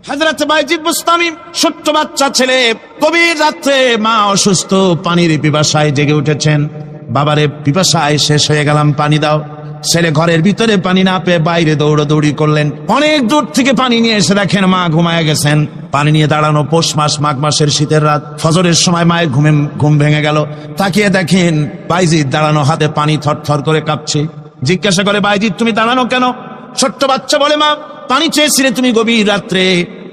হযরত বাইজিদ বুস্তামি ছোট্ট বাচ্চা ছেলে, গভীর রাত্রে মা অসুস্থ, পানির পিপাসায় জেগে উঠেছেন। বাবারে পিপাসায় শেষ হয়ে গেলাম, পানি দাও। ছেলে ঘরের ভিতরে পানি না পেয়ে বাইরে দৌড়াদৌড়ি করলেন। অনেক দূর থেকে পানি নিয়ে এসে দেখেন মা ঘুমায় গেছেন। পানি নিয়ে দাঁড়ানো, পৌষ মাস, মাঘ মাসের শীতের রাত, ফজরের সময় মায়ের ঘুম ভেঙে গেল। তাকিয়ে দেখেন বাইজিদ দাঁড়ানো, হাতে পানি থরথর করে কাঁপছে। জিজ্ঞাসা করে, বাইজিদ তুমি দাঁড়ানো কেন? ছোট্ট বাচ্চা বলে, মা পানি চেয়েছিলে তুমি গভীর রাত্রে,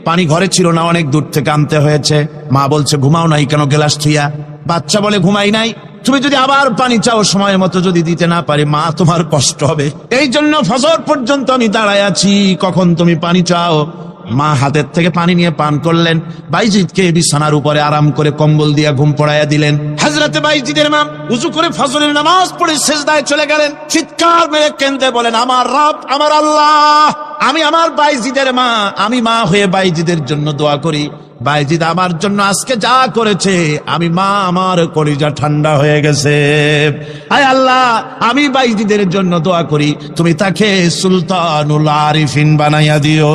পানি ঘরে ছিল না, অনেক দূর থেকে আনতে হয়েছে। মা বলছে, ঘুমাও নাই কেন গেলাস থুইয়া? বাচ্চা বলে, ঘুমাই নাই, তুমি যদি আবার পানি চাও সময় মতো যদি দিতে না পারি মা তোমার কষ্ট হবে, এই জন্য ফজর পর্যন্ত আমি দাঁড়ায় আছি, কখন তুমি পানি চাও। মা হাতের থেকে পানি নিয়ে পান করলেন। বাইজিদকে বিছানার উপরে আরাম করে কম্বল দিয়ে ঘুম পড়াইয়া দিলেন। হযরতে বাইজিদের মা উযু করে ফজরের নামাজ পড়ে সিজদায় চলে গেলেন। চিৎকার মেরে কেঁদে বলেন, আমার রব, আমার আল্লাহ, আমি আমার বাইজিদের মা, আমি মা হয়ে বাইজিদের জন্য দোয়া করি। বাইজিদ আমার জন্য আজকে যা করেছে, আমি মা, আমার কলিজা ঠান্ডা হয়ে গেছে। আয় আল্লাহ, আমি বাইজিদের জন্য দোয়া করি, তুমি তাকে সুলতানুল আরিফিন বানাইয়া দিও।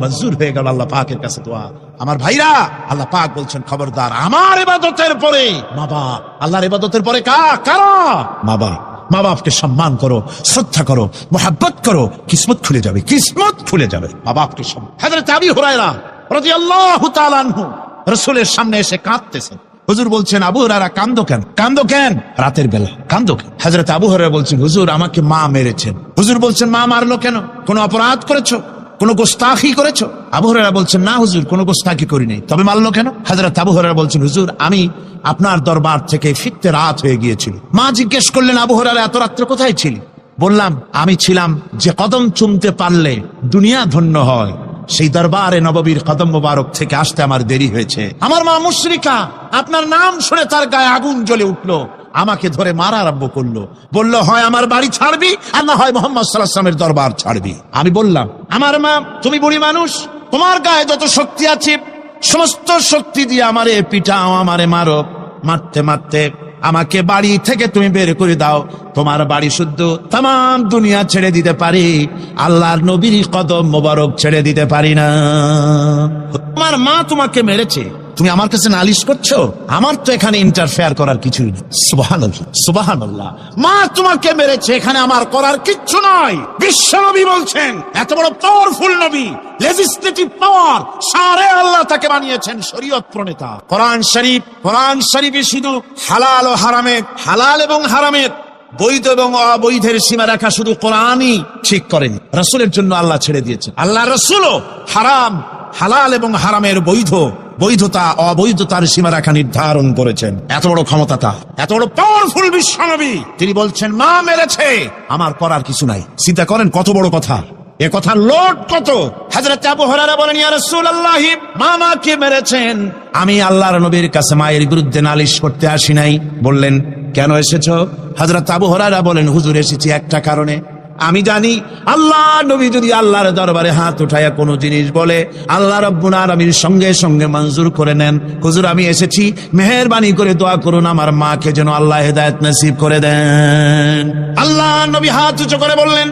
মঞ্জুর হয়ে গেল আল্লাহ পাকের কাছে দোয়া। আমার ভাইরা, আল্লাহ পাক বলছেন, খবরদার আমার ইবাদতের পরে মা বাপ, আল্লাহর ইবাদতের পরে কারা? মা বাপ। মা বাপকে সম্মান করো, শ্রদ্ধা করো, মোহাব্বত করো, কিসমত খুলে যাবে, কিসমত খুলে যাবে। মা বাপকে সম্মান। হযরত আবু হুরায়রা রাদিয়াল্লাহু তাআলা আনহু রাসূলের সামনে এসে কাঁদতেছেন। হুজুর বলছেন, আবু হুরায়রা কাঁদো কেন? কাঁদো কেন? রাতের বেলা কাঁদো কেন? হযরত আবু হুরায়রা বলছেন, হুজুর আমাকে মা মেরেছেন। হুজুর বলছেন, মা মারলো কেন? কোনো অপরাধ করেছো? কোনো গোস্তাখি করেছো? আবু হুরায়রা বলছেন, না হুজুর, কোনো গোস্তাখি করিনি, তবে মারলো কেন? হযরত আবু হুরায়রা বলছেন, হুজুর আমি আপনার দরবার থেকে ফিরতে রাত হয়ে গিয়েছিল। মা জিজ্ঞেস করলেন, আবু হুরায়রা এত রাত্রে কোথায় ছিলি? বললাম, আমি ছিলাম যে কদম চুমতে পারলে দুনিয়া ধন্য হয়, সেই দরবারে নববীর কদম মোবারক থেকে আসতে আমার দেরি হয়েছে। আমার মা মুশরিকা, আপনার নাম শুনে তার গায়ে আগুন জ্বলে উঠলো, আমাকে ধরে মারা আরম্ভ করলো। বলল, হয় আমার বাড়ি ছাড়বি আর না হয় মুহাম্মদ সাল্লাল্লাহু আলাইহি ওয়াসাল্লামের দরবার ছাড়বি। আমি বললাম, আমার মা, তুমি বুড়ি মানুষ, তোমার গায়ে যত শক্তি আছে সমস্ত শক্তি দিয়ে আমারে পিটাও, আমারে মারো। মারতে মারতে আমাকে বাড়ি থেকে তুমি বের করে দাও। তোমার বাড়ি শুদ্ধ, তাম দুনিয়া ছেড়ে দিতে পারি, আল্লাহর নবীর কদম মোবারক ছেড়ে দিতে পারি না। তোমার মা তোমাকে মেরেছে, তুমি আমার কাছে নালিশ করছো? আমার তো এখানে ইন্টারফেয়ার করার কিছুই নেই। সুবহানাল্লাহ, সুবহানাল্লাহ। মা তোমাকে মেরেছে, এখানে আমার করার কিচ্ছু নাই। বিশ্বনবী বলছেন, এত বড় পাওয়ারফুল নবী, লেজিসলেটিভ পাওয়ার, সারে আল্লাহ তাকে বানিয়েছেন শরীয়ত প্রণেতা। কোরআন শরীফে শুধু হালাল ও হারামের, হালাল এবং হারামের, বৈধ এবং অবৈধের সীমা রেখা শুধু কোরআনই ঠিক করেনি, রাসূলের জন্য আল্লাহ ছেড়ে দিয়েছেন। আল্লাহ রাসূলও হারাম, হালাল এবং হারামের বৈধতা অবৈধতার সীমারেখা নির্ধারণ করেছেন। এত বড় ক্ষমতা তার, এত বড় পাওয়ারফুল বিশ্বনবী, তিনি বলছেন মা মেরেছে, আমার করার কিছু নাই। চিন্তা করেন কত বড় কথা, এ কথার লোড কত। হযরত আবু হুরায়রা বলেন, ইয়া রাসূলুল্লাহ, মা মাকে মেরেছেন, আমি আল্লাহর নবীর কাছে মায়ের বিরুদ্ধে নালিশ করতে আসি নাই। বললেন, কেন এসেছো? হযরত আবু হুরায়রা বলেন, হুজুর এসেছি একটা কারণে, আমি জানি আল্লাহ নবী যদি আল্লাহর দরবারে হাত উঠায়া কোনো জিনিস বলে, আল্লাহ রাব্বুল আলামিন সঙ্গে সঙ্গে মঞ্জুর করে নেন। হুজুর আমি এসেছি, মেহেরবানি করে দোয়া করুন আমার মাকে যেন আল্লাহ হেদায়েত নসিব করে দেন। আল্লাহ নবী হাত উঁচু করে বললেন,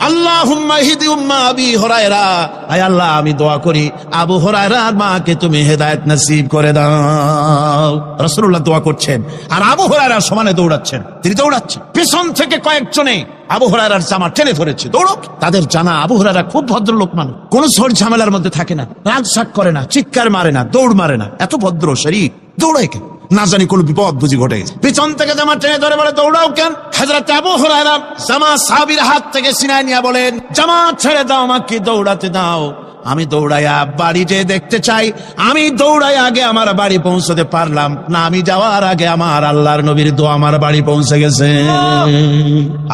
আল্লাহুম্মা ইহদি উম্মা আবি হুরায়রা, আয় আল্লাহ আমি দোয়া করি আবু হুরায়রার মাকে তুমি হেদায়েত নসিব করে দাও। রাসূলুল্লাহ দোয়া করছেন আর আবু হুরায়রা সমানে দৌড়াচ্ছেন। তিনি দৌড়াচ্ছেন, পেছন থেকে কয়েকজনে আবু হুরায়রার জামা টেনে ধরেছে, দৌড়ক। তাদের জানা আবু হুরায়রা খুব ভদ্রলোক মানুষ, কোন ঝড় ঝামেলার মধ্যে থাকে না, রাগ শাক করে না, চিৎকার মারে না, দৌড় মারে না, এত ভদ্র শরীর, দৌড়ায় কেন? না জানি কোন বিপদ বুঝি ঘটে গেছে। পিছন থেকে জামা টেনে ধরে বলে, দৌড়াও কেন? হযরত আবু হুরায়রা জামা সাহাবীর হাত থেকে ছিনায় নিয়ে বলেন, জামা ছেড়ে দাও, আমাকে দৌড়াতে দাও। আমি দৌড়াইয়া বাড়ি যেয়ে দেখতে চাই, আমি দৌড়াই আগে আমার বাড়ি পৌঁছতে পারলাম না, আমি যাওয়ার আগে আমার আল্লাহর নবীর দোয়া আমার বাড়ি পৌঁছে গেছে,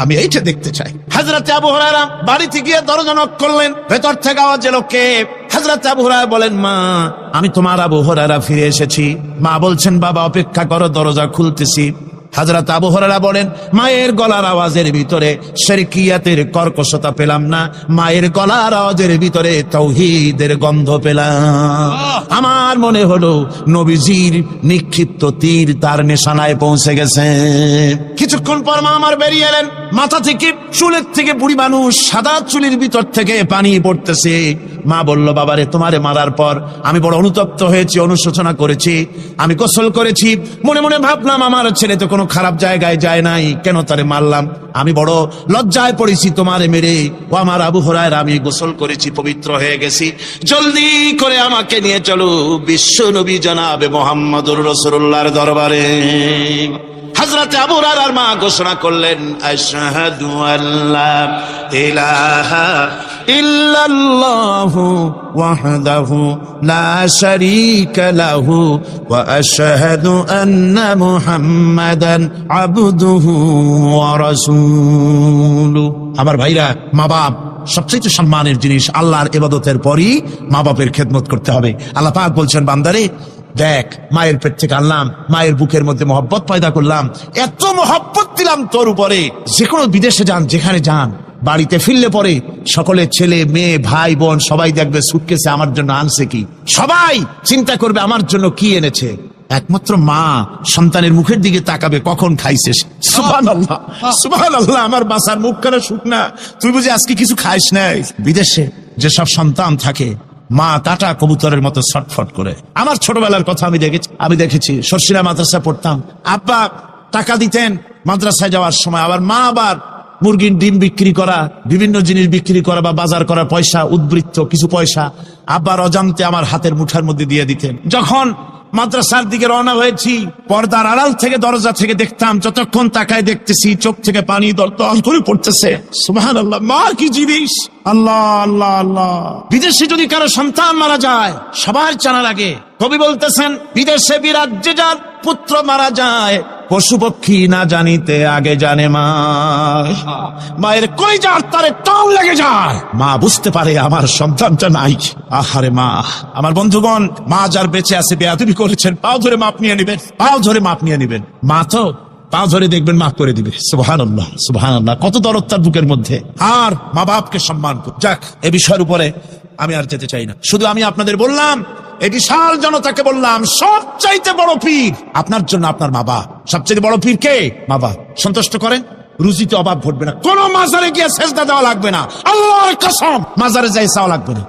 আমি এইটা দেখতে চাই। হযরত আবু হুরায়রা বাড়িতে গিয়ে দরজা নক করলেন, ভেতর থেকে আওয়াজ এলো, কে? হযরত আবু হুরায়রা বলেন, মা আমি তোমার আবু হুরায়রা ফিরে এসেছি। মা বলছেন, বাবা অপেক্ষা করো, দরজা খুলতেছি। হযরত আবু হুরায়রা বলেন, মায়ের গলার আওয়াজের ভিতরে শিরকিয়াতের কর্কশতা পেলাম না, মায়ের গলার আওয়াজের ভিতরে তাওহীদের গন্ধ পেলাম। আমার মনে হলো নবীজির নিক্ষিপ্ত তীর তার নিশানায় পৌঁছে গেছে। কিছুক্ষণ পর মা আমার বেরিয়ে এলেন, মাথা থেকে চুলের থেকে বুড়ি মানুষ, সাদা চুলের ভিতর থেকে পানি পড়তেছে। মা বলল, বাবারে তোমারে মারার পর আমি বড় অনুতপ্ত হয়েছি, অনুশোচনা করেছি, আমি গোসল করেছি, মনে মনে ভাবলাম আমার ছেলে তো কোনো খারাপ জায়গায় যায় নাই, কেন তারে মারলাম, আমি বড় লজ্জায় পড়েছি তোমারে মেরে। ও আমার আবু হুরায়রা, আমি গোসল করেছি, পবিত্র হয়ে গেছি, জলদি করে আমাকে নিয়ে চলো বিশ্ব নবী জনাবে মুহাম্মদুর রাসূলুল্লাহর দরবারে। হযরত আবু হুরায়রার মা ঘোষণা করলেন, আশহাদু আল্লা ইলাহা ইল্লাল্লাহু ওয়াহদাহু লা শারীকা লাহু ওয়া আশহাদু আন্না মুহাম্মাদান আবদুহু ওয়া রাসূলুহু। আমার ভাইরা, মা বাপ সবচেয়ে সম্মানের জিনিস। আল্লাহর ইবাদতের পরই মা বাপের খেদমত করতে হবে। আল্লাহ পাক বলছেন, বান্দারে দেখ, মায়ের পেট থেকে আনলাম, মায়ের বুকের মধ্যে মহব্বত পয়দা করলাম, এত মহব্বত দিলাম তোর উপরে, যে কোনো বিদেশে যান, যেখানে যান, বাড়িতে ফিরলে পরে সকলে ছেলে মেয়ে ভাই বোন সবাই দেখবে সুটকেসে আমার জন্য আনছে কি, সবাই চিন্তা করবে আমার জন্য কি এনেছে। একমাত্র মা সন্তানের মুখের দিকে তাকাবে, কখন খাইছে। সুবহানাল্লাহ, সুবহানাল্লাহ, আমার বাসার মুখখানা শুকনা, তুই বুঝি আজকে কিছু খাইস নাই। বিদেশে যেসব সন্তান থাকে, মা কাটা কবুতরের মতো ছটফট করে। আমার ছোটবেলার কথা আমি দেখেছি, সরসিরা মাদ্রাসা পড়তাম, আব্বা টাকা দিতেন মাদ্রাসায় যাওয়ার সময়, আবার মা আবার মুরগির ডিম বিক্রি করা, বিভিন্ন জিনিস বিক্রি করা বা বাজার করার পয়সা, উদ্বৃত্ত কিছু পয়সা আব্বার অজান্তে আমার হাতের মুঠার মধ্যে দিয়ে দিতেন। যখন মাদ্রাসার দিকে রওনা হয়েছি, পর্দার আড়াল থেকে দরজা থেকে দেখতাম, যতক্ষণ তাকায় দেখতেছি চোখ থেকে পানি দল করে পড়তেছে। সুবহানাল্লাহ, মা কি জিনিস! আল্লাহ আল্লাহ আল্লাহ। বিদেশে যদি কারো সন্তান মারা যায় সবার জানা লাগে। কবি বলতেছেন, বিদেশে বিরাজ্যে যার পুত্র মারা যায়, পশু পক্ষী না জানিতে আগে জানে মা। মায়ের কলিজার তারে টান লেগে যায়, মা বুঝতে পারে আমার সন্তানটা নাই। আহারে মা! আমার বন্ধুগণ, মা যার বেঁচে আছে বেয়াদবি করেছেন, পাও ধরে মাপ নিয়ে নেবেন, পাও ধরে মাপ নিয়ে নেবেন। মা তো পাও ধরে দেখবেন মাফ করে দিবে। সুবহানাল্লাহ, সুবহানাল্লাহ, কত দরদ তার বুকের মধ্যে। আর মা বাপকে সম্মান করুন। যাক, এ বিষয়ের উপরে আমি আর যেতে চাই না, শুধু আমি আপনাদের বললাম, এই বিশাল জনতাকে বললাম, সবচাইতে বড় পীর আপনার জন্য আপনার মা বাপ। সবচেয়ে বড় পীর কে? মা বাপ। সন্তুষ্ট করেন, রুজিতে অভাব ঘটবে না, কোন মাজারে গিয়ে সেজদা দেওয়া লাগবে না, আল্লাহর কসম মাজারে যাই চাওয়া লাগবে না।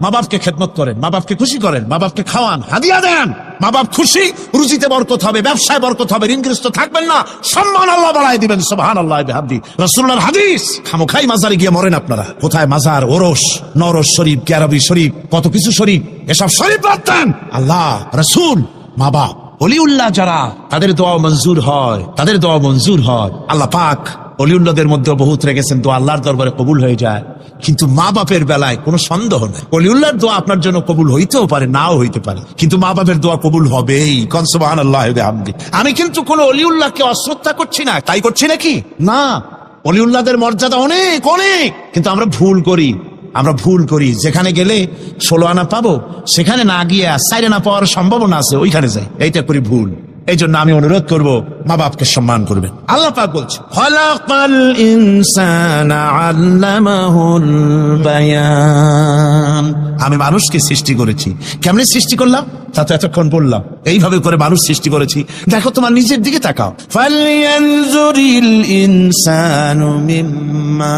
মা বাপকে খেদমত করেন, মা বাপকে খুশি করেন, মা বাপকে খাওয়ান, হাদিয়া দেন, মা বাপ খুশি, রুজিতে বরকত হবে, ব্যবসায় বরকত হবে, ঋণগ্রস্ত থাকবেন না, সম্মান আল্লাহ বাড়ায় দিবেন। সুবহানাল্লাহ বিহামদি। রাসূলুল্লাহর হাদিস। খামোখাই মাজারে গিয়ে মরেন আপনারা। কোথায় মাজার, ওরস, নরস শরীফ, কেরাবি শরীফ, কত কিছু শরীফ, এসব শরীফ রাখতেন। আল্লাহ, রাসূল, মা বাপ, ওলিউল্লাহ যারা, তাদের দোয়া মঞ্জুর হয়, তাদের দোয়া মঞ্জুর হয়। আল্লাহ পাক ওলিউল্লাহদের মধ্যে বহুত রেখেছেন, দোয়া আল্লাহর দরবারে কবুল হয়ে যায়। কিন্তু মা বাপের বেলায় কোনো সন্দেহ নেই, ওলিউল্লাহর দোয়া আপনার জন্য কবুল হইতেও পারে, নাও হইতে পারে, কিন্তু মা বাপের দোয়া কবুল হবেই। কোন সুবহানাল্লাহ বিহামদি। আমি কিন্তু কোন ওলিউল্লাহকে অশ্রদ্ধা করছি না, তাই করছি নাকি? না, ওলিউল্লাহদের মর্যাদা অনেক অনেক, কিন্তু আমরা ভুল করি। যেখানে গেলে 16 আনা পাবো, সেখানে না গিয়ে 4 আনা পাওয়ার সম্ভাবনা আছে, ওইখানে যাই, এইটা করি ভুল। এই জন্য আমি অনুরোধ করব, মা বাপকে সম্মান করবেন। আল্লাহ পাক বলছে, খালাকাল ইনসানা আল্লামাহুল বায়ান। আমি মানুষকে সৃষ্টি করেছি। কেমনে সৃষ্টি করলাম তা তো এতক্ষণ বললাম। এইভাবে করে মানুষ সৃষ্টি করেছি। দেখো, তোমার নিজের দিকে তাকাও। ফালয়ানজুরিল ইনসানু মিম্মা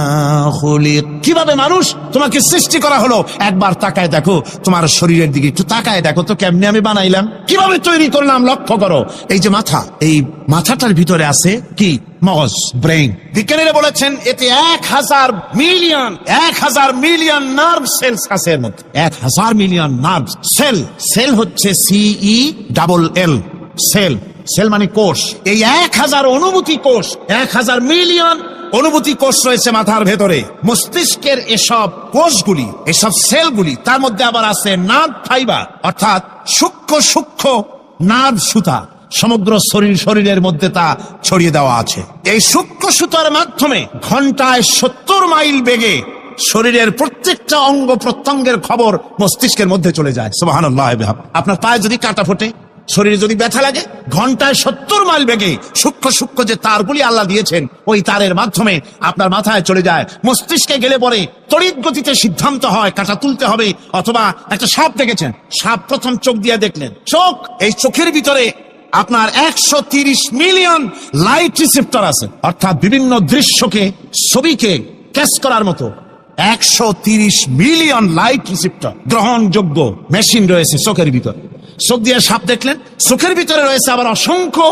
খুলিক। কিভাবে মানুষ তোমাকে সৃষ্টি করা হলো, একবার তাকায় দেখো, তোমার শরীরের দিকে একটু তাকায় দেখো তো, কেমনে আমি বানাইলাম, কিভাবে তৈরি করলাম, লক্ষ্য করো। এই যে মাথা, এই মাথাটার ভিতরে আছে কি? মগজ, ব্রেইন। বিজ্ঞানীরা বলেছেন এতে 1000 মিলিয়ন নার্ভ সেলস আছে এর মধ্যে। 1000 মিলিয়ন নার্ভ সেল। সেল হচ্ছে CELL, সেল। সেল মানে কোষ। এই 1000 অনুভূতি কোষ, 1000 মিলিয়ন অনুভূতি কোষ রয়েছে মাথার ভেতরে। মস্তিষ্কের এসব কোষগুলি, এসব সেলগুলি, তার মধ্যে আবার আছে নার্ভ ফাইবার, অর্থাৎ সূক্ষ্ম নার্ভ সুতা। সমগ্র শরীরের মধ্যে তা ছড়িয়ে দেওয়া আছে। এই সূক্ষ্ম সুতার মাধ্যমে ঘন্টায় 70 মাইল বেগে শরীরের প্রত্যেকটা অঙ্গ প্রত্যঙ্গের খবর মস্তিষ্কের মধ্যে চলে যায়। সুবহানাল্লাহ। আপনার পায়ে যদি কাটা ফোটে, শরীরে যদি ব্যথা লাগে, ঘন্টায় 70 মাইল বেগে সূক্ষ্ম সূক্ষ্ম যে তারগুলি আল্লাহ দিয়েছেন, ওই তারের মাধ্যমে আপনার মাথায় চলে যায়, মস্তিষ্কে গেলে পরে তড়িৎ গতিতে সিদ্ধান্ত হয় কাঁটা তুলতে হবে। অথবা একটা সাপ দেখেছেন, সাপ প্রথম চোখ দিয়ে দেখলেন, চোখ, এই চোখের ভিতরে আপনার 130 মিলিয়ন লাইট রিসেপ্টর আছে, অর্থাৎ বিভিন্ন দৃশ্যকে, ছবিকে ক্যাচ করার মতো 130 মিলিয়ন লাইট রিসেপ্টর গ্রহণযোগ্য মেশিন রয়েছে চোখের ভিতর। চোখ দিয়ে সাপ দেখলেন, চোখের ভিতরে রয়েছে আবার অসংখ্য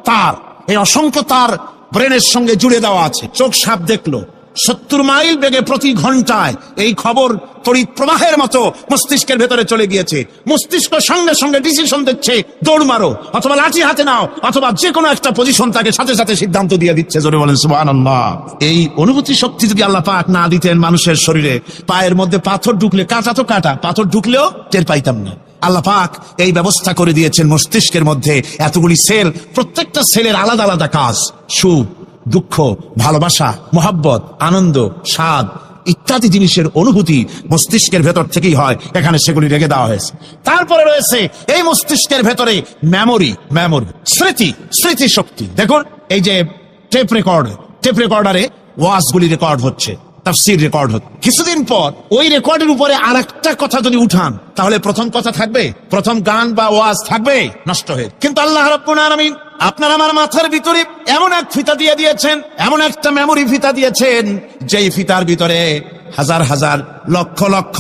তার, এই অসংখ্য তার ব্রেনের সঙ্গে জুড়ে দেওয়া আছে। চোখ সাপ দেখলো, 70 মাইল বেগে প্রতি ঘন্টায় এই খবর তড়িৎ প্রবাহের মতো মস্তিষ্কের ভেতরে চলে গিয়েছে। মস্তিষ্ক সঙ্গে সঙ্গে ডিসিশন দিচ্ছে, দৌড় মারো, অথবা লাঠি হাতে নাও, অথবা যে কোনো একটা পজিশন তাকে সাথে সাথে সিদ্ধান্ত দিয়ে দিচ্ছে। জোরে বলেন সুবহানাল্লাহ। এই অনুভূতি শক্তি যদি আল্লাহ পাক না দিতেন মানুষের শরীরে, পায়ের মধ্যে পাথর ঢুকলে, কাঁটা তো কাঁটা, পাথর ঢুকলেও টের পাইতাম না। আল্লাহ পাক এই ব্যবস্থা করে দিয়েছেন মস্তিষ্কের মধ্যে এতগুলি সেল, প্রত্যেকটা সেলের আলাদা আলাদা কাজ। সুখ, দুঃখ, ভালোবাসা, মোহাব্বত, আনন্দ, স্বাদ ইত্যাদি জিনিসের অনুভূতি মস্তিষ্কের ভেতর থেকেই হয়, এখানে সেগুলি রেখে দেওয়া হয়েছে। তারপরে রয়েছে এই মস্তিষ্কের ভেতরে মেমোরি, স্মৃতি, স্মৃতি শক্তি। দেখুন এই যে টেপ রেকর্ডারে ওয়াজগুলি রেকর্ড হচ্ছে, তাফসীর রেকর্ড হচ্ছে, কিছুদিন পর ওই রেকর্ডের উপরে আরেকটা কথা যদি উঠান, তাহলে প্রথম কথা থাকবে, প্রথম গান বা ওয়াজ থাকবে, নষ্ট হয়ে। কিন্তু আল্লাহ রাব্বুল আলামিন আপনার আমার মাথার ভিতরে এমন এক ফিতা দিয়ে দিয়েছেন, এমন একটা মেমোরি ফিতা দিয়েছেন, যেই ফিতার ভিতরে হাজার হাজার, লক্ষ লক্ষ,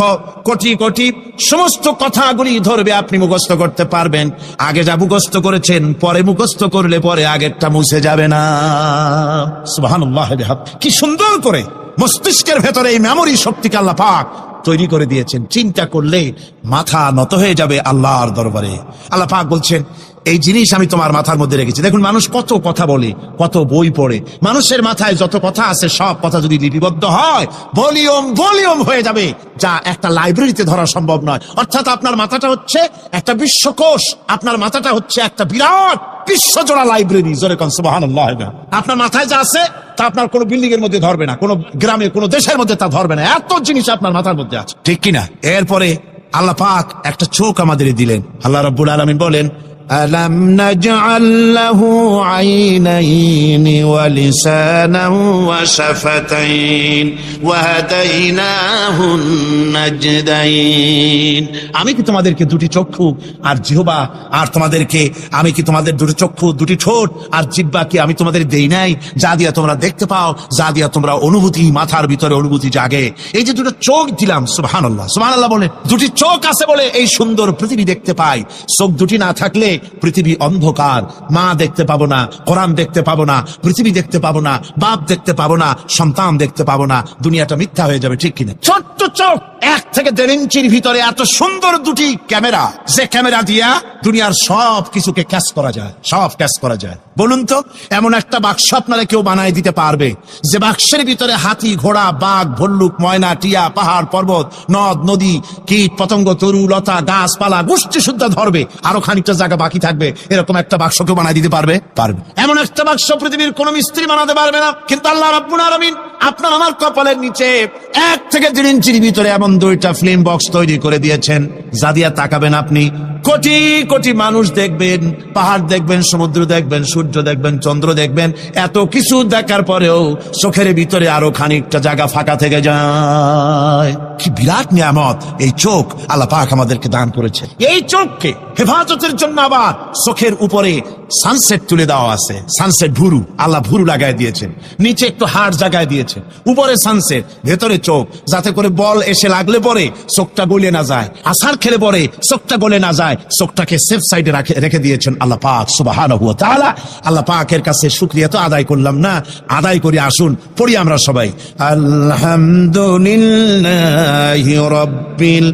কোটি কোটি সমস্ত কথাগুলি ধরবে, আপনি মুখস্থ করতে পারবেন। আগে যা মুখস্থ করেছেন, পরে মুখস্থ করলে পরে আগেরটা মুছে যাবে না। সুবহানাল্লাহ। কি সুন্দর করে মস্তিষ্কের ভেতরে এই মেমোরি শক্তিকে আল্লাহ পাক তৈরি করে দিয়েছেন। চিন্তা করলে মাথা নত হয়ে যাবে আল্লাহর দরবারে। আল্লাহ পাক বলছেন, এই জিনিস আমি তোমার মাথার মধ্যে রেখেছি। দেখুন মানুষ কত কথা বলে, কত বই পড়ে, মানুষের মাথায় যত কথা আছে সব কথা যদি লিপিবদ্ধ হয়, ভলিউম হয়ে যাবে, যা একটা লাইব্রেরিতে ধরা সম্ভব নয়। অর্থাৎ আপনার মাথাটা হচ্ছে একটা বিশ্বকোষ, আপনার মাথাটা হচ্ছে একটা বিরাট বিশ্বজোড়া লাইব্রেরি। জোরে কোন সুবহানাল্লাহ। আপনার মাথায় যা আছে তা আপনার কোনো বিল্ডিং এর মধ্যে ধরবে না, কোনো গ্রামে, কোনো দেশের মধ্যে তা ধরবে না, এত জিনিস আপনার মাথার মধ্যে আছে, ঠিক কিনা? এরপরে আল্লাহ পাক একটা চোখ আমাদের দিলেন। আল্লাহ রাব্বুল আলামিন বলেন, আলাম নাজআল লাহু আইনাইনি ওয়া লিসানান ওয়া শাফাতাইন ওয়া হাদাইনাহুন নাজদাইন। আমি কি তোমাদেরকে দুটি চক্ষু আর জিহ্বা, আর তোমাদেরকে আমি কি তোমাদের দুটি চক্ষু, দুটি ঠোঁট আর জিহ্বা কি আমি তোমাদের দেই নাই, যা দিয়া তোমরা দেখতে পাও, যা দিয়া তোমরা অনুভূতি, মাথার ভিতরে অনুভূতি জাগে। এই যে দুটো চোখ দিলাম, সুবহানাল্লাহ, সুবহানাল্লাহ বলে, দুটি চোখ আছে বলে এই সুন্দর পৃথিবী দেখতে পাই। চোখ দুটি না থাকলে পৃথিবী অন্ধকার, মা দেখতে পাবো না, কোরআন দেখতে পাবো না, পৃথিবী দেখতে পাবো না, বাপ দেখতে পাবো না, সন্তান দেখতে পাবো না, দুনিয়াটা মিথ্যা হয়ে যাবে, ঠিক কিনা? ছোট্ট চোখ, 1 থেকে 1.5 ইঞ্চির ভিতরে এত সুন্দর দুটি ক্যামেরা, যে ক্যামেরা দিয়া দুনিয়ার সব কিছুকে ক্যাচ করা যায়, সব ক্যাচ করা যায়। বলুন তো, এমন একটা বাক্স আপনারা কেউ বানায় দিতে পারবে যে বাক্সের ভিতরে হাতি, ঘোড়া, বাঘ, ভল্লুক, ময়না, টিয়া, পাহাড়, পর্বত, নদ নদী, কীট পতঙ্গ, তরু লতা, গাছপালা, গোষ্ঠী শুদ্ধা ধরবে, আরো খানিকটা জায়গা বাকি থাকবে, এরকম একটা বাক্স কেউ বানায় দিতে পারবে? পারবে। এমন একটা বাক্স পৃথিবীর কোন মিস্ত্রি বানাতে পারবে না। কিন্তু আল্লাহ রাব্বুল আলামিন আপনার আমার কপালের নিচে 1 থেকে 1.5 ইঞ্চির ভিতরে এমন 2টা ফিল্ম বক্স তৈরি করে দিয়েছেন, যা দিয়া তাকাবেন আপনি, কোটি কোটি মানুষ দেখবেন, পাহাড় দেখবেন, সমুদ্র দেখবেন, সূর্য দেখবেন, চন্দ্র দেখবেন। এত কিছু দেখার পরেও চোখের ভিতরে আরো খানিকটা জায়গা ফাঁকা থেকে যায়। কি বিরাট নিয়ামত এই চোখ আল্লাহ পাক আমাদেরকে দান করেছে। এই চোখকে হেফাজতের জন্য আবার চোখের উপরে সানসেট তুলে দেওয়া আছে। সানসেট ভুরু, আল্লাহ ভুরু লাগাই দিয়েছেন, নিচে একটু হাড় জায়গায় দিয়েছেন, উপরে সানসেট, ভেতরে চোখ, যাতে করে বল এসে লাগলে পরে চোখটা গলে না যায়, আছাড় খেলে পরে চোখটা গলে না যায়, চোখটাকে সেফ সাইডে রেখে দিয়েছেন আল্লাহ পাক সুবহানাহু ওয়া তাআলা। আল্লাহ পাকের কাছে শুকরিয়া তো আদায় করলাম না, আদায় করি। আসুন পড়ি আমরা সবাই, আলহামদুলিল্লাহি রাব্বিল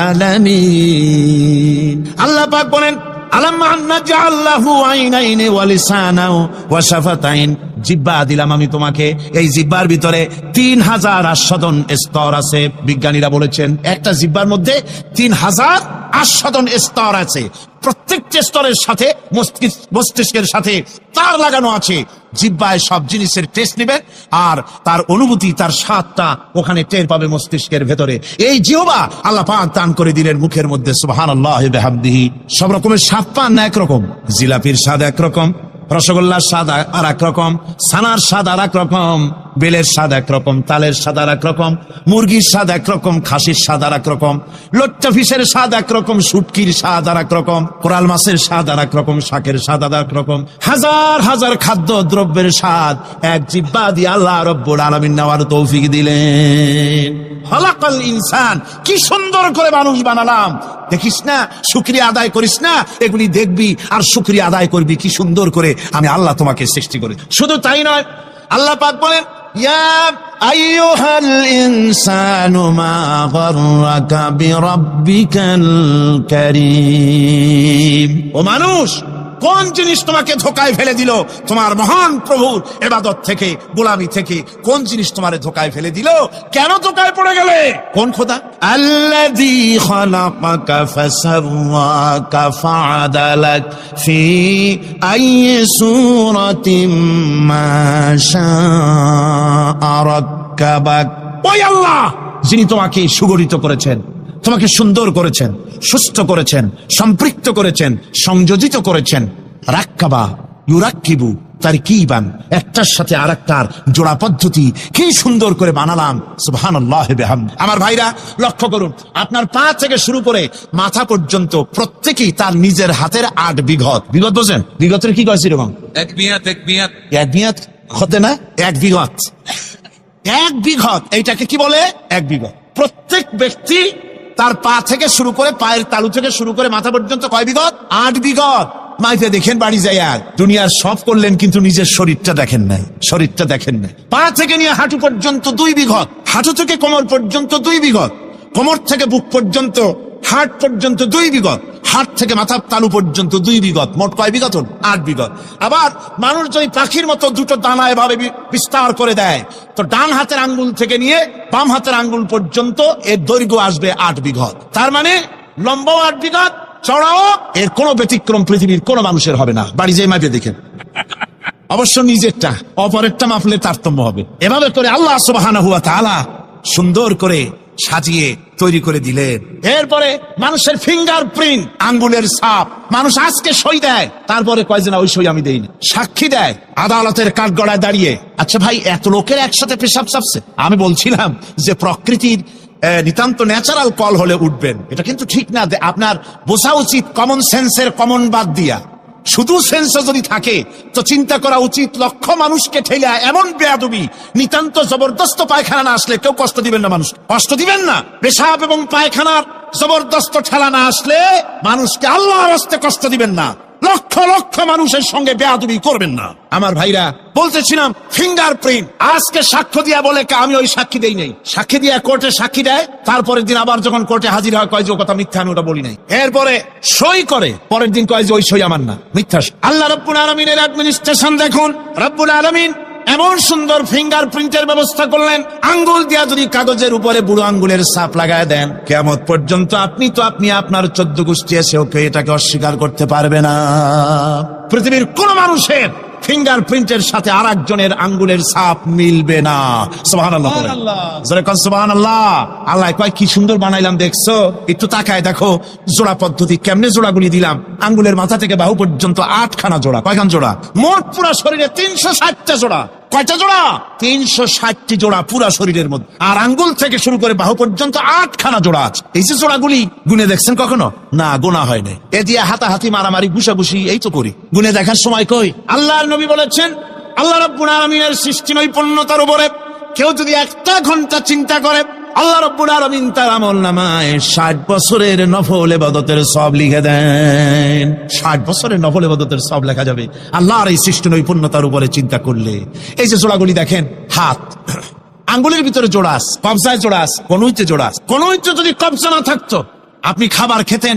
আলামিন। আল্লাহ পাক বলেন, আলাম নাজআল লাহু আইনাইনি ওয়া লিসানান ওয়া শাফাতাইন। জিহ্বা দিলাম আমি তোমাকে, এই জিহ্বার ভিতরে 3000 আস্বাদন স্তর আছে। বিজ্ঞানীরা বলেছেন একটা জিহ্বার মধ্যে 3000 আস্বাদন স্তর আছে। প্রত্যেকটি স্তরের সাথে মস্তিষ্কের সাথে তার লাগানো আছে। জিহ্বায় সব জিনিসের টেস্ট নেবে, আর তার অনুভূতি, তার স্বাদটা ওখানে টের পাবে মস্তিষ্কের ভেতরে। এই জিহ্বা আল্লাহ পাক দান করে দিলেন মুখের মধ্যে, সুবহানাল্লাহ বিহামদিহি। সব রকমের স্বাদ পান না একরকম, জিলাপির স্বাদ একরকম, রসগোল্লার স্বাদ আর এক রকম, ছানার স্বাদ আর এক রকম, বেলের স্বাদ একরকম, তালের স্বাদ আর এক রকম, মুরগির স্বাদ একরকম, খাসির স্বাদ আর এক রকম, লট্টা ফিশের স্বাদ একরকম, শুটকির স্বাদ আর এক রকম, কোরাল মাছের স্বাদ আর এক রকম, শাকের স্বাদ আর এক রকম। হাজার হাজার খাদ্য দ্রব্যের স্বাদ এক জিহ্বা দিয়ে আল্লাহ রব্বুল আলামিন নেওয়ার তৌফিক দিলেন। খলাকাল ইনসান, কি সুন্দর করে মানুষ বানালাম। দেখিস না, শুকরিয়া আদায় করিস না, এগুলি দেখবি আর শুকরিয়া আদায় করবি কি সুন্দর করে আমি আল্লাহ তোমাকে সৃষ্টি করি। শুধু তাই নয়, আল্লাহ পাক বলেন, ইয়া আইয়ুহাল ইনসানু মা গাররাকা বিরাব্বিকাল কারীম। ও মানুষ, কোন জিনিস তোমাকে ধোকায় ফেলে দিল তোমার মহান প্রভুর ইবাদত থেকে, গোলামি থেকে? কোন জিনিস তোমারে ধোকায় ফেলে দিল? কেন ধোকায় পড়ে গেলে? কোন খোদা? আল্লাযী খালাকাকা ফাসাওয়াকা ফাআদালাক ফি আইয়ি সূরাতিন মা শাআ রাক্কাবাক। ওই আল্লাহ যিনি তোমাকে সুগঠিত করেছেন, তোমাকে সুন্দর করেছেন, সুস্থ করেছেন, সম্পৃক্ত করেছেন, সংযোজিত করেছেন। রাক্কাবা, ইউরাক্কিবু, তারকিবান, একটার সাথে আরেকটার জোড়া পদ্ধতি কি সুন্দর করে বানালাম। সুবহানাল্লাহ বিহামদি। আমার ভাইরা লক্ষ্য করুন, আপনার পা থেকে শুরু করে মাথা পর্যন্ত প্রত্যেকেই তার নিজের হাতের 8 বিঘত। বিঘত বোঝেন? বিঘতের কি কয় এরকম? এক বিঘত হতে না, 1 বিঘত। 1 বিঘত এইটাকে কি বলে? 1 বিঘত। প্রত্যেক ব্যক্তি তার পা থেকে শুরু করে, পায়ের তালু থেকে শুরু করে মাথা পর্যন্ত কয় বিঘত? 8 বিঘত। মাইতে দেখেন বাড়ি যায়, আর দুনিয়ার সব করলেন কিন্তু নিজের শরীরটা দেখেন নাই, শরীরটা দেখেন নাই। পা থেকে নিয়ে হাঁটু পর্যন্ত 2 বিঘত, হাঁটু থেকে কোমর পর্যন্ত 2 বিঘত, কোমর থেকে বুক পর্যন্ত, হাট পর্যন্ত 2 বিঘত, হাট থেকে মাথার তালু পর্যন্ত 2 বিঘত। মোট কয় বিঘত? 8 বিঘত। আবার মানুষ যদি পাখির মতো দুটো দানা এভাবে বিস্তার করে দেয়, তো ডান হাতের আঙ্গুল থেকে নিয়ে বাম হাতের আঙ্গুল পর্যন্ত এর দৈর্ঘ্য আসবে 8 বিঘত। তার মানে লম্বাও 8 বিঘত, চড়াও এর কোনো ব্যতিক্রম পৃথিবীর কোন মানুষের হবে না। বাড়ি যেয়ে মাপে দেখেন, অবশ্য নিজেরটা, অপরেরটা মাপলে তারতম্য হবে। এভাবে করে আল্লাহ সুবহানাহু ওয়া তাআলা সুন্দর করে সাজিয়ে তৈরি করে দিলেন। এরপরে মানুষের ফিঙ্গার প্রিন্ট, আঙ্গুলের ছাপ। মানুষ আজকে সই দেয়, তারপরে কয় না ওই সই আমি দেইনি, সাক্ষী দেয় আদালতের কাঠগড়ায় দাঁড়িয়ে। আচ্ছা ভাই, এত লোকের একসাথে পেশাব চাপছে। আমি বলছিলাম যে প্রকৃতির নিতান্ত ন্যাচারাল কল হলে উঠবেন, এটা কিন্তু ঠিক না। আপনার বোঝা উচিত কমন সেন্সের কমন বাদ দিয়া। শুধু সেন্স যদি থাকে তো চিন্তা করা উচিত, লক্ষ মানুষকে ঠেলা এমন বেয়াদবি, নিতান্ত জবরদস্ত পায়খানা না আসলে কেউ কষ্ট দিবেন না, মানুষ কষ্ট দিবেন না। পেশাব এবং পায়খানার জবরদস্ত ঠেলা না আসলে মানুষকে আল্লাহর রাস্তায় কষ্ট দিবেন না। লক্ষ লক্ষ মানুষের সঙ্গে বেয়াদবি করবেন না। আমার ভাইরা, বলতেছিলাম ফিঙ্গারপ্রিন্ট। আজকে সাক্ষ্য দিয়া বলে আমি ওই সাক্ষী দেই নাই, সাক্ষী দিয়া কোর্টে সাক্ষী দেয়, তারপরের দিন আবার যখন কোর্টে হাজির হয় কয় যে ও কথা মিথ্যা, আমি ওটা বলি নাই। এরপরে সই করে, পরের দিন কয় যে ওই সই আমার না, মিথ্যা। আল্লাহ রাব্বুল আলামিনের অ্যাডমিনিস্ট্রেশন দেখুন। রাব্বুল আলামিন এমন সুন্দর ফিঙ্গারপ্রিন্টের ব্যবস্থা করলেন, আঙ্গুল দিয়া যদি কাগজের উপরে বুড়ো আঙ্গুলের ছাপ লাগায় দেন, কিয়ামত পর্যন্ত আপনি আপনার 14 গোষ্ঠী এসেও কেউ এটাকে অস্বীকার করতে পারবে না। পৃথিবীর কোন মানুষের ফিঙ্গারপ্রিন্টের সাথে আর একজনের আঙ্গুলের ছাপ মিলবে না। সুবহানাল্লাহ, সুবহানাল্লাহ। আল্লাহ কয় কি সুন্দর বানাইলাম, দেখছো? একটু তাকায় দেখো জোড়া পদ্ধতি, কেমনে জোড়াগুলি দিলাম। আঙ্গুলের মাথা থেকে বাহু পর্যন্ত 8খানা জোড়া। কয়খান জোড়া? মোট পুরা শরীরে 360টা জোড়া। কয়টা জোড়া? 360টি জোড়া পুরা শরীরের মধ্যে। আর আঙ্গুল থেকে শুরু করে বাহু পর্যন্ত 8খানা জোড়া আছে। এই যে জোড়াগুলি গুনে দেখছেন কখনো? না, গোনা হয় না। এ দিয়ে হাতাহাতি, মারামারি, ঘুষাঘুষি এই তো করি, গুনে দেখার সময় কই? আল্লাহর নবী বলেছেন, আল্লাহ রাব্বুল আলামিনের সৃষ্টি নৈপুণ্যতার উপরে কেউ যদি 1 ঘন্টা চিন্তা করে, আল্লাহ রাব্বুল আলামিন তার আমলনামায় 60 বছরের নফল ইবাদতের সওয়াব লিখে দেন। 60 বছরের নফল ইবাদতের সওয়াব লেখা যাবে আল্লাহর এই সৃষ্টি নৈপুণ্যতার উপরে চিন্তা করলে। এই যে জোড়াগুলি দেখেন, হাত, আঙ্গুলের ভিতরে জোড়া আছে, কবজায় জোড়া আছে, কনুইতে জোড়া আছে। কনুইতে যদি কবজা না থাকতো, আপনি খাবার খেতেন,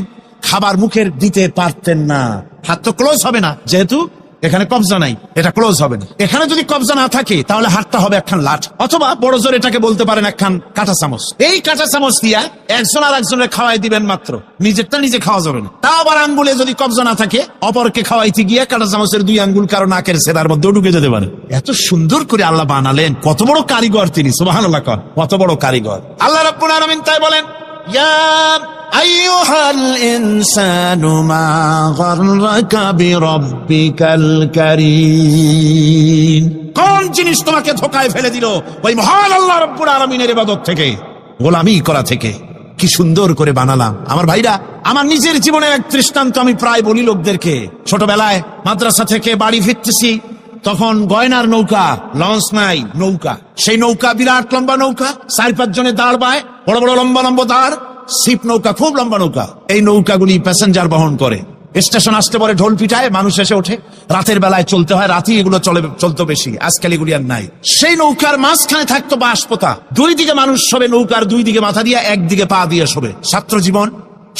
খাবার মুখের দিতে পারতেন না, হাত তো ক্লোজ হবে না, যেহেতু এখানে কবজা নাই, এটা ক্লোজ হবে না। এখানে যদি কবজা না থাকে তাহলে হাতটা হবে একখান লাঠ, অথবা বড় জোর এটাকে বলতে পারেন একখান কাঁটা চামচ। এই কাঁটা চামচ দিয়া একজন আর একজনের খাওয়াই দিবেন মাত্র, নিজেরটা নিজে খাওয়া যাবে না। তা আবার আঙ্গুলে যদি কবজা না থাকে অপরকে খাওয়াইতে গিয়ে কাঁটা চামচের 2 আঙ্গুল কারো নাকের সেরার মধ্যেও ঢুকে যেতে পারে। এত সুন্দর করে আল্লাহ বানালেন, কত বড় কারিগর তিনি, সুবহানাল্লাহ, কত বড় কারিগর আল্লাহ রাব্বুল আলামিন। তাই বলেন, ইয়া আইয়ুহাল ইনসানু মা গাররাকা বিরাব্বিকাল কারীম। কোন জিনিস তোমাকে ধোঁকায় ফেলে দিল ওই মহান আল্লাহ রাব্বুল আলামিনের ইবাদত থেকে, গোলামি করা থেকে? কি সুন্দর করে বানালাম। আমার ভাইরা, আমার নিজের জীবনের এক দৃষ্টান্ত আমি প্রায় বলি লোকদেরকে। ছোটবেলায় মাদ্রাসা থেকে বাড়ি ফিরতেছি, তখন গয়নার নৌকা, লঞ্চ নাই, নৌকা। সেই নৌকা বিরাট লম্বা নৌকা, 4-5 জনে দাঁড় বায়, বড় বড় লম্বা লম্বা দাঁড়, শিপ নৌকা, খুব লম্বা নৌকা। এই নৌকাগুলি প্যাসেঞ্জার বহন করে। স্টেশন আসতে পরে ঢোল পিটায়, মানুষ এসে ওঠে। রাতের বেলায় চলতে হয়, রাতে এগুলো চলতো বেশি, আজকাল এগুলি আর নাই। সেই নৌকার মাঝখানে থাকতো বাঁশপোতা, 2 দিকে মানুষ শোবে, নৌকার 2 দিকে মাথা দিয়ে, একদিকে পা দিয়ে শোবে। ছাত্র জীবন,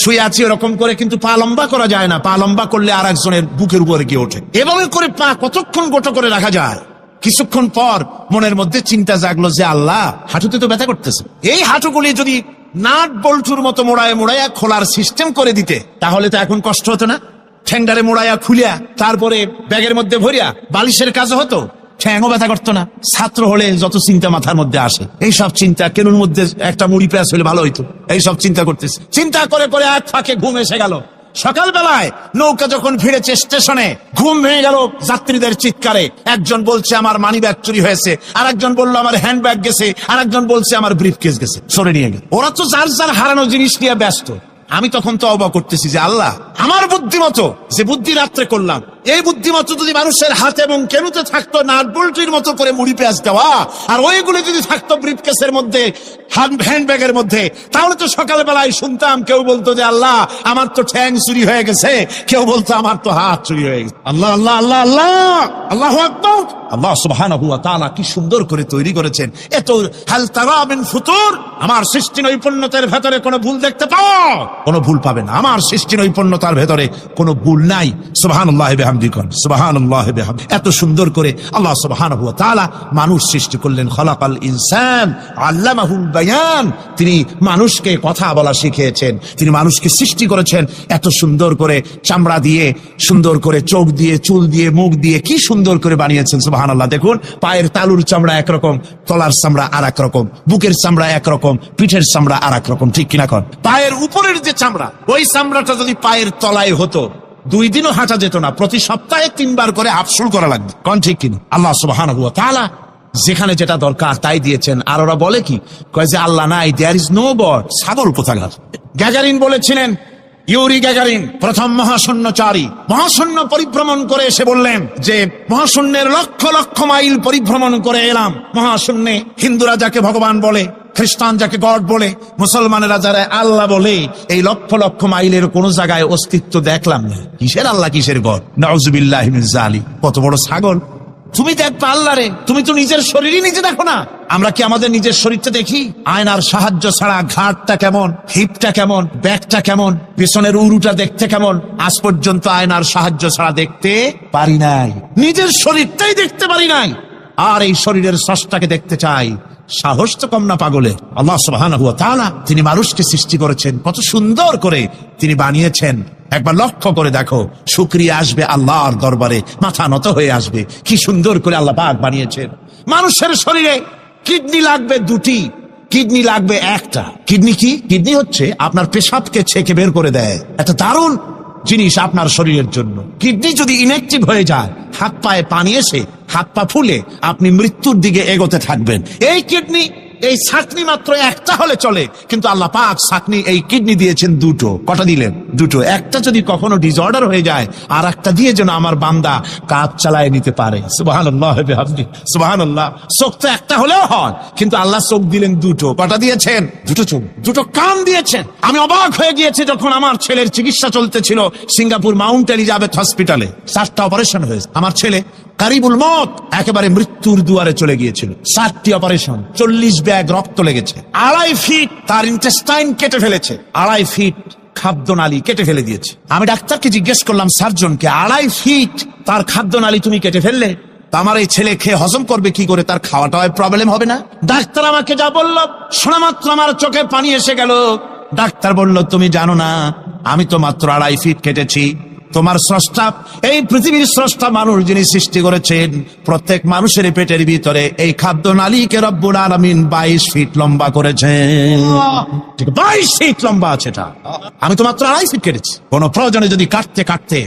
শুয়ে আছি এরকম করে, কিন্তু পা লম্বা করা যায় না। পা লম্বা করলে আর একজনের বুকের উপরে গিয়ে ওঠে। এভাবে করে পা কতক্ষণ গোটো করে রাখা যায়? কিছুক্ষণ পর মনের মধ্যে চিন্তা জাগলো যে আল্লাহ, হাঁটুতে তো ব্যথা করতেছে, এই হাঁটুগুলি যদি নাট বল্টুর মতো মোড়ায় খোলার সিস্টেম করে দিতে, তাহলে তো এখন কষ্ট হতো না। ঠ্যাংডারে মোড়াইয়া খুলিয়া তারপরে ব্যাগের মধ্যে ভরিয়া বালিশের কাজ হতো, ঠ্যাংও ব্যথা করতো না। ছাত্র হলে যত চিন্তা মাথার মধ্যে আসে, এইসব চিন্তা, কেনুর মধ্যে একটা মুড়ি পেঁয়াজ হলে ভালো হইতো, এইসব চিন্তা করতেছে। চিন্তা করে করে এক ফাঁকে ঘুম এসে গেল। সকালবেলায় নৌকা যখন ফিরেছে স্টেশনে, ঘুম ভেঙে গেল যাত্রীদের চিৎকারে। একজন বলছে আমার মানি ব্যাগ চুরি হয়েছে, আর একজন বললো আমার হ্যান্ড ব্যাগ গেছে, আর একজন বলছে আমার ব্রিফকেস গেছে, সরে নিয়ে গেছে। ওরা তো যার যার হারানো জিনিস নিয়ে ব্যস্ত। আমি তখন তওবা করতেছি যে আল্লাহ, আমার বুদ্ধিমতো যে বুদ্ধি রাত্রে করলাম, এই বুদ্ধিমতো যদি মানুষের হাতে এবং কেনুতে থাকতো নাট বল্টুর মতো করে মুড়ি পেঁয়াজ দেওয়া, আর ওইগুলি যদি থাকতো ব্রিফকেসের মধ্যে, হ্যান্ড ব্যাগের মধ্যে, তাহলে তো সকালবেলায় শুনতাম কেউ বলতো যে আল্লাহ আমার তো ঠ্যাং চুরি হয়ে গেছে, কেউ বলতো আমার তো হাত চুরি হয়ে গেছে। আল্লাহ আল্লাহ আল্লাহ আল্লাহ, আল্লাহু আকবার। আল্লাহ সুবহানাহু ওয়া তাআলা কি সুন্দর করে তৈরি করেছেন। এত হাল তারা মিন ফুতুর, আমার সৃষ্টি নৈপুণ্যতার ভেতরে কোনো ভুল দেখতে পাও? কোনো ভুল পাবে না। আমার সৃষ্টি নৈপুণ্যতার ভেতরে কোনো ভুল নাই। সুবহানাল্লাহি বিহামদিহি, সুবহানাল্লাহি বিহামদিহি। এত সুন্দর করে আল্লাহ সুবহানাহু ওয়া তাআলা মানুষ সৃষ্টি করলেন। খলাকাল ইনসান আল্লামাহুল বায়ান, তিনি মানুষকে কথা বলা শিখিয়েছেন, তিনি মানুষকে সৃষ্টি করেছেন এত সুন্দর করে, চামড়া দিয়ে, সুন্দর করে চোখ দিয়ে, চুল দিয়ে, মুখ দিয়ে, কি সুন্দর করে বানিয়েছেন। সুবহানাল্লাহ। দেখুন, পায়ের তালুর চামড়া একরকম, তলার চামড়া আর এক রকম, বুকের চামড়া একরকম, পিঠের চামড়া আর এক রকম, ঠিক কিনা কর? পায়ের উপরের যে চামড়া, ওই চামড়াটা যদি পায়ের তলায় হতো, 2 দিনও হাঁটা যেত না, প্রতি সপ্তাহে 3 বার করে হাফসুল করা লাগবে, কোন ঠিক কিনা? আল্লাহ সুবহানাহু ওয়া তাআলা যেখানে যেটা দরকার তাই দিয়েছেন। আর ওরা বলে কি, কয় যে আল্লাহ নাই, দেয়ার ইজ নো গড। ছাগল কোথাকার। গ্যাগারিন বলেছিলেন, ইউরি গ্যাগারিন প্রথম মহাশূন্যচারী, মহাশূন্য পরিভ্রমণ করে এসে বললেন যে মহাশূন্যের লক্ষ লক্ষ মাইল পরিভ্রমণ করে এলাম। মহাশূন্যে হিন্দুরা যাকে ভগবান বলে, খ্রিস্টান যাকে গড বলে, মুসলমানেরা যারা আল্লাহ বলে, এই লক্ষ লক্ষ মাইলের কোন জায়গায় অস্তিত্ব দেখলাম না। কিসের আল্লাহ, কিসের গড? নাউযুবিল্লাহি মিন যালিক। কত বড় ছাগল। তুমি দেখবা আল্লাহ রে, তুমি তো নিজের শরীরই নিজে দেখো না। আমরা কি আমাদের নিজের শরীরটা দেখি? আয়নার সাহায্য ছাড়া ঘাটটা কেমন, হিপটা কেমন, ব্যাকটা কেমন, পেছনের উরুটা দেখতে কেমন, আজ পর্যন্ত আয়নার সাহায্য ছাড়া দেখতে পারি নাই। নিজের শরীরটাই দেখতে পারি নাই, আর এই শরীরের স্রষ্টাকে দেখতে চাই। সাহস তো কম না পাগলের। আল্লাহ সুবহানাহু ওয়া তাআলা তিনি মানুষকে সৃষ্টি করেছেন, কত সুন্দর করে তিনি বানিয়েছেন। একবার লক্ষ্য করে দেখো, শুকরিয়া আসবে আল্লাহর দরবারে, মাথা নত হয়ে আসবে। কি সুন্দর করে আল্লাহ পাক বানিয়েছেন। মানুষের শরীরে কিডনি লাগবে 2টি, কিডনি লাগবে 1টা। কিডনি কি? কিডনি হচ্ছে আপনার পেশাবকে ছেঁকে বের করে দেয়, একটা দারুণ জিনিস আপনার শরীরের জন্য। কিডনি যদি ইনঅ্যাক্টিভ হয়ে যায়, হাত পায়ে পানি এসে হাত পা ফুলে আপনি মৃত্যুর দিকে এগোতে থাকবেন। এই কিডনি, এই ছাকনি মাত্র 1টা হলে চলে, কিন্তু আল্লাহ পাক ছাকনি, এই কিডনি দিয়েছেন 2টো। কটা দিলেন? 2টো। একটা যদি কখনো ডিসঅর্ডার হয়ে যায়, আর একটা দিয়ে যেন আমার বান্দা কাজ চালায় নিতে পারে। সুবহানাল্লাহ বিহামদিহি, সুবহানাল্লাহ। চোখ তো একটা হলেও হয়, কিন্তু আল্লাহ চোখ দিলেন 2টো। কটা দিয়েছেন? 2টো চোখ, 2টো কান দিয়েছেন। আমি অবাক হয়ে গিয়েছি যখন আমার ছেলের চিকিৎসা চলতেছিল সিঙ্গাপুর মাউন্ট এলিজাবেথ হসপিটালে। 4টা অপারেশন হয়েছে। আমার ছেলে কারিবুল মত, একেবারে মৃত্যুর দুয়ারে চলে গিয়েছিল। 4টি অপারেশন, 40 ব্যাগ রক্ত লেগেছে। 2.5 ফিট তার ইন্টেস্টাইন কেটে ফেলেছে। 2.5 ফিট খাদ্যনালী কেটে ফেলে দিয়েছে। আমি ডাক্তারকে জিজ্ঞেস করলাম, সার্জনকে, 2.5 ফিট তার খাদ্যনালী তুমি কেটে ফেললে, তা আমার এই ছেলে খেয়ে হজম করবে কি করে? তার খাওয়াটা প্রবলেম হবে না? ডাক্তার আমাকে যা বলল, শোনা মাত্র আমার চোখে পানি এসে গেল। ডাক্তার বলল, তুমি জানো না, আমি তো মাত্র 2.5 ফিট কেটেছি। তোমার স্রষ্টা, এই পৃথিবীর স্রষ্টা মানুষ যিনি সৃষ্টি করেছেন, প্রত্যেক মানুষের পেটের ভিতরে এই খাদ্যনালীকে রব্বুল আলামিন 22 ফিট লম্বা করেছেন। 22 ফিট লম্বা আছে এটা। আমি তো মাত্র 2.5 ফিট কেটেছি। কোন প্রয়োজনে যদি কাটতে কাটতে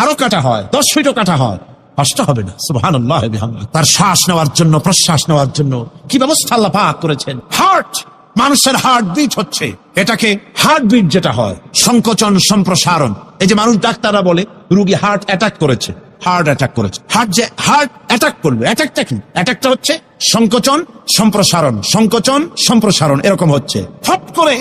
আরো কাটা হয়, 10 ফিটও কাটা হয়, কষ্ট হবে না? সুবহানাল্লাহ বিহামদিহি। তার শ্বাস নেওয়ার জন্য, প্রশ্বাস নেওয়ার জন্য কি ব্যবস্থা আল্লাহ পাক করেছেন। হার্ট, মানুষের হার্ট বিট হচ্ছে, এটাকে হার্ট বিট যেটা হয়, সংকোচন সম্প্রসারণ। এই যে মানুষ, ডাক্তাররা বলে রোগী হার্ট অ্যাটাক করেছে, হার্ট অ্যাটাক করেছে। হার্ট যে হার্ট অ্যাটাক করবে, অ্যাটাকটা কি? অ্যাটাকটা হচ্ছে সংকোচন সম্প্রসারণ, সংকোচন সম্প্রসারণ, এরকম হচ্ছে। ফট করে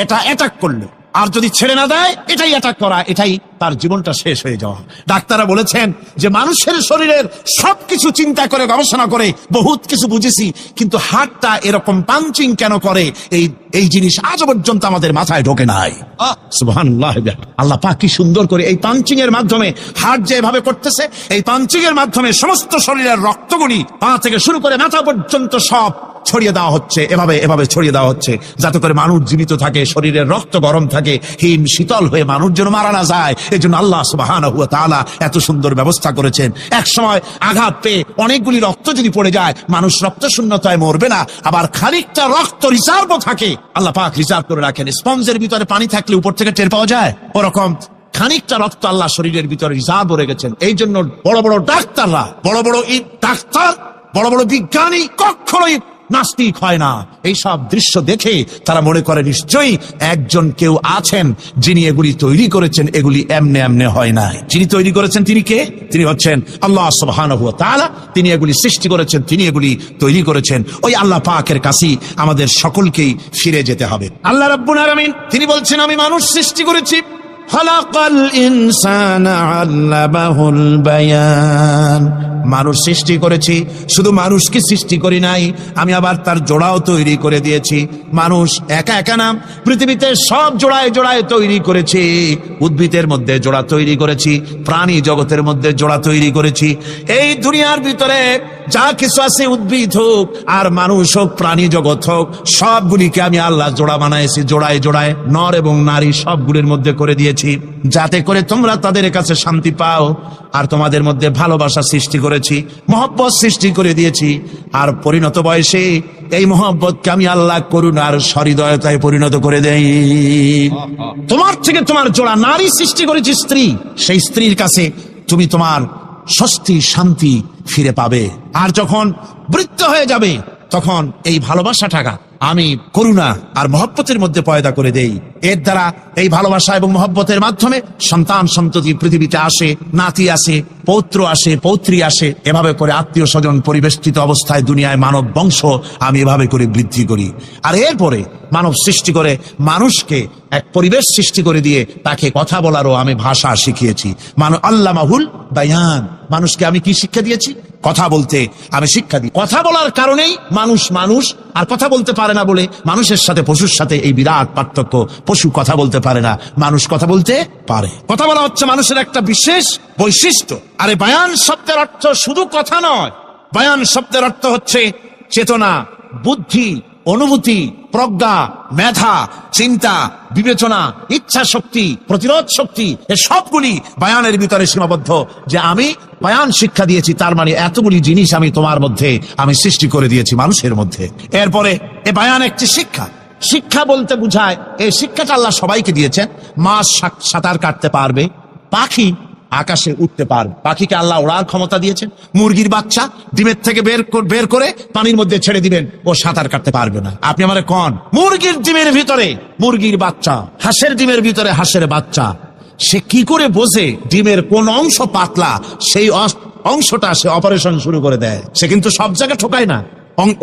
এটা অ্যাটাক করলো, আর যদি ছেড়ে না দেয়, এটাই অ্যাটাক করা, এটাই তার জীবনটা শেষ হয়ে যাওয়া। ডাক্তাররা বলেছেন যে মানুষের শরীরের সবকিছু চিন্তা করে, গবেষণা করে বহুত কিছু বুঝেছি, কিন্তু হার্টটা এরকম পাঞ্চিং কেন করে, এই জিনিস আজ পর্যন্ত আমাদের মাথায় ঢোকে নাই। সুবহানাল্লাহ। আল্লাহ পাক কি সুন্দর করে এই পাঞ্চিং এর মাধ্যমে, হার্ট যে এভাবে করতেছে, এই পাঞ্চিং এর মাধ্যমে সমস্ত শরীরের রক্তগুলি পা থেকে শুরু করে মাথা পর্যন্ত সব ছড়িয়ে দেওয়া হচ্ছে, এভাবে ছড়িয়ে দেওয়া হচ্ছে, যাতে করে মানুষ জীবিত থাকে, শরীরের রক্ত গরম থাকে, হিম শীতল হয়ে মানুষ যেন মারা না যায়। এই জন্য আল্লাহ সুবহানাহু ওয়া তাআলা এত সুন্দর ব্যবস্থা করেছেন। এক সময় আঘাত পেয়ে অনেকগুলি রক্ত যদি পড়ে যায়, মানুষ রক্ত শূন্যতায় মরবে না, আবার খানিকটা রক্ত রিজার্ভও থাকে, আল্লাহ পাক রিজার্ভ করে রাখেন। স্পঞ্জের ভিতরে পানি থাকলে উপর থেকে টের পাওয়া যায়, ওরকম খানিকটা রক্ত আল্লাহ শরীরের ভিতরে রিজার্ভ করে রেখেছেন। এই জন্য বড় বড় ডাক্তাররা, বড় বড় বিজ্ঞানী কখনোই নাস্তিক হয় না। এইসব দৃশ্য দেখে তারা মনে করে নিশ্চয়ই একজন কেউ আছেন যিনি এগুলি তৈরি করেছেন, এগুলি এমনে এমনে হয় না। যিনি তৈরি করেছেন তিনি কে? তিনি হচ্ছেন আল্লাহ সুবহানাহু ওয়া তাআলা। তিনি এগুলি সৃষ্টি করেছেন, তিনি এগুলি তৈরি করেছেন। ওই আল্লাহ পাকের কাছেই আমাদের সকলকেই ফিরে যেতে হবে। আল্লাহ রাব্বুল আলামিন তিনি বলছেন, আমি মানুষ সৃষ্টি করেছি, খালাকাল ইনসানা আল্লামাহুল বায়ান। মানুষ সৃষ্টি করেছি, শুধু মানুষকে সৃষ্টি করি নাই, আমি আবার তার জোড়াও তৈরি করে দিয়েছি। মানুষ একা একা না, পৃথিবীতে সব জোড়ায় জোড়ায় তৈরি করেছি। উদ্ভিদের মধ্যে জোড়া তৈরি করেছি, প্রাণী জগতের মধ্যে জোড়া তৈরি করেছি। এই দুনিয়ার ভিতরে যা কিছু আছে, উদ্ভিদ হোক আর মানুষ হোক, প্রাণী জগৎ হোক, সবগুলিকে আমি আল্লাহ জোড়া বানাইছি, জোড়ায় জোড়ায় নর এবং নারী সবগুলির মধ্যে করে দিয়েছি, যাতে করে তোমরা তাদের কাছে শান্তি পাও। আর তোমাদের মধ্যে ভালোবাসা সৃষ্টি করেছি, মহব্বত সৃষ্টি করে দিয়েছি। আর পরিণত বয়সে এই মহব্বতকে আমি আল্লাহ করুণার সহৃদয়তায় পরিণত করে দেই। তোমার থেকে তোমার জোড়া নারী সৃষ্টি করেছি, স্ত্রী, সেই স্ত্রীর কাছে তুমি তোমার স্বস্তি শান্তি ফিরে পাবে। আর যখন বৃদ্ধ হয়ে যাবে, তখন এই ভালোবাসাটাকে আমি করুণা আর মহব্বতের মধ্যে পয়দা করে দেই। এর দ্বারা এই ভালোবাসা এবং মহব্বতের মাধ্যমে সন্তান সন্ততি পৃথিবীতে আসে, নাতি আসে, পৌত্র আসে, পৌত্রী আসে। এভাবে করে আত্মীয় স্বজন পরিবেষ্টিত অবস্থায় দুনিয়ায় মানব বংশ আমি এভাবে করে বৃদ্ধি করি। আর এরপরে মানব সৃষ্টি করে মানুষকে এক পরিবেশ সৃষ্টি করে দিয়ে তাকে কথা বলারও আমি ভাষা শিখিয়েছি। আল্লামাহুল বায়ান, মানুষকে আমি কি শিক্ষা দিয়েছি? কথা বলতে আমি শিক্ষা দিই। কথা বলার কারণেই মানুষ আর কথা বলতে পারে না বলে মানুষের সাথে পশুর সাথে এই বিরাট পার্থক্য। পশু কথা বলতে পারে না, মানুষ কথা বলতে পারে। কথা বলা হচ্ছে মানুষের একটা বিশেষ বৈশিষ্ট্য। আরে বায়ান শব্দের অর্থ শুধু কথা নয়, বায়ান শব্দের অর্থ হচ্ছে চেতনা, বুদ্ধি, অনুভূতি, প্রজ্ঞা, মেধা, চিন্তা, বিবেচনা, ইচ্ছা শক্তি, প্রতিরোধ শক্তি, এ সবগুলি বায়ানের ভিতরে সীমাবদ্ধ। যে আমি বায়ান শিক্ষা দিয়েছি, তার মানে এতগুলি জিনিস আমি তোমার মধ্যে আমি সৃষ্টি করে দিয়েছি মানুষের মধ্যে। এরপরে এ বায়ান একটি শিক্ষা। শিক্ষা বলতে বুঝায়, এই শিক্ষাটা আল্লাহ সবাইকে দিয়েছেন। মাছ সাঁতার কাটতে পারবে, পাখি আকাশে উঠতে পারবে, পাখিকে আল্লাহ ওড়ার ক্ষমতা দিয়েছেন। মুরগির বাচ্চা ডিমের থেকে বের করে পানির মধ্যে ছেড়ে দিবেন, ও সাঁতার কাটতে পারবে না। আপনি আমারে কোন মুরগির ডিমের ভিতরে মুরগির বাচ্চা, হাঁসের ডিমের ভিতরে হাঁসের বাচ্চা, সে কি করে বোঝে ডিমের কোন অংশ পাতলা, সেই অংশটা সে অপারেশন শুরু করে দেয়। সে কিন্তু সব জায়গায় ঠোকায় না।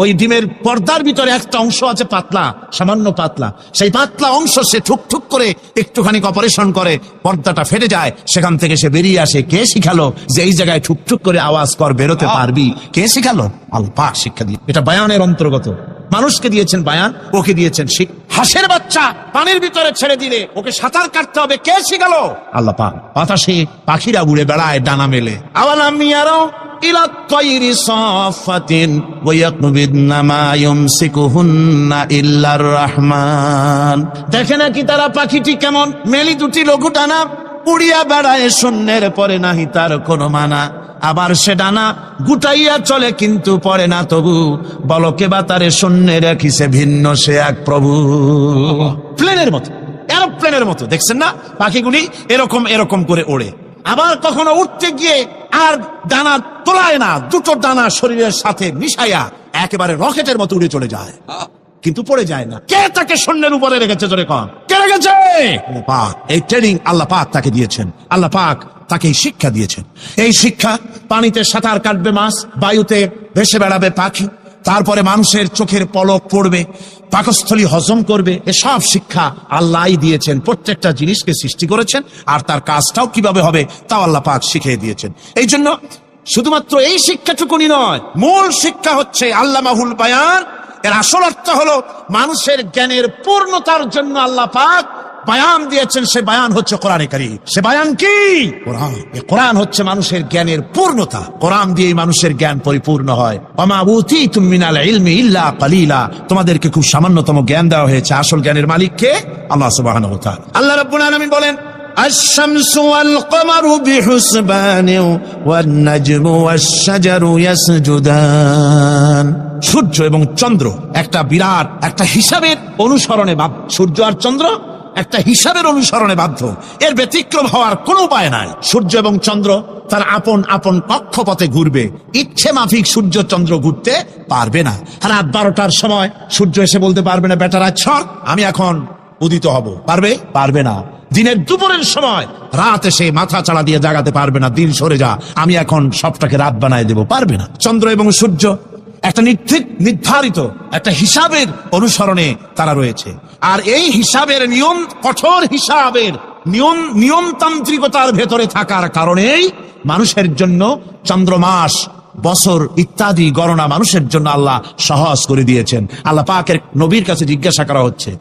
ওই ডিমের পর্দার ভিতরে একটা অংশ আছে পাতলা, সামান্য পাতলা, সেই পাতলা অংশ সে ঠুক করে একটুখানি অপারেশন করে, পর্দাটা ফেটে যায়, সেখান থেকে সে বেরিয়ে আসে। কে শিখালো যে এই জায়গায় ঠুক করে আওয়াজ কর, বেরোতে পারবি? কে শিখালো? আল্লাহ পাক শিক্ষা দিয়ে। এটা বায়ানের অন্তর্গত। মানুষকে দিয়েছেন বায়ান, ওকে দিয়েছেন শিক্ষা। হাঁসের বাচ্চা পানির ভিতরে ছেড়ে দিলে ওকে সাঁতার কাটতে হবে, কে শিখালো? আল্লাহ পাক। বাতাসে পাখিরা উড়ে বেড়ায় ডানা মেলে। আওয়ালাম ইয়ারাও ইলা তায়রি সাফাতিন ওয়া ইয়াকবিদনা মা ইউমসিকুহুন্না ইল্লার রহমান। দেখে নাকি তারা পাখিটি কেমন, মেলি দুটি লঘু ডানা উড়িয়া বেড়ায়, শূন্যের পরে নাহি তার কোনো মানা। আবার সে ডানা গুটাইয়া চলে কিন্তু পড়ে না তবু, বলকে বা তারে শূন্যে রাখিছে ভিন্ন সে এক প্রভু। প্লেনের মতো, এরোপ্লেনের মতো দেখছেন না পাখিগুলি এরকম এরকম করে ওড়ে। আবার কখনো উঠতে গিয়ে আর ডানা তোলায় না, দুটো ডানা শরীরের সাথে মিশাইয়া একেবারে রকেটের মতো উড়ে চলে যায়, কিন্তু পড়ে যায় না। কে তাকে শূন্যের উপরে রেখেছে? জোরে কন, কে রেখেছে? আল্লাহ পাক। এই ট্রেনিং আল্লাহ পাক তাকে দিয়েছেন, আল্লাহ পাক তাকে এই শিক্ষা দিয়েছেন। এই শিক্ষা, পানিতে সাঁতার কাটবে মাছ, বায়ুতে ভেসে বেড়াবে পাখি, তারপরে মানুষের চোখের পলক পড়বে, পাকস্থলী হজম করবে, এসব শিক্ষা আল্লাহই দিয়েছেন। প্রত্যেকটা জিনিসকে সৃষ্টি করেছেন, আর তার কাজটাও কিভাবে হবে তাও আল্লাহ পাক শিখিয়ে দিয়েছেন। এই জন্য শুধুমাত্র এই শিক্ষাটুকুনি নয়, মূল শিক্ষা হচ্ছে আল্লামাহুল বায়ান। এর আসল অর্থ হলো মানুষের জ্ঞানের পূর্ণতার জন্য আল্লাহ পাক বায়ান দিয়েছেন। সে বায়ান হচ্ছে কোরআনে কারীম। সে বায়ান কি? কোরআন। এই কোরআন হচ্ছে মানুষের জ্ঞানের পূর্ণতা। কোরআন দিয়েই মানুষের জ্ঞান পরিপূর্ণ হয়। ওমা উতীতুম মিনাল ইলমি ইল্লা কালিলা। তোমাদেরকে খুব সামান্যতম জ্ঞান দেওয়া হয়েছে। আসল জ্ঞানের মালিক কে? আল্লাহ সুবহানাহু ওয়া তাআলা। আল্লাহ রাব্বুল আলামিন বলেন, الشمس والقمر بحسبان والنجم والشجر يسجدان। সূর্য এবং চন্দ্র একটা বিরাট একটা হিসাবের অনুসরণে বাধ্য। সূর্য আর চন্দ্র একটা হিসাবের অনুসরণে বাধ্য, এর ব্যতিক্রম হওয়ার কোনো উপায় নাই। সূর্য এবং চন্দ্র তার আপন আপন কক্ষপথে ঘুরবে, ইচ্ছে মাফিক সূর্য চন্দ্র ঘুরতে পারবে না। রাত 12টার সময় সূর্য এসে বলতে পারবে না বেটা রাত ছড়, আমি এখন উদিত হব, পারবে? পারবে না। দিনের দুপুরের সময় রাত এসে মাথা চাড়া দিয়ে জাগাতে পারবে না, দিন সরে যা, আমি এখন সবটাকে রাত বানায় দেব, পারবে না। চন্দ্র এবং সূর্য একটা নির্ধারিত একটা হিসাবের অনুসরণে তারা রয়েছে, আর এই হিসাবের নিয়ম, কঠোর হিসাবের নিয়মতান্ত্রিকতার ভেতরে থাকার কারণেই মানুষের জন্য চন্দ্র, মাস, বছর ইত্যাদি গণনা মানুষের জন্য আল্লাহ সহজ করে দিয়েছেন। আল্লাহ পাকের নবীর কাছে জিজ্ঞাসা করা হচ্ছে,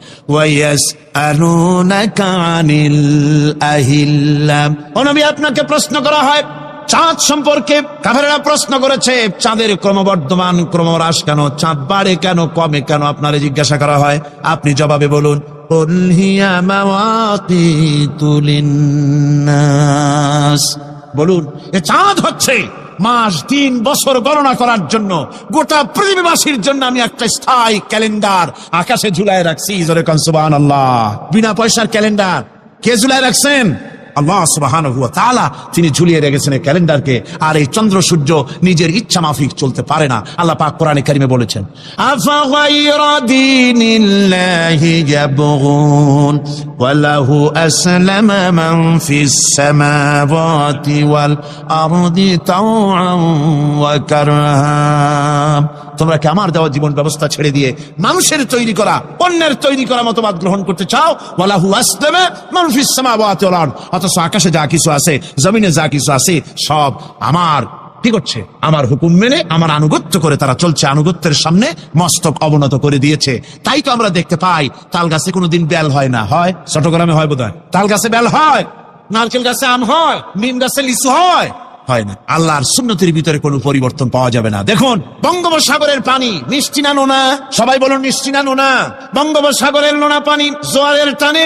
ও নবী, আপনাকে প্রশ্ন করা হয় চাঁদ সম্পর্কে। কাফেররা প্রশ্ন করেছে চাঁদের ক্রমবর্ধমান ক্রমহ্রাস কেন, চাঁদ বাড়ে কেন, কমে কেন, আপনারে জিজ্ঞাসা করা হয়, আপনি জবাবে বলুন, বলুন এ চাঁদ হচ্ছে মাস, দিন, বছর গণনা করার জন্য, গোটা পৃথিবীবাসীর জন্য আমি একটা স্থায়ী ক্যালেন্ডার আকাশে ঝুলায় রাখছি। জোরে কোন সুবহানাল্লাহ। বিনা পয়সার ক্যালেন্ডার কে ঝুলায় রাখছেন? আল্লাহ সুবহানাহু ওয়া তাআলা। তিনি ঝুলিয়ে রেখেছেন এই ক্যালেন্ডারকে। আর এই চন্দ্র সূর্য নিজের ইচ্ছা মাফিক চলতে পারে না। আল্লাহ পাক কোরআনে কারিমে বলেছেন, আফা গায়রা দীনিল্লাহি ইয়াবগুন ওয়া লাহু আসলামা মান ফিস সামাওয়াতি ওয়াল আরদি তাওআন ওয়া কারহা। তোমরা কি আমার দেওয়া জীবন ব্যবস্থা ছেড়ে দিয়ে মানুষের তৈরি করা, অন্যের তৈরি করা মতবাদ গ্রহণ করতে চাও? ওয়ালাহু আসলামা মান ফিস সামাওয়াতি ওয়াল আরদ। অথচ আকাশে যা কিছু আছে, জমিনে যা কিছু আছে, সব আমার কি করছে? আমার হুকুম মেনে, আমার আনুগত্য করে তারা চলছে। আনুগত্যের সামনে মস্তক অবনত করে দিয়েছে। তাই তো আমরা দেখতে পাই তাল গাছে কোনোদিন বেল হয় না। হয়? চট্টগ্রামে হয় বোধহয়। তাল গাছে বেল হয়, নারকেল গাছে আম হয়, নিম গাছে লিচু হয়? হয় না। আল্লাহর সুন্নতির ভিতরে কোনো পরিবর্তন পাওয়া যাবে না। দেখুন বঙ্গোপসাগরের পানি মিষ্টি না নোনা? সবাই বলুন মিষ্টি না নোনা? বঙ্গোপসাগরের নোনা পানি জোয়ারের টানে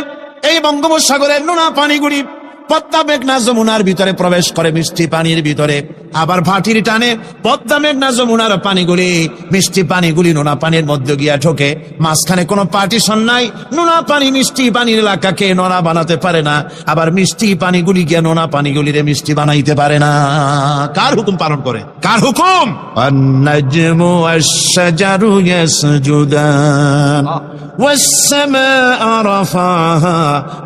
এই বঙ্গোপসাগরের নোনা পানিগুলি পদ্মা মেঘনা যমুনার ভিতরে প্রবেশ করে মিষ্টি পানির ভিতরে। আবার ভাটির টানে পদ্মা মেঘনা যমুনার পানিগুলি, মিষ্টি পানিগুলি নোনা পানির মধ্যে গিয়া ঢোকে। মাঝখানে কোনো পার্টিশন নাই। নোনা পানি মিষ্টি পানির এলাকাকে নোনা বানাতে পারে না, আবার মিষ্টি পানিগুলি গিয়া নোনা পানিগুলিরে মিষ্টি বানাইতে পারে না। কার হুকুম পালন করে? কার হুকুম? আন-নাজমু ওয়াশ-শাজারু ইয়াসজুদান ওয়াস-সামাআ রাফাহা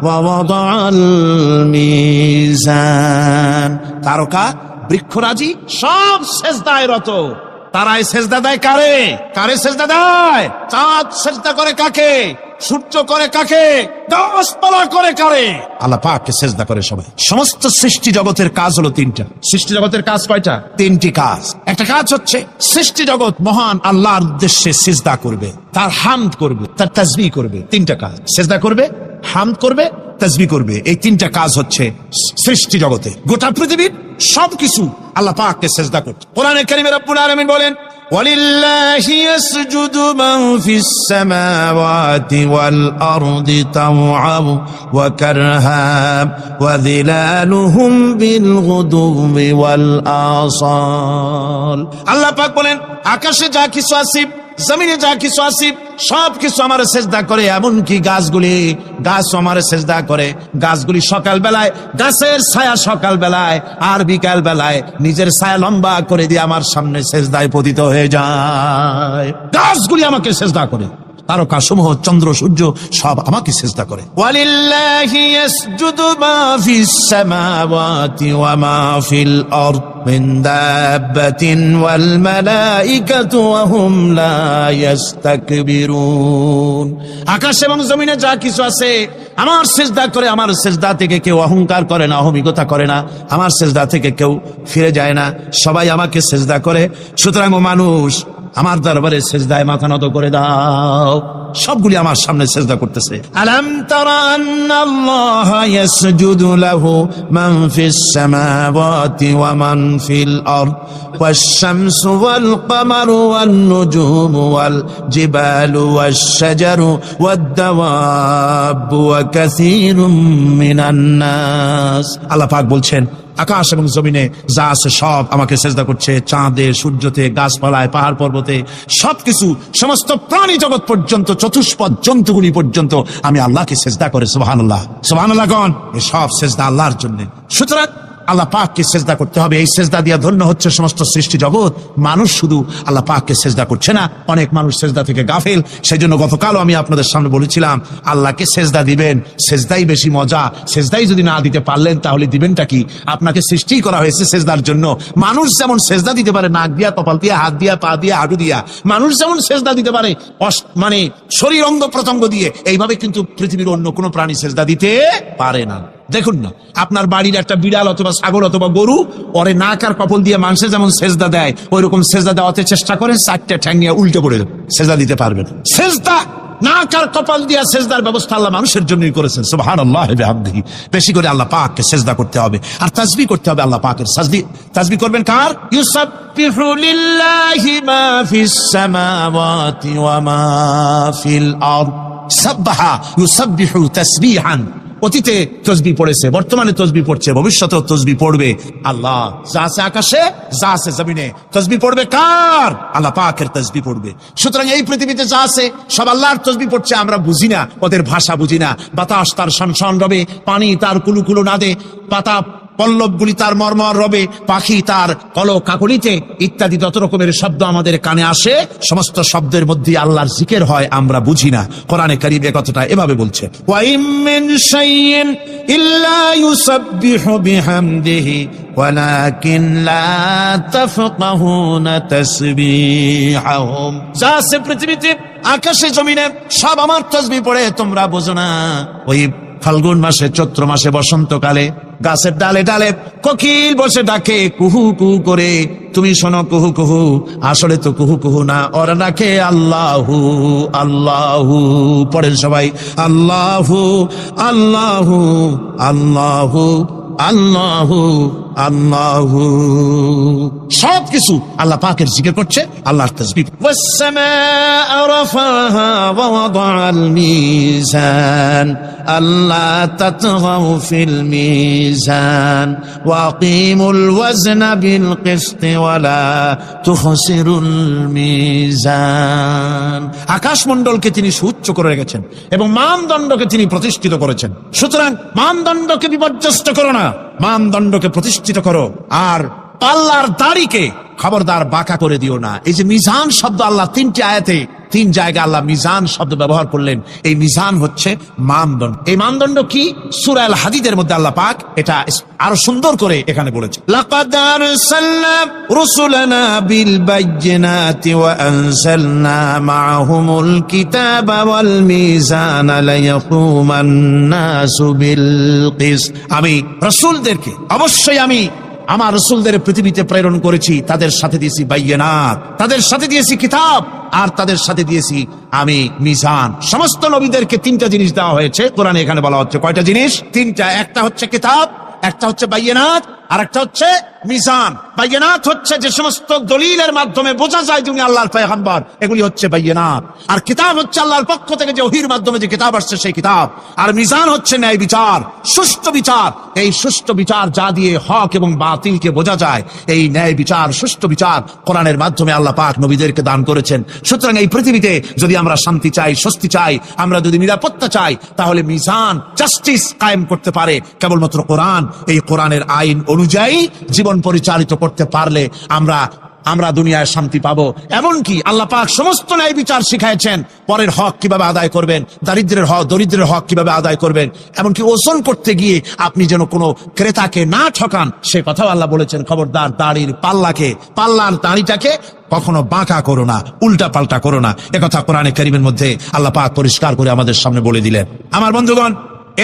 ওয়া ওয়াদাআল মিজান। তারকা, বৃক্ষরাজি সব সেজদায় রত। তারাই সেজদা দেয় কারে? কারে সেজদা দেয়? চাঁদ সেজদা করে কাকে? সূর্য করে কাকে, গাছপালা করে কারে? আল্লাহ পাককে সেজদা করে সবাই। সমস্ত সৃষ্টি জগতের কাজ হলো তিনটা। সৃষ্টি জগতের কাজ কয়টা? তিনটি কাজ। একটা কাজ হচ্ছে সৃষ্টি জগৎ মহান আল্লাহর উদ্দেশ্যে সিজদা করবে, তার হামদ করবে, তার তাসবিহ করবে। তিনটা কাজ, সিজদা করবে, হামদ করবে, তাসবিহ করবে। এই তিনটা কাজ হচ্ছে সৃষ্টি জগতে। গোটা পৃথিবীর সবকিছু আল্লাহ পাককে সিজদা করছে। কোরআনে কারীমে রব্বুল আলামিন বলেন, ওয়ালিল্লাহি ইয়াসজুদু মান ফিস সামাওয়াতি ওয়াল আরদি তাওআন ওয়া কারহা ওয়া যিলালুহুম বিল গুদুবি ওয়াল আসাল। আল্লাহ পাক বলেন, আকাশে যা কিছু আছে, জমিনে যা কিছু আছে, সব কিছু আমার সেজদা করে। এমনকি গাছগুলি, গাছও আমার সেজদা করে। গাছগুলি সকাল বেলায়, গাছের ছায়া সকাল বেলায় আর বিকাল বেলায় নিজের ছায়া লম্বা করে দিয়ে আমার সামনে সেজদায় পতিত হয়ে যায়। গাছগুলি আমাকে সেজদা করে, তারকা সমূহ, চন্দ্র সূর্য সব আমাকে সিজদা করে। ওয়ালিল্লাহি ইয়াসজুদু মা ফিস সামাওয়াতি ওয়া মা ফিল আরদ মিন দাব্বাতিন ওয়াল মালাইকাতু ওয়া হুম লা ইস্তাকবিরুন। আকাশ এবং জমিনে যা কিছু আছে আমার সিজদা করে। আমার সিজদা থেকে কেউ অহংকার করে না, অহমিকতা করে না। আমার সিজদা থেকে কেউ ফিরে যায় না, সবাই আমাকে সিজদা করে। সুতরাং ও মানুষ, আমার দরবারে সেজদায় মাথা নত করে দাও। সবগুলি আমার সামনে সেজদা করতেছে। আলাম তারা আন্নাল্লাহা ইয়াসজুদু লাহু মান ফিস সামাওয়াতি ওয়া মান ফিল আরদ ওয়াশ-শামসু ওয়াল কামারু ওয়ান নুজুমু ওয়াল জিবালু ওয়াশ-শাজারু ওয়াদ-দাওয়াবু ওয়া কাসীরুম মিনান নাস। আল্লাহ পাক বলছেন, আকাশ এবং জমিনে যা আছে সব আমাকে সেজদা করছে। চাঁদে, সূর্যতে, গাছপালায়, পাহাড় পর্বতে সবকিছু, সমস্ত প্রাণী জগৎ পর্যন্ত, চতুষ্পদ জন্তুগুলি পর্যন্ত আমি আল্লাহকে সেজদা করে। সুবহানাল্লাহ, সুবহানাল্লাহ গণ। এই সব সেজদা আল্লাহর জন্য। সুতরাং আল্লাহ পাককে সেজদা করতে হবে। এই সেজদা দিয়া ধন্য হচ্ছে সমস্ত সৃষ্টি জগৎ। মানুষ শুধু আল্লাহ পাককে সেজদা করছে না, অনেক মানুষ সেজদা থেকে গাফেল। সেই জন্য গতকালও আমি আপনাদের সামনে বলেছিলাম, আল্লাহকে সেজদা দিবেন, সেজদাই বেশি মজা। সেজদাই যদি না দিতে পারলেন তাহলে দিবেনটা কি? আপনাকে সৃষ্টি করা হয়েছে সেজদার জন্য। মানুষ যেমন সেজদা দিতে পারে নাক দিয়া, কপাল দিয়া, হাত দিয়া, পা দিয়া, হাঁটু দিয়া, মানুষ যেমন সেজদা দিতে পারে মানে শরীর অঙ্গ প্রত্যঙ্গ দিয়ে, এইভাবে কিন্তু পৃথিবীর অন্য কোনো প্রাণী সেজদা দিতে পারে না। দেখুন না, আপনার বাড়ির একটা বিড়াল অথবা ছাগল অথবা গরু, ওরে নাক আর কপাল দিয়ে মানুষে যেমন সেজদা দেয়, ওই রকম সেজদা দেওয়াতে চেষ্টা করে, চারটে ঠ্যাং নিয়ে উল্টে পড়ে যাবে, সেজদা দিতে পারবে না। সেজদা নাক আর কপাল দিয়া সেজদার ব্যবস্থা আল্লাহ মানুষের জন্যই করেছেন। সুবহানাল্লাহ ওয়া বিহামদিহি। বেশি করে আল্লাহ পাককে সেজদা করতে হবে আর তাসবিহ করতে হবে। আল্লাহ পাকের তাসবিহ করবেন কার? ইউসাব্বিহু লিল্লাহি মা ফিস সামাওয়াতি ওয়া মা ফিল আরদ। সাব্বাহা ইউসাব্বিহু তাসবিহান। অতীতে তসবিহ পড়েছে, বর্তমানে তসবিহ পড়ছে, ভবিষ্যতেও তসবিহ পড়বে। আল্লাহ যা আছে আকাশে, যা আছে জমিনে, তসবিহ পড়বে কার? আল্লাহ পাকের তসবিহ পড়বে। সুতরাং এই পৃথিবীতে যা আছে সব আল্লাহর তসবিহ পড়ছে। আমরা বুঝি না, ওদের ভাষা বুঝি না। বাতাস তার শনশন রবে, পানি তার কুলুকুলু নাদে, পাতা পল্লবগুলি তার মর্মর রবে, পাখি তার কল কাকলিতে ইত্যাদি যত রকমের শব্দ আমাদের কানে আসে, সমস্ত শব্দের মধ্যে আল্লাহর জিকির হয়, আমরা বুঝি না। কোরআনে কারীমে কথাটা এভাবে বলছে, ওয়া ইম মিন শাইইন ইল্লা ইউসাব্বিহু বিহামদিহি ওয়ালাকিন লা তাফকাহুনা তাসবিহাহুম। যা আছে পৃথিবীতে, আকাশে জমিনে সব আমার তাসবিহ পড়ে, তোমরা বোঝো না। ওই ফাল্গুন মাসে, চৈত্র মাসে, বসন্তকালে গাছের ডালে ডালে কোকিল বসে ডাকে কুহু কুহু করে, তুমি শোনো কুহু কুহু, আসলে তো কুহু কুহু না, ওরা ডাকে আল্লাহু আল্লাহু। পড়েন সবাই, আল্লাহু আল্লাহু আল্লাহু আল্লাহু আল্লাহু। সব কিছু আল্লাহ পাকের জিকির করছে, আল্লাহর তাসবিহ। ওয়াস-সামাআ রাফাহা ওয়া ওয়াদাআল মিজান আল্লা তাতগাউ ফিল মিজান ওয়া আকিমুল ওয়াজনা বিল কিসতি ওয়া লা তুখসিরুল মিজান। আকাশমণ্ডলকে তিনি সুউচ্চ করে রেখেছেন এবং মানদণ্ডকে তিনি প্রতিষ্ঠিত করেছেন। সুতরাং মানদণ্ডকে বিপর্যস্ত করো না, মানদণ্ডকে প্রতিষ্ঠিত করো। আর পাল্লার দাড়িকে খবরদার বাঁকা করে দিও না। এই যে মিজান শব্দ আল্লাহ তিনটি আয়াতে তিন জায়গায় আল্লাহ মিজান শব্দ ব্যবহার করলেন। এই মিজান হচ্ছে মানদণ্ড। এই মানদণ্ড কি? সূরা আল হাদিদের মধ্যে আল্লাহ পাক এটা আরো সুন্দর করে এখানে বলেছে, লাকাদ আরসালনা রুসুলানা বিল বাইয়িনাতি ওয়া আনজালনা মাআহুমুল কিতাবা ওয়াল মিজানা লিয়াকুমান নাসু বিল কিসত। আমি রাসূলদেরকে, অবশ্যই আমি আমার রাসূলদের পৃথিবীতে প্রেরণ করেছি, তাদের সাথে দিয়েছি বাইয়িনাত, তাদের সাথে দিয়েছি কিতাব, আর তাদের সাথে দিয়েছি আমি মিজান। সমস্ত নবীদেরকে তিনটা জিনিস দেওয়া হয়েছে কোরআনে। এখানে বলা হচ্ছে কয়টা জিনিস? তিনটা। একটা হচ্ছে কিতাব, একটা হচ্ছে বাইয়িনাত, আর একটা হচ্ছে মিজান। বাইয়িনাত হচ্ছে যে সমস্ত দলিলের মাধ্যমে বোঝা যায় যে উনি আল্লাহর পয়গম্বর, এগুলি হচ্ছে বাইয়িনাত। আর কিতাব হচ্ছে আল্লাহর পক্ষ থেকে যে ওহীর মাধ্যমে যে কিতাব আসছে সেই কিতাব। আর মিজান হচ্ছে ন্যায় বিচার, সুষ্ঠু বিচার। এই সুষ্ঠু বিচার যা দিয়ে হক এবং বাতিলকে বোঝা যায়, এই ন্যায় বিচার, সুষ্ঠু বিচার কোরআনের মাধ্যমে আল্লাহ পাক নবীদেরকে দান করেছেন। সুতরাং এই পৃথিবীতে যদি আমরা শান্তি চাই, স্বস্তি চাই, আমরা যদি নিরাপত্তা চাই, তাহলে মিজান, জাস্টিস কায়েম করতে পারে কেবলমাত্র কোরআন। এই কোরআনের আইন অনুযায়ী জীবন পরিচালিত করতে পারলে আমরা দুনিয়ায় শান্তি পাবো। এমনকি আল্লাহ পাক সমস্ত ন্যায় বিচার শিখাইছেন, পরের হক কিভাবে আদায় করবেন, দরিদ্রের হক কিভাবে আদায় করবেন, এমনকি ওজন করতে গিয়ে আপনি যেন কোনো ক্রেতাকে না ঠকান সে কথাও আল্লাহ বলেছেন। খবরদার, পাল্লার দাড়িটাকে কখনো বাঁকা করো না, উল্টা পাল্টা করো না। একথা কোরআনে কারীমের মধ্যে আল্লাহ পাক পরিষ্কার করে আমাদের সামনে বলে দিলেন। আমার বন্ধুগণ,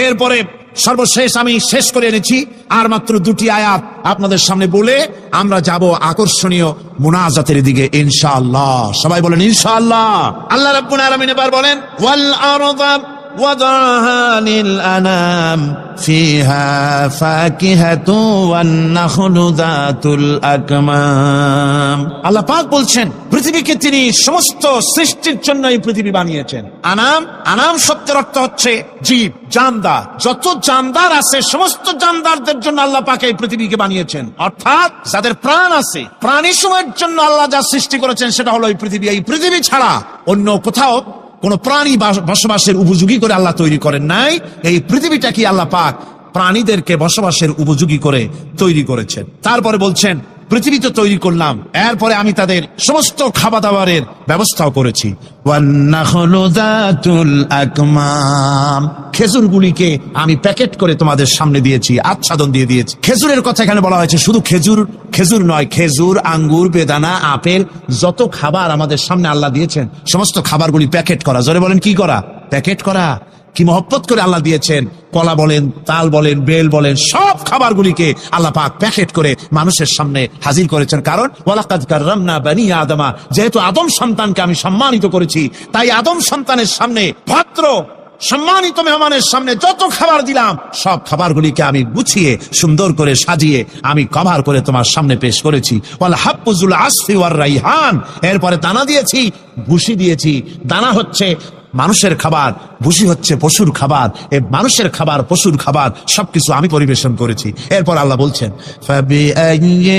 এরপরে সর্বশেষ আমি শেষ করে এনেছি আর মাত্র দুটি আয়াত আপনাদের সামনে বলে আমরা যাব আকর্ষণীয় মুনাজাতের দিকে ইনশাআল্লাহ। সবাই বলেন ইনশাআল্লাহ। আল্লাহ রাব্বুল আলামিন এবার বলেন, ওয়াল আরদা ওয়াদাহা লিল আনাম ফিহা ফাকিহাতু ওয়ান নাখলু যাতুল আকমাম। আল্লাহ পাক বলছেন পৃথিবীকে তিনি সমস্ত সৃষ্টির জন্য এই পৃথিবী বানিয়েছেন। আনাম শব্দের অর্থ হচ্ছে জীব, জানদার। যত জানদার আছে সমস্ত জানদারদের জন্য আল্লাহ পাক এই পৃথিবীকে বানিয়েছেন। অর্থাৎ যাদের প্রাণ আছে, প্রাণী সময়ের জন্য আল্লাহ যা সৃষ্টি করেছেন সেটা হলো এই পৃথিবী। এই পৃথিবী ছাড়া অন্য কোথাও কোন প্রাণী বসবাসের উপযোগী করে আল্লাহ তৈরি করেন নাই। এই পৃথিবীটা কি আল্লাহ পাক প্রাণীদেরকে বসবাসের উপযোগী করে তৈরি করেছেন। তারপরে বলছেন পৃথিবী তো তৈরি করলাম, এরপরে আমি তাদের সমস্ত খাবার দাবারের ব্যবস্থাও করেছি। খেজুরগুলিকে আমি প্যাকেট করে তোমাদের সামনে দিয়েছি, আচ্ছাদন দিয়ে দিয়েছি। খেজুরের কথা এখানে বলা হয়েছে, শুধু খেজুর নয়, খেজুর, আঙ্গুর, বেদানা, আপেল, যত খাবার আমাদের সামনে আল্লাহ দিয়েছেন সমস্ত খাবারগুলি প্যাকেট করা। জোরে বলেন, কি করা? প্যাকেট করা। কি মহব্বত করে আল্লাহ দিয়েছেন। কলা বলেন, তাল বলেন, বেল বলেন, সব খাবারগুলিকে আল্লাহ পাক প্যাকেট করে মানুষের সামনে হাজির করেছেন। কারণ ওয়ালাকাদ কাররামনা বানি আদমা, যেহেতু আদম সন্তানকে আমি সম্মানিত করেছি, তাই আদম সন্তানের সামনে, ভদ্র সম্মানিত মেহমানের সামনে যত খাবার দিলাম সব খাবারগুলিকে আমি গুছিয়ে সুন্দর করে সাজিয়ে আমি কভার করে তোমার সামনে পেশ করেছি। ওয়াল হাব্বুজুল আসফি ওয়ার রাইহান, এরপরে দানা দিয়েছি, ভুসি দিয়েছি। দানা হচ্ছে মানুষের খাবার, ভুসি হচ্ছে পশুর খাবার। এই মানুষের খাবার, পশুর খাবার সবকিছু আমি পরিবেশন করেছি। এরপর আল্লাহ বলছেন, ফাবিআইয়ি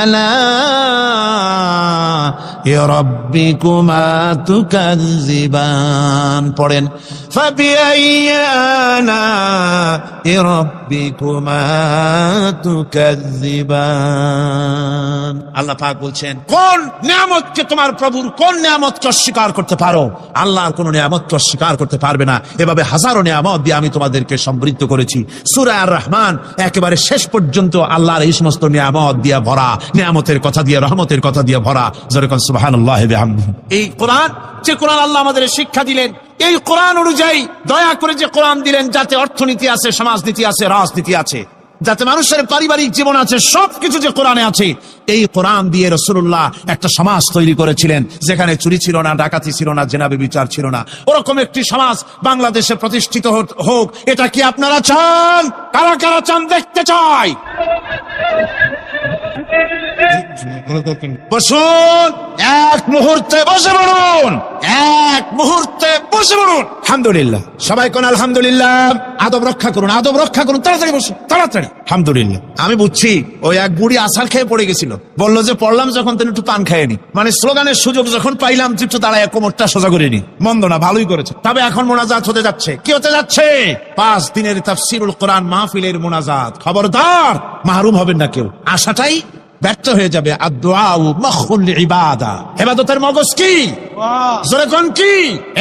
আলা'i রাব্বিকুমা তুকাযযিবান। পড়েন, ফাবিআইয়ি আলা'i রাব্বিকুমা তুকাযযিবান। আল্লাহ পাক বলছেন, কোন নিয়ামতকে, তোমার প্রভুর কোন নিয়ামতকে অস্বীকার করতে পারো? আল্লাহর কোন নিয়ামতকে অস্বীকার করতে পারবে না। এভাবে হাজারো নিয়ামত দিয়ে আমি তোমাদেরকে সমৃদ্ধ করেছি। সূরা আর রহমান একেবারে শেষ পর্যন্ত আল্লাহর এই সমস্ত নিয়ামত দিয়ে ভরা, নিয়ামতের কথা দিয়ে, রহমতের কথা দিয়ে ভরা। যেরকম সুবহানাল্লাহি বিহামদিহি। এই কোরআন, যে কোরআন আল্লাহ আমাদের শিক্ষা দিলেন, এই কোরআন অনুযায়ী দয়া করে যে কোরআন দিলেন, যাতে অর্থনীতি আছে, সমাজনীতি আছে, রাজনীতি আছে, যাতে মানুষের পারিবারিক জীবন আছে, সবকিছু যে কোরআনে আছে। এই কোরআন দিয়ে রাসূলুল্লাহ একটা সমাজ তৈরি করেছিলেন যেখানে চুরি ছিল না, ডাকাতি ছিল না, জেনা ব্যভিচার ছিল না। ওরকম একটি সমাজ বাংলাদেশে প্রতিষ্ঠিত হোক। এটা কি আপনারা চান? কারা কারা চান? দেখতে চাই। বসুন, এক মুহূর্তে বসে পড়ুন, এক মুহূর্তে বসে পড়ুন। আলহামদুলিল্লাহ, সবাই কোন আলহামদুলিল্লাহ। আদব রক্ষা করুন, আদব রক্ষা করুন। তাড়াতাড়ি বসুন, তাড়াতাড়ি। আলহামদুলিল্লাহ। আমি বুঝছি ওই এক বুড়ি আসার খেয়ে পড়ে গেছিল, বললো যে পড়লাম যখন তিনি একটু পান খায়নি, মানে স্লোগানের সুযোগ যখন পাইলাম একটু দাঁড়ায় কোমরটা সোজা করে নি। মন্দ না, ভালোই করেছে। তবে এখন মোনাজাত হতে যাচ্ছে। কি হতে যাচ্ছে? 5 দিনের তাফসীরুল কোরআন মাহফিলের মোনাজাত। খবরদার, মাহরুম হবেন না কেউ। আশাটাই ব্যর্থ হয়ে যাবে। আদ-দুআউ মুখুল ইবাদা, ইবাদতের মগজ কি? জোরে কোন কি?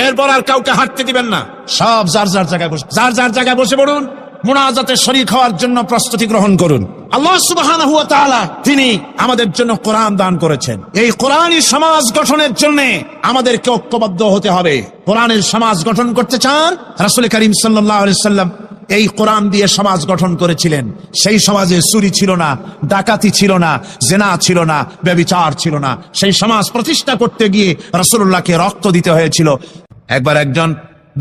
এরপর আর কাউকে হাঁটতে দিবেন না, সব যার যার জায়গায় বসে, যার যার জায়গায় বসে পড়ুন, মুনাজাতে শরীক হওয়ার জন্য প্রস্তুতি গ্রহণ করুন। আল্লাহ সুবহানাহু ওয়া তাআলা তিনি আমাদের জন্য কোরআন দান করেছেন। এই কোরআনী সমাজ গঠনের জন্য আমাদেরকে ঐক্যবদ্ধ হতে হবে। কোরআনের সমাজ গঠন করতে চান? রাসূল করিম সাল্লাল্লাহু আলাইহি ওয়াসাল্লাম এই কোরআন দিয়ে সমাজ গঠন করেছিলেন। সেই সমাজে চুরি ছিল না, ডাকাতি ছিল না, জেনা ছিল না, ব্যভিচার ছিল না। সেই সমাজ প্রতিষ্ঠা করতে গিয়ে রাসূলুল্লাহকে রক্ত দিতে হয়েছিল। একবার একজন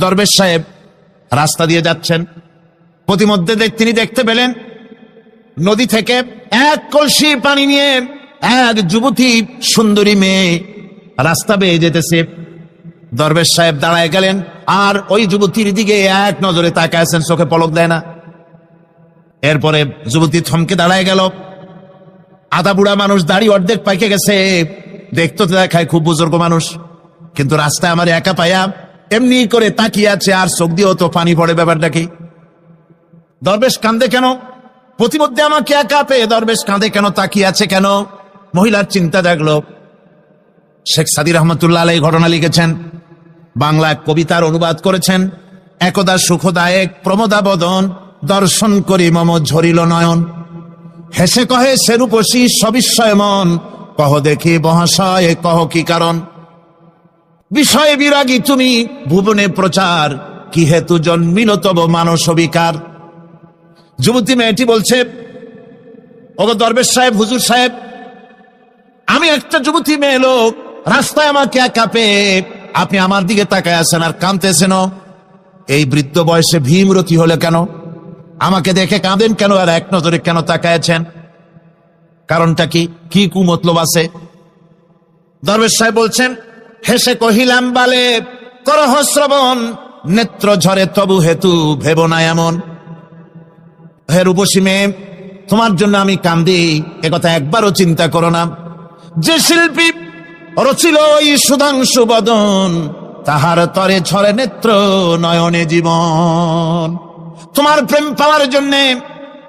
দরবেশ সাহেব রাস্তা দিয়ে যাচ্ছেন, প্রতিমধ্যে তিনি দেখতে পেলেন নদী থেকে এক কলসি পানি নিয়ে এক যুবতী সুন্দরী মেয়ে রাস্তা বেয়ে যেতেছে। দরবেশ সাহেব দাঁড়ায় গেলেন আর ওই যুবতীর দিকে এক নজরে তাকাচ্ছেন, চোখে পলক দেয় না। এরপরে যুবতী থমকে দাঁড়ায় গেল। আধা বুড়া মানুষ, দাড়ি অর্ধেক পাইকে গেছে, দেখতে দেখায় খুব বুজুর্গ মানুষ, কিন্তু রাস্তায় আমার একা পায়া এমনি করে তাকিয়ে আছে আর চোখ দিয়েও তো পানি পড়ে। ব্যাপারটা কি? দরবেশ কান্দে কেন? প্রতিমধ্যে আমাকে একা পেয়ে দরবেশ কাঁদে কেন, তাকিয়ে আছে কেন? মহিলার চিন্তা জাগলো। শেখ সাদী রহমতুল্লাহ আলাইহি ঘটনা লিখেছেন, বাংলায় কবিতার অনুবাদ করেছেন। একদা সুখদায়ক প্রমোদাবদন, দর্শন করি মম ঝরিল নয়ন। হেসে কহে সেরূপসী সবিস্ময় মন, কহ দেখি মহাশয় কহ কি কারণ। বিষয়ে বিরাগী তুমি ভুবনে প্রচার, কি হেতু জন্মিল তব মানস বিকার। যুবতী মেয়েটি বলছে, ওগো দরবেশ সাহেব, হুজুর সাহেব, আমি একটা যুবতী মেয়ে লোক, রাস্তায় আমাকে একা পেয়ে আপনি আমার দিকে তাকায় আছেন আর কাঁদতেছেন। এই বৃদ্ধ বয়সে ভীমরতি হলে কেন? আমাকে দেখে কাঁদেন কেন আর এক নজরে কেন তাকায়ছেন? কারণটা কি? কি কুমতলব আছে? দরবেশ সাহেব বলছেন, হেসে কহিলাম বালে করহ শ্রবণ, নেত্র ঝরে তবু হেতু ভেব না এমন। হে রূপসী মেয়ে, তোমার জন্য আমি কান্দি, একথা একবারও চিন্তা করো না। যে শিল্পী রচিল ওই সুধাংশু বদন, তাহার তরে ঝরে নেত্র নয়নে জীবন। তোমার প্রেম পাওয়ার জন্যে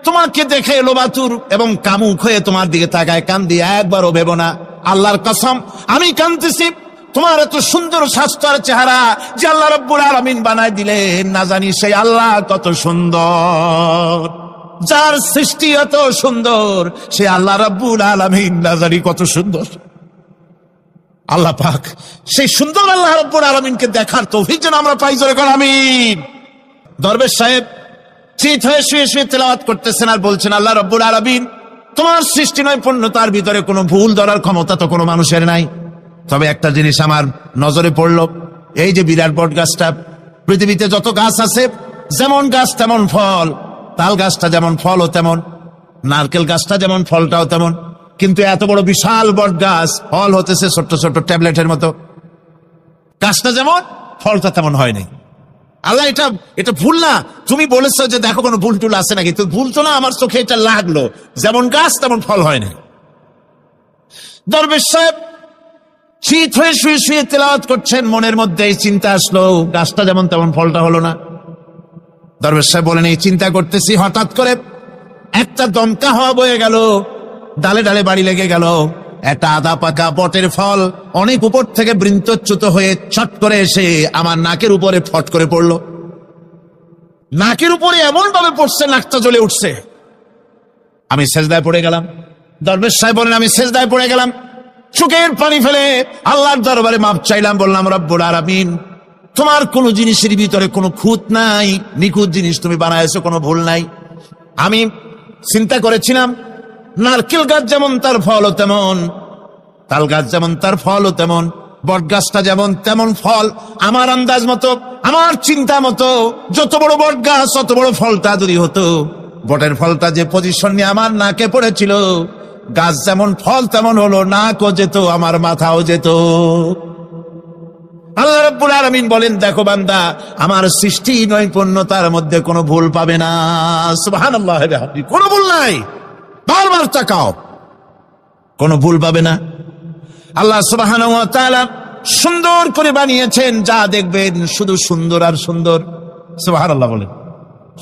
তোমাকে দেখে লোবাতুর এবং কামুক হয়ে তোমার দিকে তাকায় কান্দি, একবারও ভেবো না। আল্লাহর কসম আমি কাঁদতেছি, তোমার এত সুন্দর স্বাস্থ্যের চেহারা যে আল্লাহ রাব্বুল আলামিন বানায় দিলেন, না জানি সেই আল্লাহ কত সুন্দর। যার সৃষ্টি এত সুন্দর সে আল্লাহ রাব্বুল আলামিন না জানি কত সুন্দর। আল্লাহ পাক সেই সুন্দর আল্লাহ রাব্বুল আলামিনকে দেখার তৌফিক যেন আমরা পাই। জোরে কর আমিন। দরবেশ সাহেব চিত হয়ে শুয়ে শুয়ে তেলাওয়াত করতেছেন আর বলছেন, আল্লাহ রাব্বুল আলামিন তোমার সৃষ্টি নৈপুণ্যতার ভিতরে কোনো ভুল ধরার ক্ষমতা তো কোনো মানুষের নাই। তবে একটা জিনিস আমার নজরে পড়লো, এই যে বিরাট বট গাছটা, পৃথিবীতে যত গাছ আছে যেমন গাছ তেমন ফল, তাল গাছটা যেমন ফলও তেমন, নারকেল গাছটা যেমন ফলটাও তেমন, কিন্তু এত বড় বিশাল বট গাছ ফল হতেছে ছোট্ট ছোট্ট ট্যাবলেটের মতো। গাছটা যেমন ফলটা তেমন হয় নাই। আল্লাহ এটা ভুল না, তুমি বলেছো যে দেখো কোনো ভুল টুল আছে নাকি, তো ভুল তো না, আমার চোখে এটা লাগলো, যেমন গাছ তেমন ফল হয় না। দরবেশ সাহেব শীত হয়ে শুয়ে শুয়ে তেলাওয়াত করছেন, মনের মধ্যে এই চিন্তা আসলো, গাছটা যেমন তেমন ফলটা হলো না। দরবেশ সাহেব বলেন, এই চিন্তা করতেছি, হঠাৎ করে একটা দমকা হাওয়া বয়ে গেল, ডালে ডালে বাড়ি লেগে গেল। একটা আদা পাকা বটের ফল অনেক উপর থেকে বৃন্তচ্যুত হয়ে ছট করে এসে আমার নাকের উপরে ফট করে পড়লো। নাকের উপরে এমন ভাবে পড়ছে, নাকটা জ্বলে উঠছে। আমি সেজদায় পড়ে গেলাম। দরবেশ সাহেব বলেন, আমি সেজদায় পড়ে গেলাম, চোখের পানি ফেলে আল্লাহর দরবারে মাপ চাইলাম, বললাম, রব্বুল আলামিন তোমার কোন জিনিসের ভিতরে কোনো খুঁত নাই, নিখুঁত জিনিস তুমি বানাইছো, কোনো ভুল নাই। আমি চিন্তা করেছিলাম নারকেল গাছ যেমন তার ফলও তেমন, তাল গাছ যেমন তার ফলও তেমন, বট গাছটা যেমন তেমন ফল। আমার আন্দাজ মতো, আমার চিন্তা মতো, যত বড় বট গাছ তত বড় ফলটা যদি হতো, বটের ফলটা যে পজিশন নিয়ে আমার নাকে পড়েছিল, গাছ যেমন ফল তেমন হলো, নাকও যেত, আমার মাথাও যেত। আল্লাহ রাব্বুল আলামিন বলেন, দেখো বান্দা, আমার সৃষ্টি নৈপুণ্যতার মধ্যে কোনো ভুল পাবে না। সুবহানাল্লাহ, কোনো ভুল নাই, বারবার তাকাও, কোনো ভুল পাবে না। আল্লাহ সুবহানাহু ওয়া তাআলা সুন্দর করে বানিয়েছেন, যা দেখবেন শুধু সুন্দর আর সুন্দর। সুবহানাল্লাহ বলেন,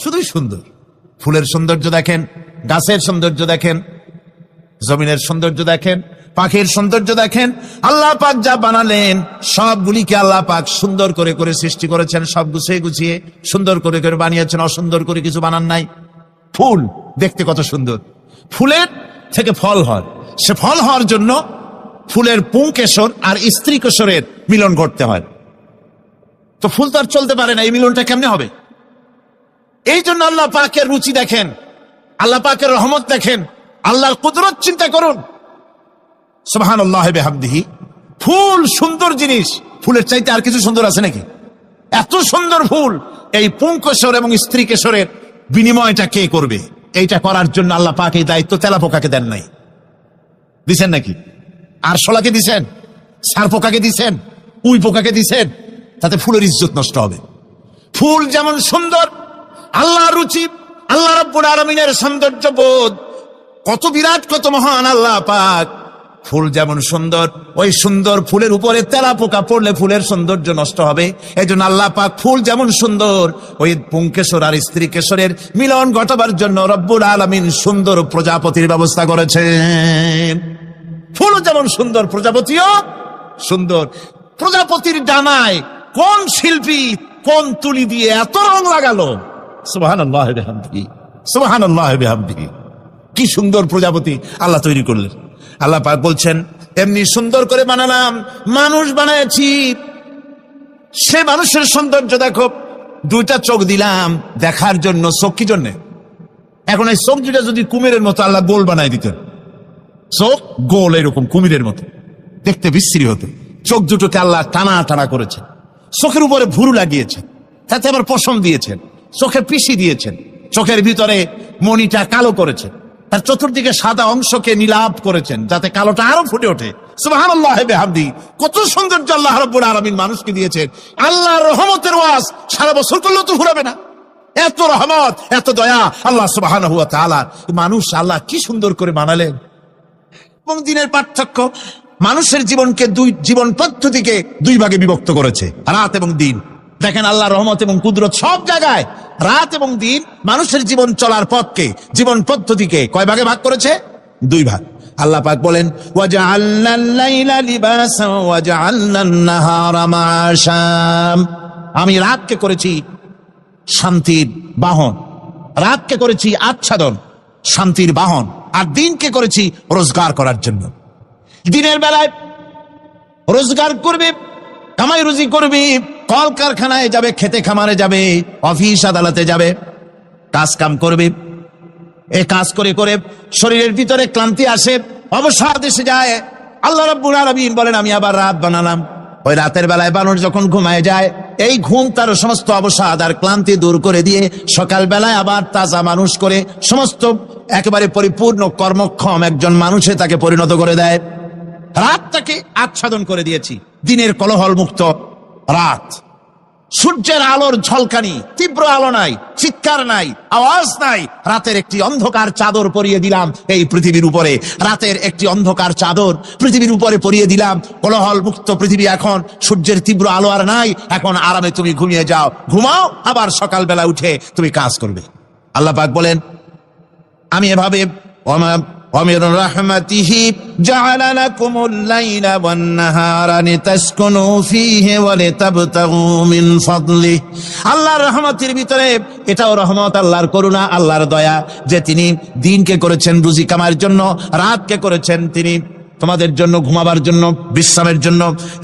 শুধুই সুন্দর। ফুলের সৌন্দর্য দেখেন, গাছের সৌন্দর্য দেখেন, জমিনের সৌন্দর্য দেখেন, পাখির সৌন্দর্য দেখেন। আল্লাহ পাক যা বানালেন সবগুলিকে আল্লাহ পাক সুন্দর করে করে সৃষ্টি করেছেন, সব গুছিয়ে গুছিয়ে সুন্দর করে করে বানিয়েছেন, অসুন্দর করে কিছু বানান নাই। ফুল দেখতে কত সুন্দর, ফুলের থেকে ফল হয়, সে ফল হওয়ার জন্য ফুলের পুংকেশর আর স্ত্রী কেশরের মিলন ঘটতে হয়। তো ফুল তো আর চলতে পারে না, এই মিলনটা কেমনে হবে? এই জন্য আল্লাহ পাকের রুচি দেখেন, আল্লাহ পাকের রহমত দেখেন, আল্লাহর কুদরত চিন্তা করুন। সুবহানাল্লাহি বিহামদিহি। ফুল সুন্দর জিনিস, ফুলের চাইতে আর কিছু সুন্দর আছে নাকি? এত সুন্দর ফুল, এই পুংকেশর এবং স্ত্রী কেশরের বিনিময়টা কে করবে? এইটা করার জন্য আল্লাহ পাক এই দায়িত্ব তেলাপোকাকে দেন নাই, দিছেন নাকি? আর শোলাকে দিছেন, সার পোকাকে দিছেন, উই পোকাকে দিছেন, তাতে ফুলের ইজ্জত নষ্ট হবে। ফুল যেমন সুন্দর, আল্লাহর রুচি, আল্লাহ রাব্বুল আলামিনের সৌন্দর্য বোধ কত বিরাট, কত মহান আল্লাহ পাক। ফুল যেমন সুন্দর, ওই সুন্দর ফুলের উপরে তেলাপোকা পড়লে ফুলের সৌন্দর্য নষ্ট হবে। এই জন্য আল্লাহ পাক ফুল যেমন সুন্দর, ওই পুংকেশর আর স্ত্রী কেশরের মিলন ঘটাবার জন্য রব্বুল আলামিন সুন্দর প্রজাপতির ব্যবস্থা করেছেন। ফুল যেমন সুন্দর, প্রজাপতিও সুন্দর। প্রজাপতির ডানায় কোন শিল্পী কোন তুলি দিয়ে এত রং লাগালো! সুবহানাল্লাহি বিহামদিহি, সুবহানাল্লাহি বিহামদিহি। কি সুন্দর প্রজাপতি আল্লাহ তৈরি করলেন। আল্লাহ পাক বলছেন, এমনি সুন্দর করে বানালাম, মানুষ বানাইছি, সে মানুষের সৌন্দর্য দেখো। দুইটা চোখ দিলাম দেখার জন্য। চোখ কি জন্যে? এখন এই চোখ দুটা যদি কুমিরের মতো আল্লাহ গোল বানাই দিতেন, চোখ গোল এরকম কুমিরের মতো দেখতে বিশ্রী হতো। চোখ দুটোকে আল্লাহ টানা টানা করেছেন, চোখের উপরে ভুরু লাগিয়েছেন, তাতে আবার পশম দিয়েছেন, চোখে পিসি দিয়েছেন, চোখের ভিতরে মণিটা কালো করেছেন, তার চতুর্দিকে সাদা অংশকে নীলাভ করেছেন যাতে কালোটা আরো ফুটে ওঠে। সুবহানাল্লাহি বিহামদিহি। কত সৌন্দর্য আল্লাহ রাব্বুল আলামিন মানুষকে দিয়েছেন। আল্লাহর রহমতের ওয়াজ সারা বছর করলেও তো ফুরাবে না, এত রহমত, এত দয়া আল্লাহ সুবহানাহু ওয়া তাআলা। মানুষ আল্লাহ কি সুন্দর করে বানালেন। এবং দিনের পার্থক্য, মানুষের জীবনকে জীবন পদ্ধতিকে দুই ভাগে বিভক্ত করেছে, রাত এবং দিন। দেখেন আল্লাহর রহমত এবং কুদরত সব জায়গায়। রাত এবং দিন মানুষের জীবন চলার পথকে, জীবন পদ্ধতিকে কয় ভাগে ভাগ করেছে? দুই ভাগ। আল্লাহ পাক বলেন, ওয়াজআলনাল লাইলা লিবাসা ওয়াজআলনান নাহারা মাআশা। আমি রাতকে করেছি শান্তির বাহন, রাতকে করেছি আচ্ছাদন, শান্তির বাহন, আর দিনকে করেছি রোজগার করার জন্য। দিনের বেলায় রোজগার করবে, কামাই রুজি করবে, কল কারখানায় যাবে, খেতে খামারে যাবে, অফিস আদালতে যাবে, কাজ কাম করবে। এই কাজ করে করে শরীরের ভিতরে ক্লান্তি আসে, অবসাদ এসে যায়। আল্লাহ রাব্বুল আলামিন বলেন, আমি আবার রাত বানালাম। ওই রাতের বেলায় মানুষ যখন ঘুমায় যায়, এই ঘুম তার সমস্ত অবসাদ আর ক্লান্তি দূর করে দিয়ে সকাল বেলায় আবার তাজা মানুষ করে সমস্ত একেবারে পরিপূর্ণ কর্মক্ষম একজন মানুষে তাকে পরিণত করে দেয়। রাতটাকে আচ্ছাদন করে দিয়েছি, দিনের কোলাহল মুক্ত রাত। সূর্যের আলোর ঝলকানি, তীব্র আলো নাই, চিৎকার নাই, আওয়াজ নাই। রাতের একটি অন্ধকার চাদর পরিয়ে দিলাম এই পৃথিবীর উপরে, রাতের একটি অন্ধকার চাদর পৃথিবীর উপরে পরিয়ে দিলাম। কোলাহল মুক্ত পৃথিবী এখন, সূর্যের তীব্র আলো আর নাই। এখন আরামে তুমি ঘুমিয়ে যাও, ঘুমাও, আবার সকালবেলা উঠে তুমি কাজ করবে। আল্লাহ পাক বলেন, আমি এভাবে ومن رحمته جعل لكم الليل والنهار لتسكنوا فيه ولتبتغوا من فضله। আল্লাহর রহমতের ভিতরে এটাও রহমত, আল্লাহর করুণা, আল্লাহর দয়া যে তিনি দিনকে করেছেন রুজি কামার জন্য, রাতকে করেছেন তিনি তোমাদের জন্য ঘুমাবার জন্য, বিশ্রামের জন্য।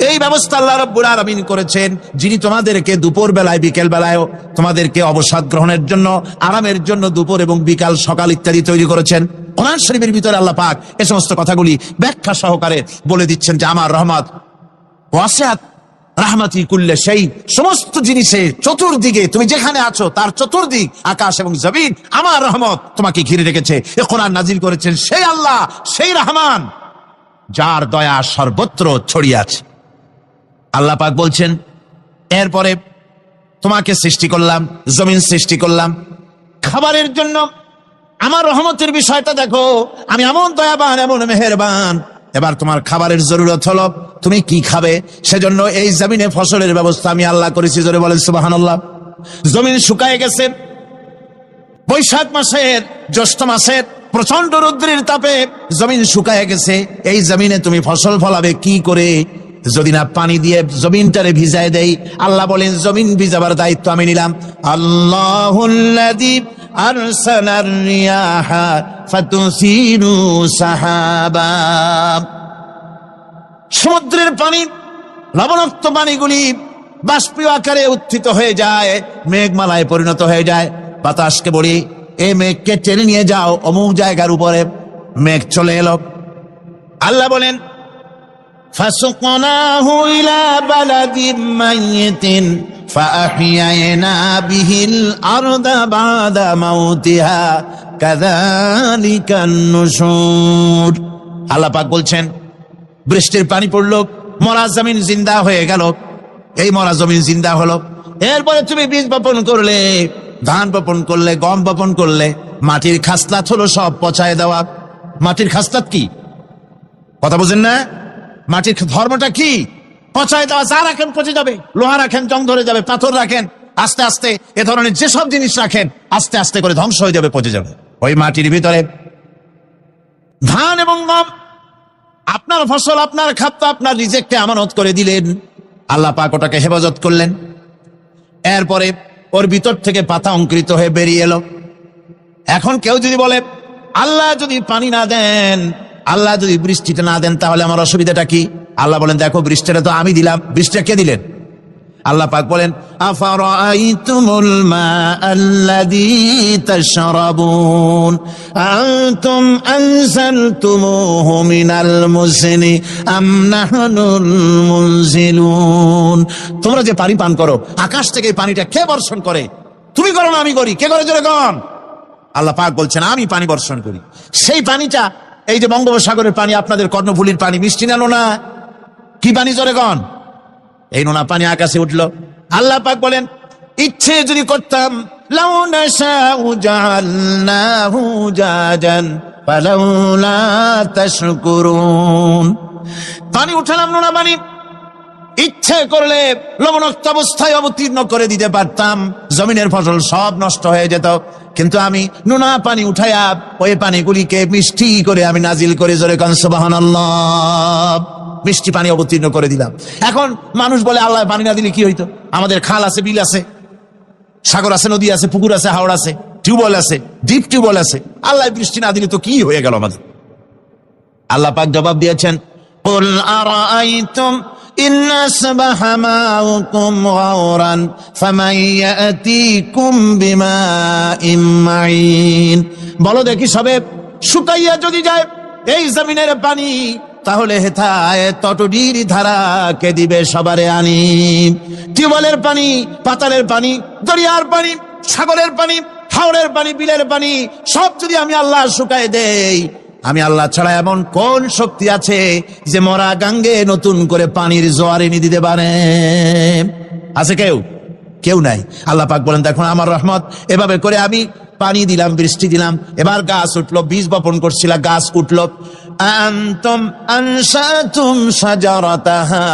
এই ব্যবস্থা আল্লাহ রাব্বুল আলামিন করেছেন, যিনি তোমাদেরকে দুপুর বেলায়, বিকেল বেলায়ও তোমাদেরকে অবসাদ গ্রহণের জন্য, আরামের জন্য দুপুর এবং বিকাল, সকাল ইত্যাদি তৈরি করেছেন। কোরআন শরীফের ভিতরে আল্লাহ পাক এই সমস্ত কথাগুলি ব্যাখ্যা সহকারে বলে দিচ্ছেন যে আমার রহমত ওয়াসিআত রাহমাতি কুল্লি শাই, সমস্ত জিনিসে চতুর্দিকে তুমি যেখানে আছো তার চতুর্দিক, আকাশ এবং জমিন, আমার রহমত তোমাকে ঘিরে রেখেছে। এই কোরআন নাজিল করেছেন সেই আল্লাহ, সেই রহমান যার দয়া সর্বত্র ছড়িয়ে আছে। আল্লাহ পাক বলছেন, এরপরে তোমাকে সৃষ্টি করলাম, জমিন সৃষ্টি করলাম খাবারের জন্য। আমার রহমতের বিষয়টা দেখো, আমি এমন দয়াবান, এমন মেহেরবান। এবার তোমার খাবারের জরুরত হলো তুমি কি খাবে, সেজন্য এই জমিনে ফসলের ব্যবস্থা আমি আল্লাহ করেছি। জোরে বলেন সুবহানাল্লাহ। জমিন শুকায় গেছে, বৈশাখ মাসের, জ্যৈষ্ঠ মাসের প্রচন্ড রৌদ্রের তাপে জমিন শুকায় গেছে, এই জমিনে তুমি ফসল ফলাবে কি করে যদি না পানি দিয়ে জমিনটারে ভিজায় দেই? আল্লাহ বলেন জমিন ভিজাবার দায়িত্ব আমি নিলাম। আল্লাহুল্লাযী আরসালার রিয়াহা ফাতুসিরু সাহাবা। সমুদ্রের পানি, লবণাক্ত পানিগুলি বাষ্পীয় আকারে উত্থিত হয়ে যায়, মেঘমালায় পরিণত হয়ে যায়। বাতাসকে বলি এই মেঘকে টেনে নিয়ে যাও অমুক জায়গার উপরে। মেঘ চলে এলো। আল্লাহ বলেন ফাসুকনাহু ইলা বালাদিন মাইয়িতিন ফাআহইয়ানা বিহিল আরদা বাদা মাউতিহা কাযালিকান নুশুর। আল্লাহ পাক বলছেন বৃষ্টির পানি পড়লো, মরা জমিন জিন্দা হয়ে গেল। এই মরা জমিন জিন্দা হলো। এরপরে তুমি বীজ বপন করলে, ধান বপন করলে, গম বপন করলে, মাটির খাসলাত হলো সব পচায় দেওয়া। মাটির খাসলাত কি কথা বুঝেন না? মাটির ধর্মটা কি? পচায় দেওয়া। যা রাখেন পচে যাবে, লোহা রাখেন জং ধরে যাবে, পাথর রাখেন আস্তে আস্তে এ ধরনের যেসব জিনিস রাখেন আস্তে আস্তে করে ধ্বংস হয়ে যাবে, পচে যাবে। ওই মাটির ভিতরে ধান এবং গম, আপনার ফসল, আপনার খাদ্য, আপনার রিজেককে আমানত করে দিলেন। আল্লাহ পাক ওটাকে হেফাজত করলেন। এরপরে ওর ভিতর থেকে পাতা অঙ্কুরিত হয়ে বেরিয়ে এলো। এখন কেউ যদি বলে আল্লাহ যদি পানি না দেন, আল্লাহ যদি বৃষ্টিটা না দেন, তাহলে আমার অসুবিধাটা কি? আল্লাহ বলেন দেখো বৃষ্টিটা তো আমি দিলাম। বৃষ্টিটা কে দিলেন? আল্লাহ পাক বলেন আফারাআইতুমুল মাআল্লাযী তাশরাবুন আনতুম আনজালতুমুহু মিনাল মুজনি আম নাহনুল মুনজিলুন। তোমরা যে পানি পান করো, আকাশ থেকে এই পানিটা কে বর্ষণ করে? তুমি করো না আমি করি? কে করে জোরে গণ? আল্লাহ পাক বলছেন আমি পানি বর্ষণ করি। সেই পানিটা এই যে বঙ্গোপসাগরের পানি, আপনাদের কর্ণফুলীর পানি, মিষ্টি না নোনা? কি পানি জোরে গণ? এই নোনা পানি আকাশে উঠলো। আল্লাহ পাক বলেন ইচ্ছে যদি করতাম লাউ নাশাউ জাআলনাহু জাজান ফালাউলা তাশকুরুন। পানি উঠালাম, নোনা পানি, ইচ্ছে করলে লবণাক্ত অবস্থায় অবতীর্ণ করে দিতে পারতাম, জমিনের ফসল সব নষ্ট হয়ে যেত। কিন্তু আমি নোনা পানি উঠাইয়া ওই পানিগুলিকে মিষ্টি করে আমি নাজিল করে জোরে কান সুবহানাল্লাহ, মিষ্টি পানি অবতীর্ণ করে দিলাম। এখন মানুষ বলে আল্লাহ পানি না দিলে কি হইতো? আমাদের খাল আছে, বিল আছে, সাগর আছে, নদী আছে, পুকুর আছে, হাওড় আছে, টিউবওয়েল আছে, ডিপ টিউবওয়েল আছে। আল্লাহ বৃষ্টি না দিলে তো কি হয়ে গেল আমাদের? আল্লাহ পাক জবাব দিয়েছেন কুল আরাআইতুম ইন আসবাহা মাউকুম গাওরান ফামান ইয়াতিকুম বিমাইন মাইন। বলো দেখি সবে শুকাইয়া যদি যায় এই জমিনের পানি, তাহলে হেথায় তটডির ধারা কে দিবে সবারে আনি? টিউবওয়েলের পানি, পাতালের পানি, দরিয়ার পানি, সাগরের পানি, হাওড়ের পানি, বিলের পানি সব যদি আমি আল্লাহ শুকায় দেই, আমি আল্লাহ ছাড়া এমন কোন শক্তি আছে যে মরা গাঙ্গে নতুন করে পানির জোয়ার এনে দিতে পারে? আছে কেউ? কেউ নাই। আল্লাহ পাক বলেন দেখুন আমার রহমত, এভাবে করে আমি পানি দিলাম, বৃষ্টি দিলাম, এবার গাছ উঠলো। বীজ বপন করছিলাম, গাছ উঠলো। আনতুম আনশাতুম শাজারাতাহা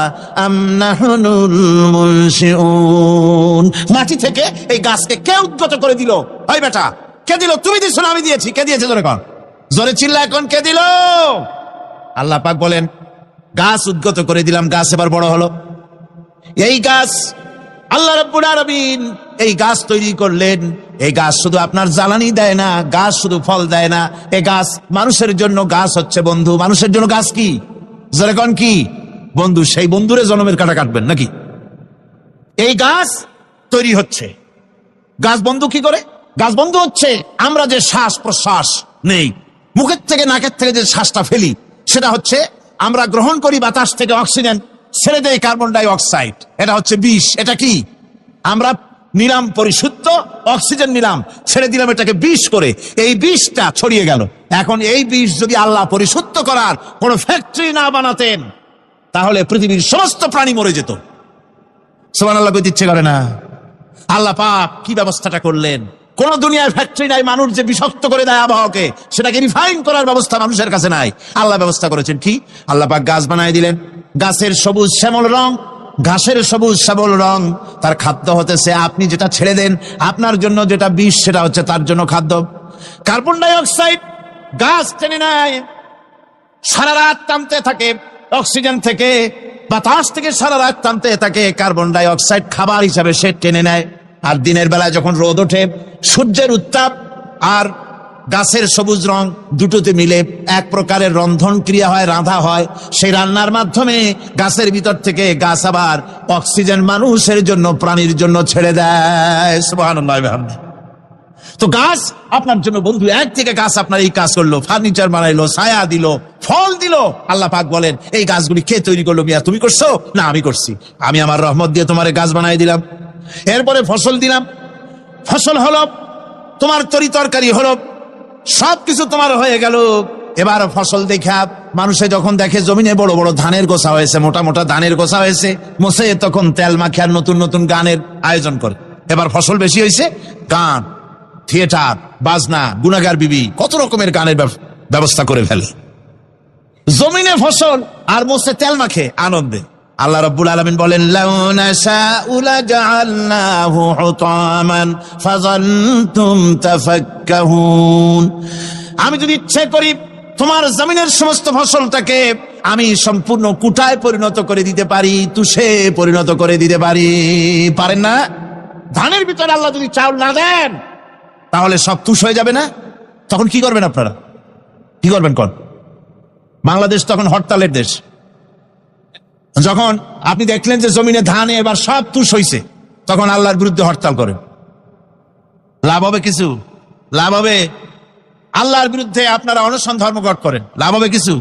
আম নাহনুল মুনশিউন। মাটি থেকে এই গাছকে কে উদ্গত করে দিল? ওই বেটা কে দিল? তুমি দিছো না আমি দিয়েছি? কে দিয়েছে জোরে কোন? জোরে চিল্লা এখন কে দিল? আল্লাহ পাক বলেন গাছ উদ্গত করে দিলাম, গাছ এবার বড় হলো। এই গাছ আল্লাহ রাব্বুল আলামিন এই গাছ তৈরি করলেন। এই গাছ শুধু আপনার জ্বালানি দেয় না, গাছ শুধু ফল দেয় না, এই গাছ মানুষের জন্য, গাছ হচ্ছে বন্ধু। মানুষের জন্য গাছ কি? যেরকম কি বন্ধু, সেই বন্ধুরে জন্মের কাটা কাটবেন নাকি? এই গাছ তৈরি হচ্ছে। গাছ বন্ধু কি করে? গাছ বন্ধু হচ্ছে আমরা যে শ্বাস প্রশ্বাস নেই, মুখের থেকে নাকের থেকে যে শ্বাসটা ফেলি, সেটা হচ্ছে আমরা গ্রহণ করি বাতাস থেকে অক্সিজেন, ছেড়ে দেয় কার্বন ডাই অক্সাইড। এটা হচ্ছে বিষ। এটা কি? আমরা নিলাম পরিশুদ্ধ অক্সিজেন, নিলাম, ছেড়ে দিলাম এটাকে বিষ করে, এই বিষটা ছড়িয়ে গেল। এখন এই বিষ যদি আল্লাহ পরিশুদ্ধ করার কোন ফ্যাক্টরি না বানাতেন, তাহলে পৃথিবীর সমস্ত প্রাণী মরে যেত। সুবহানাল্লাহ কইতে ইচ্ছে করে না? আল্লাহ পাক কি ব্যবস্থাটা করলেন! কোন দুনিয়ার ফ্যাক্টরি নাই মানুষ যে বিষাক্ত করে দেয় আবহাওয়াকে, সেটাকে রিফাইন করার ব্যবস্থা মানুষের কাছে নাই। আল্লাহ ব্যবস্থা করেছেন কি? আল্লাহ পাক গাছ বানায় দিলেন। গাছের সবুজ শ্যামল রং, ঘাসের সবুজ শ্যামল রং, তার খাদ্য হতেছে আপনি যেটা ছেড়ে দেন, আপনার জন্য যেটা বিষ সেটা হচ্ছে তার জন্য খাদ্য। কার্বন ডাই অক্সাইড গাছ টেনে নেয়, সারা রাত টানতে থাকে, অক্সিজেন থেকে বাতাস থেকে সারা রাত টানতে থাকে, কার্বন ডাই অক্সাইড খাবার হিসাবে সে টেনে নেয়। আর দিনের বেলায় যখন রোদ ওঠে, সূর্যের উত্তাপ আর গাছের সবুজ রং দুটোতে মিলে এক প্রকারের রন্ধন ক্রিয়া হয়, রাঁধা হয়। সেই রান্নার মাধ্যমে গাছের ভিতর থেকে গাছ আবার অক্সিজেন মানুষের জন্য, প্রাণীর জন্য ছেড়ে দেয়। সুবহানাল্লাহ। তো গাছ আপনার জন্য বন্ধু, এক থেকে গাছ আপনার এই কাজ করলো, ফার্নিচার বানাইলো, ছায়া দিল, ফল দিল। আল্লাহ পাক বলেন, এই গাছগুলি কে তৈরি করলো? মিয়া তুমি করছো? না, আমি করছি। আমি আমার রহমত দিয়ে তোমার গাছ বানাই দিলাম। এরপরে ফসল দিলাম, ফসল হলো, তোমার তরি তরকারি হলো, সবকিছু তোমার হয়ে গেল। এবার ফসল দেখা মানুষে যখন দেখে জমিনে বড় বড় ধানের গোছা হয়েছে, মোটা মোটা ধানের গোছা হয়েছে, মোছে তখন তেল মাখিয়ার নতুন নতুন গানের আয়োজন করে। এবার ফসল বেশি হয়েছে, গান, থিয়েটার, বাজনা, গুনাগার বিবি, কত রকমের গানের ব্যবস্থা করে ফেলে। জমিনে ফসল আর মোছে তেল মাখে আনন্দে। আল্লাহ রাব্বুল আলামিন বলেন, লাউ নাশাউ লাজআলনাহু হুতামান ফাযালতুম তাফাক্কাহুন। আমি যদি ইচ্ছে করি তোমার জমিনের সমস্ত ফসলটাকে আমি সম্পূর্ণ কুটায় পরিণত করে দিতে পারি, তুষে পরিণত করে দিতে পারি। পারেন না? ধানের ভিতরে আল্লাহ যদি চাউল না দেন তাহলে সব তুষ হয়ে যাবে না? তখন কি করবেন আপনারা? কি করবেন? বাংলাদেশ তখন হরতালের দেশ। যখন আপনি দেখলেন যে জমিনে ধান এবার সব তুষ হইছে, তখন আল্লাহর বিরুদ্ধে হরতাল করেন। লাভ হবে কিছু? লাভ হবে? আল্লাহর বিরুদ্ধে আপনারা অনশন ধর্মঘট করেন, লাভ হবে কিছু?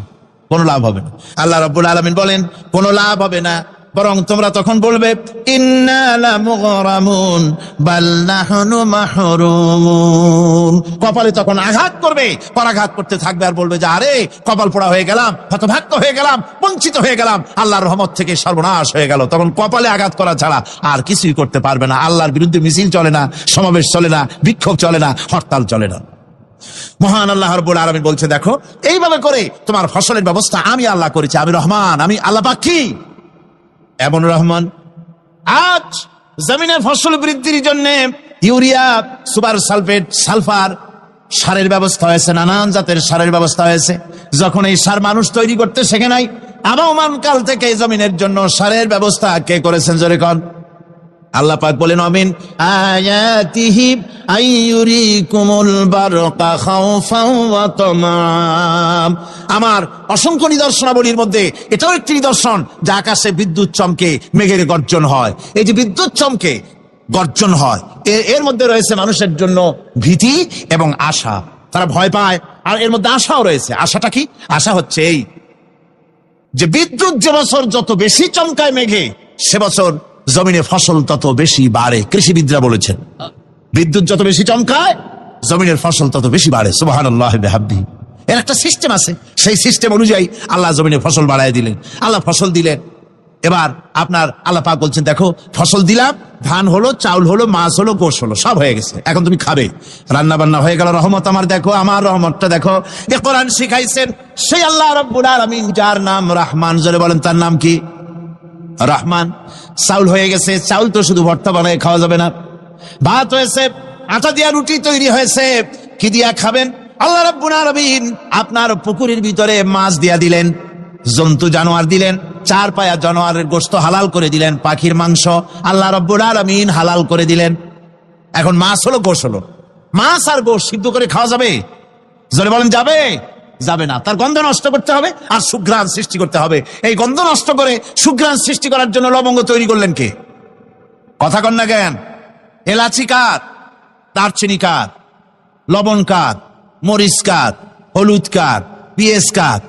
কোনো লাভ হবে না। আল্লাহ রাব্বুল আলামিন বলেন, কোনো লাভ হবে না, বরং তোমরা তখন বলবে, ইন্না লামুগরামুন বাল নাহনু মাহরুমুন। কপালে তখন আঘাত করবে, পরাঘাত করতে থাকবে আর বলবে যে আরে কপাল পোড়া হয়ে গেলাম, হতভাগ্য হয়ে গেলাম, বঞ্চিত হয়ে গেলাম, আল্লাহর রহমত থেকে সর্বনাশ হয়ে গেল। তখন কপালে আঘাত করা ছাড়া আর কিছুই করতে পারবে না। আল্লাহর বিরুদ্ধে মিছিল চলে না, সমাবেশ চলে না, বিক্ষোভ চলে না, হরতাল চলে না। মহান আল্লাহ রাব্বুল আলামিন বলছে, দেখো এইভাবে করে তোমার ফসলের ব্যবস্থা আমি আল্লাহ করেছি। আমি রহমান, আমি আল্লাহ পাক। কি এমন রহমান? আজ জমিনের ফসল বৃদ্ধির জন্য ইউরিয়া, সুপার সালফেট, সালফার সারের ব্যবস্থা হয়েছে, নানান জাতের সারের ব্যবস্থা হয়েছে। যখন এই সার মানুষ তৈরি করতে শেখে নাই, আবহমান কাল থেকে জমিনের জন্য সারের ব্যবস্থা কে করেছেন? জোরে কোন? আল্লাহ পাক বলেন, আমিন আয়াতিহি আইয়ুরিকুমুল বারকা খাওফাও ওয়া তামাম। আমার অসংখ্য নিদর্শনাবলীর মধ্যে এটাও একটি নিদর্শন যে আকাশে বিদ্যুৎ চমকে মেঘের গর্জন হয়। এই যে বিদ্যুৎ চমকে গর্জন হয়, এর মধ্যে রয়েছে মানুষের জন্য ভীতি এবং আশা। তারা ভয় পায়, আর এর মধ্যে আশাও রয়েছে। আশাটা কি? আশা হচ্ছে এই যে বিদ্যুৎ যে বছর যত বেশি চমকায় মেঘে, সে বছর জমিনে ফসল তত বেশি বাড়ে। কৃষিবিদরা বলেছেন, বিদ্যুৎ যত বেশি চমকায় জমিনের ফসল তত বেশি বাড়ে। সুবহানাল্লাহ বিহামদিহি। এর একটা সিস্টেম আছে, সেই সিস্টেম অনুযায়ী আল্লাহ জমিনে ফসল বাড়ায় দিলেন। আল্লাহ ফসল দিলেন। এবার আপনার আল্লাহ পাক বলছেন, দেখো ফসল দিলাম, ধান হলো, চাউল হলো, মাছ হলো, গোশ হলো, সব হয়ে গেছে, এখন তুমি খাবে। রান্না বান্না হয়ে গেল, রহমত আমার দেখো, আমার রহমতটা দেখো। এ কোরআন শিখাইছেন সেই আল্লাহ রাব্বুল আলামিন, যার নাম রহমান। জোরে বলেন, তার নাম কি? রহমান। চাউল হয়ে গেছে, চাউল তো শুধু ভর্তা বানায় খাওয়া যাবে না। ভাত হয়েছে, আটা দিয়া রুটি তৈরি হয়েছে, কি দিয়া খাবেন? আল্লাহ রাব্বুল আলামিন আপনার পুকুরের ভিতরে মাছ দিয়া দিলেন, জন্তু জানোয়ার দিলেন, চার পায়া জানোয়ারের গোশত হালাল করে দিলেন, পাখির মাংস আল্লাহ রাব্বুল আলামিন হালাল করে দিলেন। এখন মাছ হলো, গোশ হলো। মাছ আর গোশ সিদ্ধ করে খাওয়া যাবে? জোরে বলেন, যাবে? যাবে না। তার গন্ধ নষ্ট করতে হবে আর সুঘ্রাণ সৃষ্টি করতে হবে। এই গন্ধ নষ্ট করে সুঘ্রাণ সৃষ্টি করার জন্য লবঙ্গ তৈরি করলেন কে? কথা কন না কেন? এলাচি কার? দারচিনি কার? লবণ কার? মরিচ কার? হলুদ কার? পেঁয়াজ কার?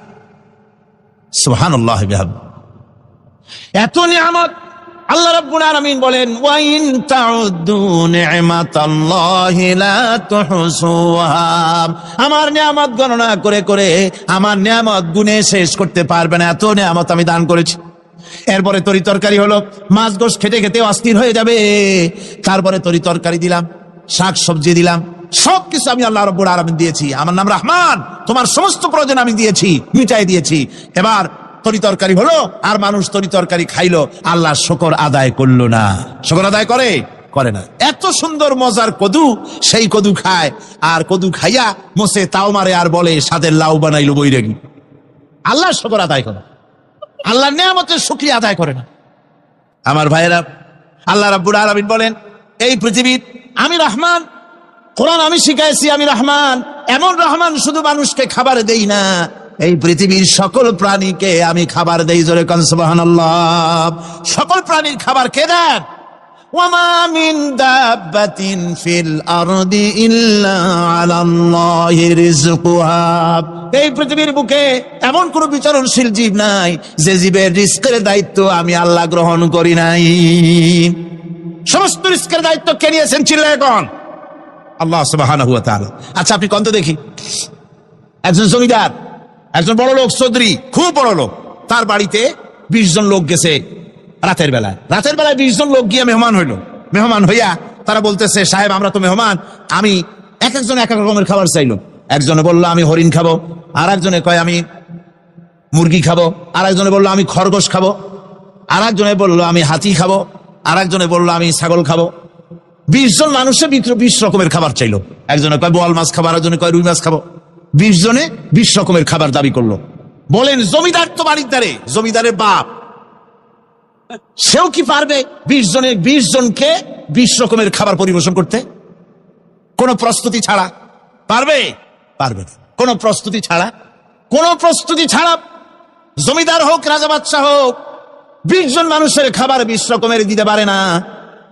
সুবহানাল্লাহ বিহামদিহি। এত নিয়ামত আল্লাহ রাব্বুল আলামিন বলেন, ওয়া ইন তাউদ্দু নি'মাতাল্লাহি লা তুহসুহা। আমার নিয়ামত গণনা করে করে আমার নিয়ামত গুণে শেষ করতে পারবে না, এত নিয়ামত আমি দান করেছি। এরপরে তরি তরকারি হলো, মাছ গোশ খেতে খেতে অস্থির হয়ে যাবে। তারপরে তরি তরকারি দিলাম, শাক সবজি দিলাম, সবকিছু আমি আল্লাহ রাব্বুল আলামিন দিয়েছি। আমার নাম রহমান, তোমার সমস্ত প্রয়োজন আমি দিয়েছি, মিটাই দিয়েছি। এবার তরি তরকারি হলো, আর মানুষ তরি তরকারি খাইলো, আল্লাহ শুকর আদায় করলো না। শুকর আদায় করে না। এত সুন্দর মজার কদু, সেই কদু খায়, আর কদু খাইয়া মোসে তাও মারে, আর বলে সাদের লাউ বানাইলো বৈরাগী। আল্লাহর শুকর আদায় করে, আল্লাহর নিয়ামতের শুকরিয়া আদায় করে না। আমার ভাইয়েরা, আল্লাহ রাব্বুল আলামিন বলেন, এই পৃথিবীর আমি রহমান, কোরআন আমি শিখাইছি আমি রহমান। এমন রহমান, শুধু মানুষকে খাবার দেই না, এই পৃথিবীর সকল প্রাণীকে আমি খাবার দেই। জোরে কোন সুবহানাল্লাহ। সকল প্রাণীর খাবার কে দেন? ওয়ামা মিন দাব্বাতিন ফিল আরদি ইল্লা আলাল্লাহি রিজকুহা। এই পৃথিবীর বুকে এমন কোন বিচরণশীল জীব নাই যে জীবের রিজকের দায়িত্ব আমি আল্লাহ গ্রহণ করি নাই। সমস্ত রিজকের দায়িত্ব কে নিয়েছেন? চিল্লায় কোন? আল্লাহ সুবহানাহু ওয়া তাআলা। আচ্ছা, আপনি কোন তো দেখি, একজন জমিদার, একজন বড় লোক, চৌধুরী, খুব বড় লোক, তার বাড়িতে 20 জন লোক গেছে রাতের বেলায়। 20 জন লোক গিয়ে মেহমান হইল। মেহমান হইয়া তারা বলতেছে, সাহেব আমরা তো মেহমান, আমি এক একজন এক এক রকমের খাবার চাইলো। একজনে বললো আমি হরিণ খাবো, আর একজনে কয় আমি মুরগি খাবো, আর একজনে বললো আমি খরগোশ খাবো, আর একজনে বললো আমি হাতি খাবো, আর একজনে বললো আমি ছাগল খাবো। 20 জন মানুষের ভিতরে 20 রকমের খাবার চাইলো। একজনে কয় বোয়াল মাছ খাবো, আর একজনে কয় রুই মাছ খাবো। 20 জনে 20 রকমের খাবার দাবি করলো। বলেন, জমিদার তো বাড়ির দ্বারে, জমিদারের বাপ, সেও কি পারবে 20 জনকে 20 রকমের খাবার পরিবেশন করতে? কোন প্রস্তুতি ছাড়া পারবে? পারবে না। কোন প্রস্তুতি ছাড়া, কোন প্রস্তুতি ছাড়া জমিদার হোক, রাজা বাদশাহ হোক, 20 জন মানুষের খাবার 20 রকমের দিতে পারে না।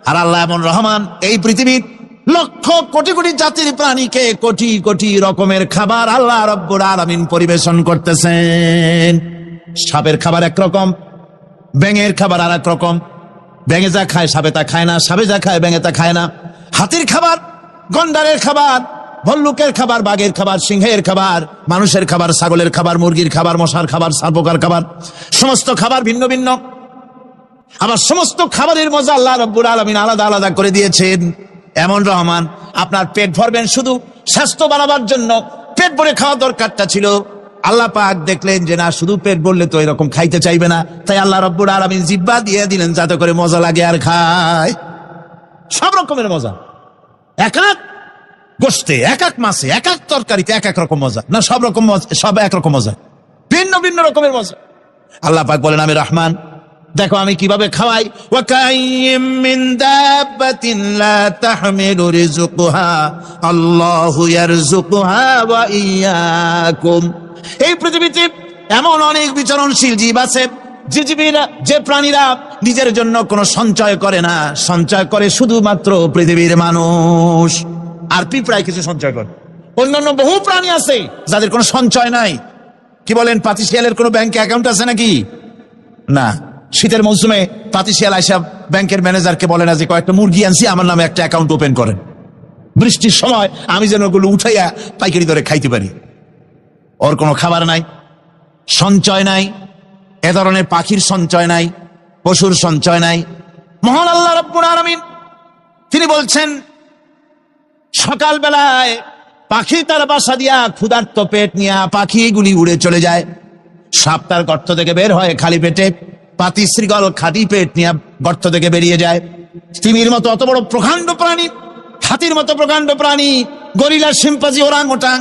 আর আল্লাহ এমন রহমান, এই পৃথিবীর লক্ষ কোটি কোটি জাতির প্রাণীকে কোটি কোটি রকমের খাবার আল্লাহ রাব্বুল আলামিন পরিবেশন করতেছেন। সাপের খাবার একরকম, ব্যাঙের খাবার আর এক রকম। ব্যাঙে যা খায় সাপে তা খায় না, সাপে যা খায় ব্যাঙে তা খায় না। হাতির খাবার, গন্ডারের খাবার, ভল্লুকের খাবার, বাঘের খাবার, সিংহের খাবার, মানুষের খাবার, ছাগলের খাবার, মুরগির খাবার, মশার খাবার, সাপোকার খাবার, সমস্ত খাবার ভিন্ন ভিন্ন। আবার সমস্ত খাবারের মজা আল্লাহ রাব্বুল আলামিন আলাদা আলাদা করে দিয়েছেন। এমন রহমান, আপনার পেট ভরবেন শুধু স্বাস্থ্য বাড়াবার জন্য, পেট ভরে খাওয়া দরকারটা ছিল। আল্লাহ পাক দেখলেন যে না, শুধু পেট ভরলে তো এরকম খাইতে চাইবে না, তাই আল্লাহ রাব্বুল আলামিন জিহ্বা দিয়ে দিলেন যাতে করে মজা লাগে আর খায়। সব রকমের মজা, এক এক গোশতে, এক এক মাছে, এক এক তরকারিতে এক এক রকম মজা। না, সব রকম সব একরকম মজা, ভিন্ন ভিন্ন রকমের মজা। আল্লাহ পাক বলেন আমি রহমান, দেখো আমি কিভাবে খাওয়াই। ওয়া কাইয়্যিম মিন দাব্বাতিন লা তাহমিলু রিজকুহা আল্লাহু ইয়ারযুকুহা ওয়া ইয়্যাকুম। এই পৃথিবীতে এমন অনেক বিচরণশীল জীব আছে, যে প্রাণীরা নিজের জন্য কোনো সঞ্চয় করে না, সঞ্চয় করে শুধুমাত্র পৃথিবীর মানুষ। আর পিঁপড়ায় কিছু সঞ্চয় করে। অন্যান্য বহু প্রাণী আছে যাদের কোনো সঞ্চয় নাই। কি বলেন, পাতিশিয়ালের কোনো ব্যাংকে অ্যাকাউন্ট আছে নাকি? না। শীতের মৌসুমে পাতিশিয়াল আইসা ব্যাংকের ম্যানেজারকে বলে না যে কয়েকটা মুরগি আনছি, আমার নামে একটা অ্যাকাউন্ট ওপেন করেন, বৃষ্টির সময় আমি যেন ওগুলো উঠাইয়া পাইকারি দরে খাইতে পারি। ওর কোনো খাবার নাই, সঞ্চয় নাই। এ ধরনের পাখির সঞ্চয় নাই, পশুর সঞ্চয় নাই। মহান আল্লাহ রাব্বুল আলামিন তিনি বলছেন, সকাল বেলায় পাখি তার বাসা দিয়া ক্ষুধার্ত পেট নিয়ে পাখিগুলি উড়ে চলে যায়। সাপ তার গর্ত থেকে বের হয় খালি পেটে, পাতি শ্রীগল খালি পেট নিয়ে গর্ত থেকে বেরিয়ে যায়। তিমির মতো অত বড় প্রকাণ্ড প্রাণী, হাতির মতো প্রকাণ্ড প্রাণী, গরিলা, শিম্পাঞ্জি, ওরাংওটাং,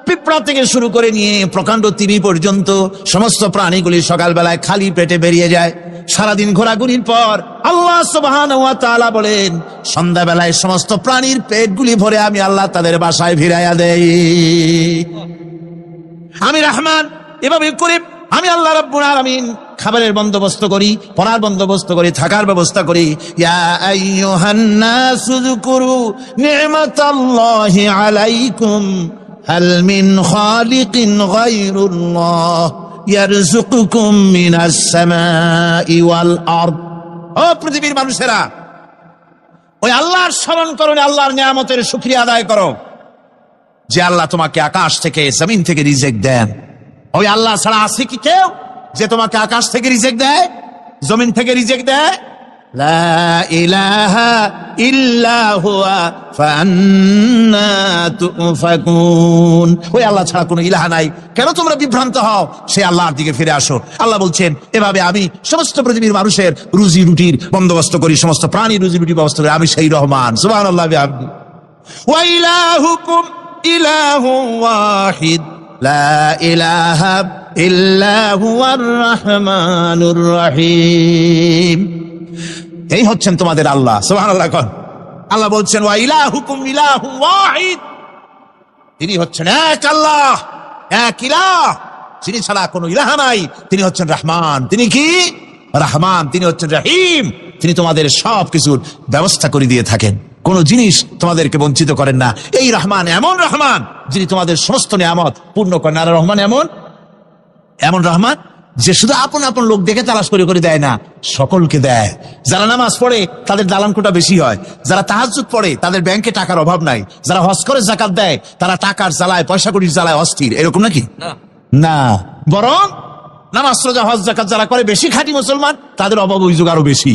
পিঁপড়া থেকে শুরু করে নিয়ে প্রকাণ্ড তিমি পর্যন্ত সমস্ত প্রাণীগুলি সকালবেলায় খালি পেটে বেরিয়ে যায়। সারাদিন ঘোরাঘুরির পর আল্লাহ সুবহানাহু ওয়া তাআলা বলেন, সন্ধ্যাবেলায় সমস্ত প্রাণীর পেটগুলি ভরে আমি আল্লাহ তাদের বাসায় ফিরাইয়া দেই। আমি রহমান, এভাবে করে আমি আল্লাহ রাব্বুল আলামিন খাবারের বন্দোবস্ত করি, পড়ার বন্দোবস্ত করি, থাকার ব্যবস্থা করি। ইয়া আইয়ুহান নাসু যকুরু নি'মাতাল্লাহি আলাইকুম হাল মিন খালিকিন গায়রুল্লাহ ইয়ারযুকুকুম মিনাস সামাই ওয়াল আরদ। ও পৃথিবীর মানুষেরা, ওই আল্লাহর স্মরণ করো, আল্লাহর নিয়ামতের শুকরিয়া আদায় করো যে আল্লাহ তোমাকে আকাশ থেকে, জমিন থেকে রিজিক দেন। ওই আল্লাহ ছাড়া আছে কি কেউ যে তোমাকে আকাশ থেকে রিজিক দেয়, জমিন থেকে রিজিক দেয়? লা ইলাহা ইল্লা হুয়া ফান্না তুফাকুন। ওই আল্লাহ ছাড়া কোনো ইলাহা নাই, কেন তোমরা বিভ্রান্ত হও? সেই আল্লাহর দিকে ফিরে আসো। আল্লাহ বলছেন, এভাবে আমি সমস্ত পৃথিবীর মানুষের রুজি রুটির বন্দোবস্ত করি, সমস্ত প্রাণী রুজি রুটির ব্যবস্থা করি, আমি সেই রহমান। সুবহানাল্লাহ বিহামদিহি। ওয়া ইলাহুকুম ইলাহুন ওয়াহিদ লা ইলাহা ইল্লা হুয়ার রহমানুর রহিম। এই হচ্ছেন তোমাদের আল্লাহ। সুবহানাল্লাহ। আল্লাহ বলছেন, ওয়া ইলাহুকুম ইলাহুন ওয়াহিদ, তিনি হচ্ছেন এক আল্লাহ, এক ইলাহ, যিনি ছাড়া কোনো ইলাহ নাই। তিনি হচ্ছেন রহমান। তিনি কি? রহমান। তিনি হচ্ছেন রহিম। তিনি তোমাদের সব কিছুর ব্যবস্থা করে দিয়ে থাকেন, কোন জিনিস তোমাদেরকে বঞ্চিত করেন না। এই রহমান এমন রহমান যিনি তোমাদের সমস্ত নিয়ামত পূর্ণ করেন। আর রহমান এমন রহমান যে শুধু আপন আপন লোক দেখে তালাশ করে করে দেয় না, সকলকে দেয়। যারা নামাজ পড়ে তাদের দালানকোটা বেশি হয়, যারা তাহাজ্জুদ পড়ে তাদের ব্যাংকে টাকার অভাব নাই, যারা হজ করে যাকাত দেয় তারা টাকার জ্বালায়, পয়সা কড়ির জ্বালায় অস্থির। এরকম নাকি? না, বরং নামাজ রোজা হজ যাকাত যারা করে বেশি খাঁটি মুসলমান, তাদের অভাব অভিযোগ আরো বেশি।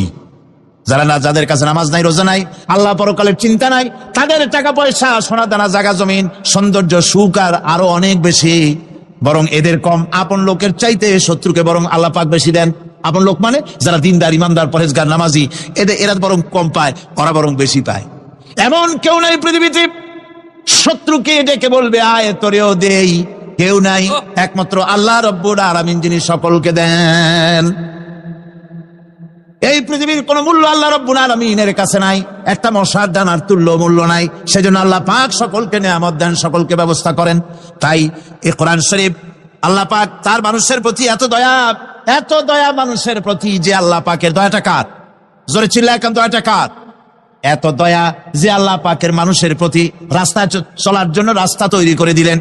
যাদের কাছে নামাজ নাই, রোজা নাই, আল্লাহ পরকালের চিন্তা নাই, তাদের টাকা পয়সা, সোনা দানা, জায়গা জমিন, সৌন্দর্য, সুখ আর আরো অনেক বেশি। বরং এদের কম। আপন লোকের চাইতে শত্রুকে বরং আল্লাহ পাক বেশি দেন। আপন লোক মানে যারা দিনদার, ইমানদার, পরেজগার, নামাজি, এরা বরং কম পায়, ওরা বরং বেশি পায়। এমন কেউ নাই পৃথিবীতে শত্রুকে ডেকে বলবে আয় তোরেও দেই, কেউ নাই, একমাত্র আল্লাহ রব্বুল আলামিন যিনি সকলকে দেন। এই পৃথিবীর কোন মূল্য আল্লাহ রব্বুল আলামিনের কাছে নাই, একটা মশার দানার তুল্য মূল্য নাই। সেজন্য আল্লাহ পাক সকলকে নিয়ামত দেন, সকলকে ব্যবস্থা করেন। তাই এই কোরআন শরীফ, আল্লাহ পাক তার মানুষের প্রতি এত দয়া মানুষের প্রতি, যে আল্লাহ পাকের দয়াটা কার? জোরে চিল্লায় এখন, দয়াটা কার? এত দয়া যে আল্লাহ পাকের মানুষের প্রতি রাস্তা চলার জন্য রাস্তা তৈরি করে দিলেন।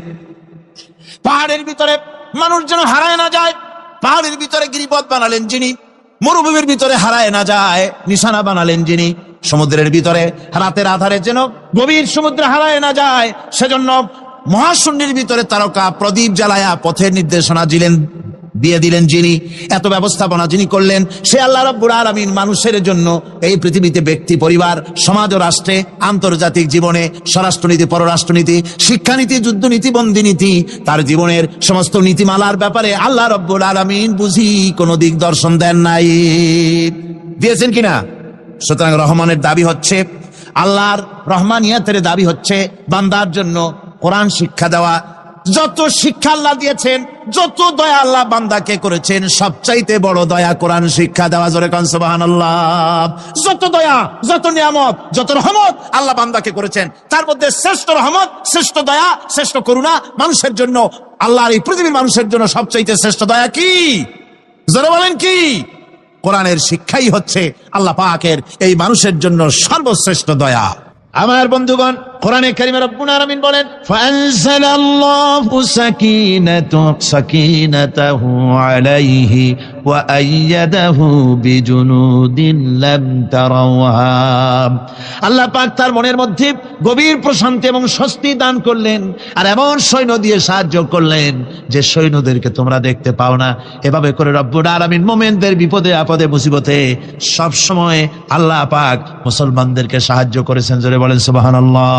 পাহাড়ের ভিতরে মানুষ যেন হারায় না যায়, পাহাড়ের ভিতরে গিরিপথ বানালেন যিনি, মরুভূমির ভিতরে হারায় না যায় নিশানা বানালেন যিনি, সমুদ্রের ভিতরে রাতের আধারে যেন গভীর সমুদ্রে হারায় না যায়, সেজন্য মহাশূন্যের ভিতরে তারকা প্রদীপ জ্বালায়া পথের নির্দেশনা দিয়ে দিলেন যিনি, এত ব্যবস্থাপনা যিনি করলেন, সে আল্লাহ রাব্বুল আলামিন মানুষের জন্য এই পৃথিবীতে ব্যক্তি, পরিবার, সমাজ ও রাষ্ট্রে, আন্তর্জাতিক জীবনে, স্বরাষ্ট্রনীতি, পররাষ্ট্রনীতি, শিক্ষানীতি, যুদ্ধনীতি, বন্দিনীতি, তার জীবনের সমস্ত নীতিমালার ব্যাপারে আল্লাহ রাব্বুল আলামিন বুঝি কোনো দিক দর্শন দেন নাই। দিয়েছেন কিনা? সুতরাং রহমানের দাবি হচ্ছে, আল্লাহর রহমানিয়াতের দাবি হচ্ছে বান্দার জন্য কোরআন শিক্ষা দেওয়া। যত শিক্ষা আল্লাহ দিয়েছেন, যত দয়া আল্লাহ বান্দাকে করেছেন, সবচাইতে বড় দয়া কোরআন শিক্ষা দেওয়া। জোরে কান সুবহানাল্লাহ। যত দয়া, যত নিয়ামত, যত রহমত আল্লাহ বান্দাকে করেছেন, তার মধ্যে শ্রেষ্ঠ রহমত, শ্রেষ্ঠ দয়া, শ্রেষ্ঠ করুণা মানুষের জন্য, আল্লাহর এই পৃথিবীর মানুষের জন্য সবচাইতে শ্রেষ্ঠ দয়া কি? জোরে বলেন কি? কোরআনের শিক্ষাই হচ্ছে আল্লাহ পাকের এই মানুষের জন্য সর্বশ্রেষ্ঠ দয়া। আমার বন্ধুগণ, কোরআনে কারিমে রব্বুল আলামিন বলেন, ফাআনজালাল্লাহু সাকিনাতাহু আলাইহি ওয়া আইয়াদাহু বিজুনুদিন লাম তারাওহা। আল্লাহ পাক তার মনের মধ্যে গভীর প্রশান্তি এবং স্বস্তি দান করলেন, আর এমন সৈন্য দিয়ে সাহায্য করলেন যে সৈন্যদেরকে তোমরা দেখতে পাও না। এভাবে করে রব্বুল আলামিন মুমিনদের বিপদে আপদে মুসিবতে সব সময় আল্লাহ পাক মুসলমানদেরকে সাহায্য করেছেন। জোরে বলেন সুবহানাল্লাহ।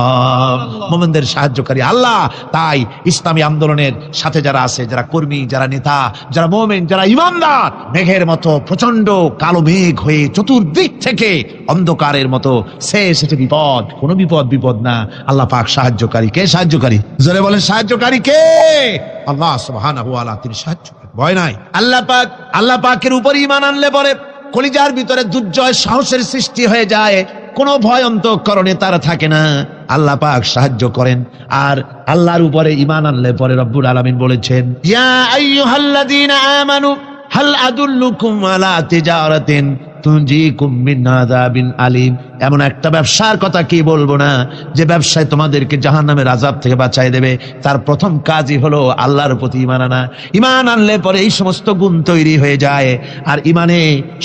মুমিনদের সাহায্যকারী আল্লাহ। তাই ইসলামী আন্দোলনের সাথে যারা আছে, যারা কর্মী, যারা নেতা, যারা মুমিন, যারা ইমানদার, মেঘের মতো প্রচন্ড কালো মেঘ হয়ে চতুর্দিক থেকে অন্ধকারের মতো সে এসেছে বিপদ, কোন বিপদ না। আল্লাহ পাক সাহায্যকারী। কে সাহায্যকারী? জোরে বলেন, সাহায্যকারী কে? আল্লাহ সুবহানাহু ওয়া তাআলা, তিনি সাহায্যকারী, ভয় নাই। আল্লাহ পাকের উপর ঈমান আনলে পরে কলিজার ভিতরে দুর্জয় সাহসের সৃষ্টি হয়ে যায়, কোনো ভয় অন্তঃকরণে তার থাকে না। আল্লাহ পাক সাহায্য করেন। আর আল্লাহর উপরে ঈমান আনলে পরে রব্বুল আলামিন বলেছেন, ইয়া আইয়ুহাল্লাযীনা আমানু হাল আদুল্লুকুম আলা তিজারাতিন তুনজিকুম মিন আযাবিন আলীম। এমন একটা ব্যবসার কথা কি বলবো না, যে ব্যবসায় তোমাদেরকে জাহান্নামের আযাব থেকে বাঁচায় দেবে। তার প্রথম কাজই হলো আল্লাহর প্রতি ঈমান আনা। ঈমান আনলে পরে এই সমস্ত গুণ তৈরি হয়ে যায়। আর ঈমানে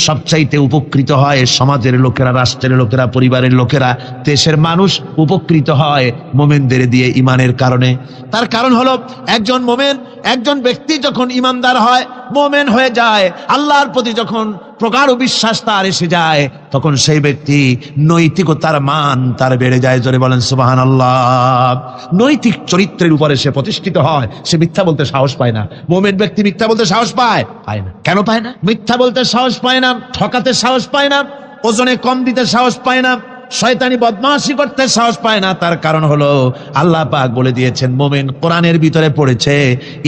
সবচাইতে উপকৃত হয় সমাজের লোকেরা, রাষ্ট্রের লোকেরা, পরিবারের লোকেরা, দেশের মানুষ উপকৃত হয় মুমিনদের দিয়ে ঈমানের কারণে। তার কারণ হলো একজন মুমিন একজন ব্যক্তি যখন ইমানদার হয়, মুমিন হয়ে যায়, আল্লাহর প্রতি যখন প্রগাঢ় বিশ্বাস তার এসে যায়, তখন সেই ব্যক্তি নৈতিকতার মান তার বেড়ে যায়। জোরে বলেন সুবহানাল্লাহ। নৈতিক চরিত্রের উপরে সে প্রতিষ্ঠিত হয়, সে মিথ্যা বলতে সাহস পায় না। মুমিন ব্যক্তি মিথ্যা বলতে সাহস পায় না। কেন পায় না? মিথ্যা বলতে সাহস পায় না, ঠকাতে সাহস পায় না, ওজনে কম দিতে সাহস পায় না, শয়তানি বদমাশি করতে সাহস পায় না। তার কারণ হলো আল্লাহ পাক বলে দিয়েছেন, মুমিন কোরআনের ভিতরে পড়েছে,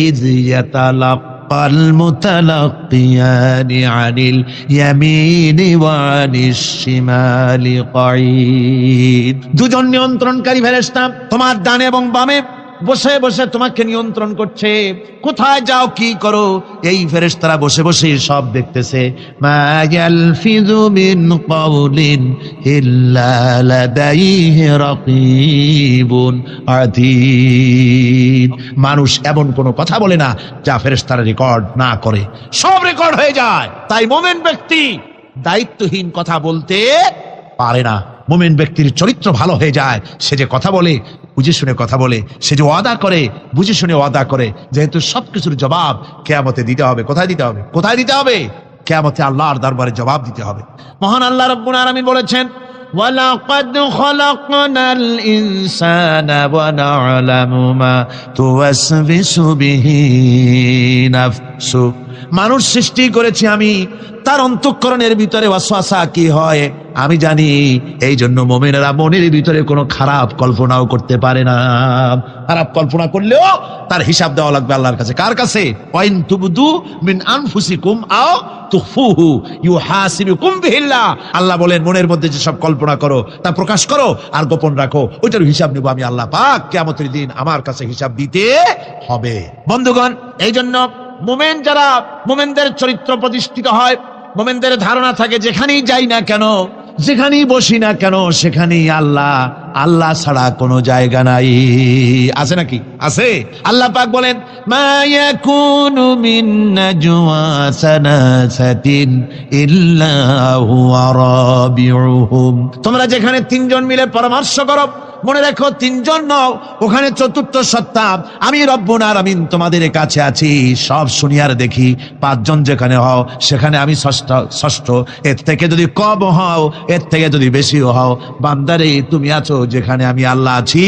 ইয ইয়াতালাক্কাল মুতালাক্কিয়ানি আনিল ইয়ামিনি ওয়া আনিশ শিমালি কাঈদ। দুজন নিয়ন্ত্রণকারী ফেরেশতা তোমার ডানে এবং বামে বসে বসে তোমাকে নিয়ন্ত্রণ করছে, কোথায় যাও কি করো এই ফেরেশতারা বসে বসে সব দেখতেছে। মা ইয়ালফিযু মিন কাওলিন ইল্লা লাদাইহি রাকীবুন আতীদ। মানুষ এমন কোনো কথা বলে না যা ফেরেশতারা রেকর্ড না করে, সব রেকর্ড হয়ে যায়। তাই মুমিন ব্যক্তি দায়িত্বহীন কথা বলতে পারে না। মুমিন ব্যক্তির চরিত্র ভালো হয়ে যায়, সে যে কথা বলে বুঝে শুনে কথা বলে, সে যে ওয়াদা করে বুঝে শুনে ওয়াদা করে। যেহেতু সবকিছুর জবাব কিয়ামতে দিতে হবে। কোথায় দিতে হবে? কোথায় দিতে হবে? কিয়ামতে আল্লাহর দরবারে জবাব দিতে হবে। মহান আল্লাহ রাব্বুল আলামিন বলেছেন, ওয়ালাকাদ খালাকনাল ইনসানা ওয়া না'লামু মা তুওয়াসবিসু বিহি নাফসু। মানুষ সৃষ্টি করেছি আমি, তার অন্তঃকরণের ভিতরে ওয়াসওয়াসা কি হয় আমি জানি। এই জন্য মুমিনেরা মনের ভিতরে কোনো খারাপ কল্পনাও করতে পারে না। খারাপ কল্পনা করলেও তার হিসাব দেওয়া লাগবে আল্লাহর কাছে। কার কাছে? ওয়াইন তুবদু মিন আনফুসিকুম আও তুখফুহু ইউহাসিবুকুম বিহিল্লাহ। আল্লাহ বলেন, মনের মধ্যে যে সব কল্পনা করো তা প্রকাশ করো আর গোপন রাখো, ওইটার হিসাব নেব আমি আল্লাহ পাক। কিয়ামতের দিন আমার কাছে হিসাব দিতে হবে। বন্ধুগণ, এই জন্য মুমিন যারা, মুমিনদের চরিত্র প্রতিষ্ঠিত হয়, মুমিনদের ধারণা থাকে যেখানেই যাই না কেন, যেখানেই বসি না কেন, সেখানেই আল্লাহ, আল্লাহ ছাড়া কোনো জায়গা নাই। আছে নাকি? আছে। আল্লাহ পাক বলেন, মা ইয়াকুনু মিন নাজওয়া সালাসাতিন ইল্লা হুয়া রাবিউহুম। তোমরা যেখানে তিনজন মিলে পরামর্শ করো, মনে রেখো তিনজন নও, ওখানে চতুর্থ সত্তা আমি রব্বুল আলামিন তোমাদের কাছে আছি। সব শুনিয়ার দেখি, পাঁচজন যেখানে হও সেখানে আমি ষষ্ঠ। এর থেকে যদি কম হও, এর থেকে যদি বেশিও হও, বান্দারে তুমি আছো যেখানে আমি আল্লাহ আছি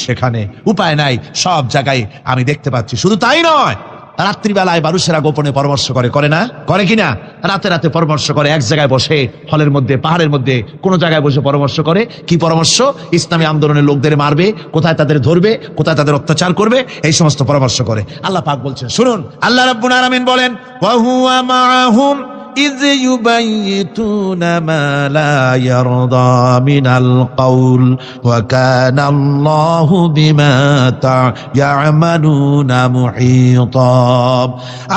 সেখানে। উপায় নাই, সব জায়গায় আমি দেখতে পাচ্ছি। শুধু তাই নয়, রাত্রিবেলায় মানুষেরা গোপনে পরামর্শ করে, করে না? করে কিনা? রাতে রাতে পরামর্শ করে, এক জায়গায় বসে, হলের মধ্যে, পাহাড়ের মধ্যে, কোনো জায়গায় বসে পরামর্শ করে। কি পরামর্শ? ইসলামী আন্দোলনের লোকদের মারবে, কোথায় তাদের ধরবে, কোথায় তাদের অত্যাচার করবে, এই সমস্ত পরামর্শ করে। আল্লাহ পাক বলছেন, শুনুন, আল্লাহ রাব্বুল আলামিন বলেন, ওয়া হুয়া মাআহুম إذ يبيتون ما لا يرضى من القول وكان الله بما يعملون محيطا।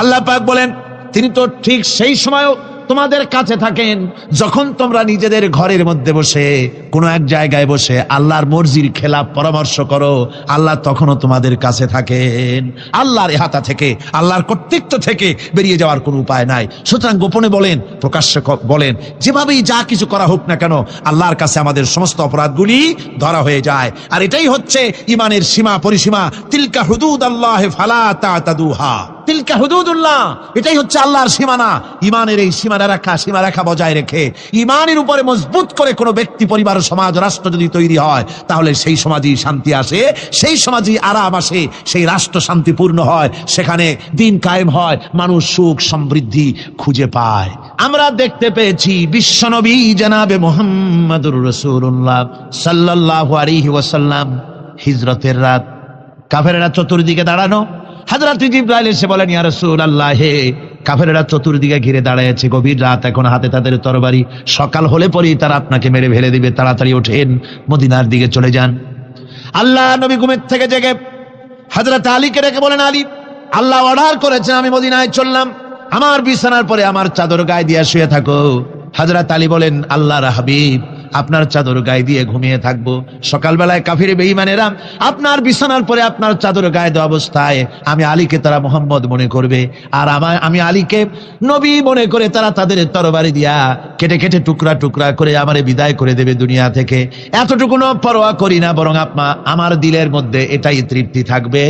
আল্লাহ পাক বলেন, তিনি তো ঠিক সেই সময় তোমাদের কাছে থাকেন যখন তোমরা নিজেদের ঘরের মধ্যে বসে, কোনো এক জায়গায় বসে আল্লাহর মর্জির খেলাফ পরামর্শ করো, আল্লাহ তখনও তোমাদের কাছে থাকেন। আল্লাহর ইহাতা থেকে, আল্লাহর কর্তৃত্ব থেকে বেরিয়ে যাওয়ার কোনো উপায় নাই। সুতরাং গোপনে বলেন, প্রকাশ্যে বলেন, যেভাবেই যা কিছু করা হোক না কেন, আল্লাহর কাছে আমাদের সমস্ত অপরাধগুলি ধরা হয়ে যায়। আর এটাই হচ্ছে ইমানের সীমা পরিসীমা। তিলকা হুদুদাল্লাহ ফালা তা'তাদুহা। তিলকা হুদুদুল্লাহ, এটাই হচ্ছে আল্লাহর সীমানা। ইমানের এই সীমারেখা বজায় রেখে, ইমানের উপরে মজবুত করে কোনো ব্যক্তি, পরিবার, সমাজ, রাষ্ট্র যদি তৈরি হয়, তাহলে সেই সমাজই শান্তি আসে, সেই সমাজই আরাম আসে, সেই রাষ্ট্র শান্তিপূর্ণ হয়, সেখানে দিন কায়েম হয়, মানুষ সুখ সমৃদ্ধি খুঁজে পায়। আমরা দেখতে পেয়েছি বিশ্বনবী জনাবে মুহাম্মদুর রাসূলুল্লাহ সাল্লাল্লাহু আলাইহি ওয়াসাল্লাম হিজরতের রাত, কাফেররা চতুর্দিকে দাঁড়ানো। হযরত জিবরাইল এসে বলেন, ইয়া রাসূলুল্লাহ, হে কাফেররা চতুর্দিকে ঘিরে দাঁড়িয়েছে, গভীর রাত, এখন হাতে তাদের তরবারি, সকাল হলে পরেই তারা আপনাকে মেরে ফেলে দিবে, তাড়াতাড়ি ওঠেন, মদিনার দিকে চলে যান। আল্লাহ নবী ঘুমের থেকে জেগে হযরত আলীকে ডেকে বলেন, আলী, আল্লাহ অর্ডার করেছেন আমি মদিনায় চললাম, আমার বিছানার পরে আমার চাদর গায়ে দিয়ে শুয়ে থাকো। হযরত আলী বলেন, আল্লাহর হাবিব, আপনার চাদর গায়ে দিয়ে ঘুমিয়ে থাকবো। সকালবেলায় কাফির বেঈমানেরা আপনার বিছানার পরে আপনার চাদর গায়ে দেওয়া অবস্থায় আমি আলীকে তারা মোহাম্মদ মনে করবে, আর আমি আলীকে নবী মনে করে তারা তাদের তরবারি দিয়া কেটে কেটে টুকরা টুকরা করে আমারে বিদায় করে দেবে দুনিয়া থেকে। এতটুকুনো পরোয়া করি না, বরং আমার দিলের মধ্যে এটাই তৃপ্তি থাকবে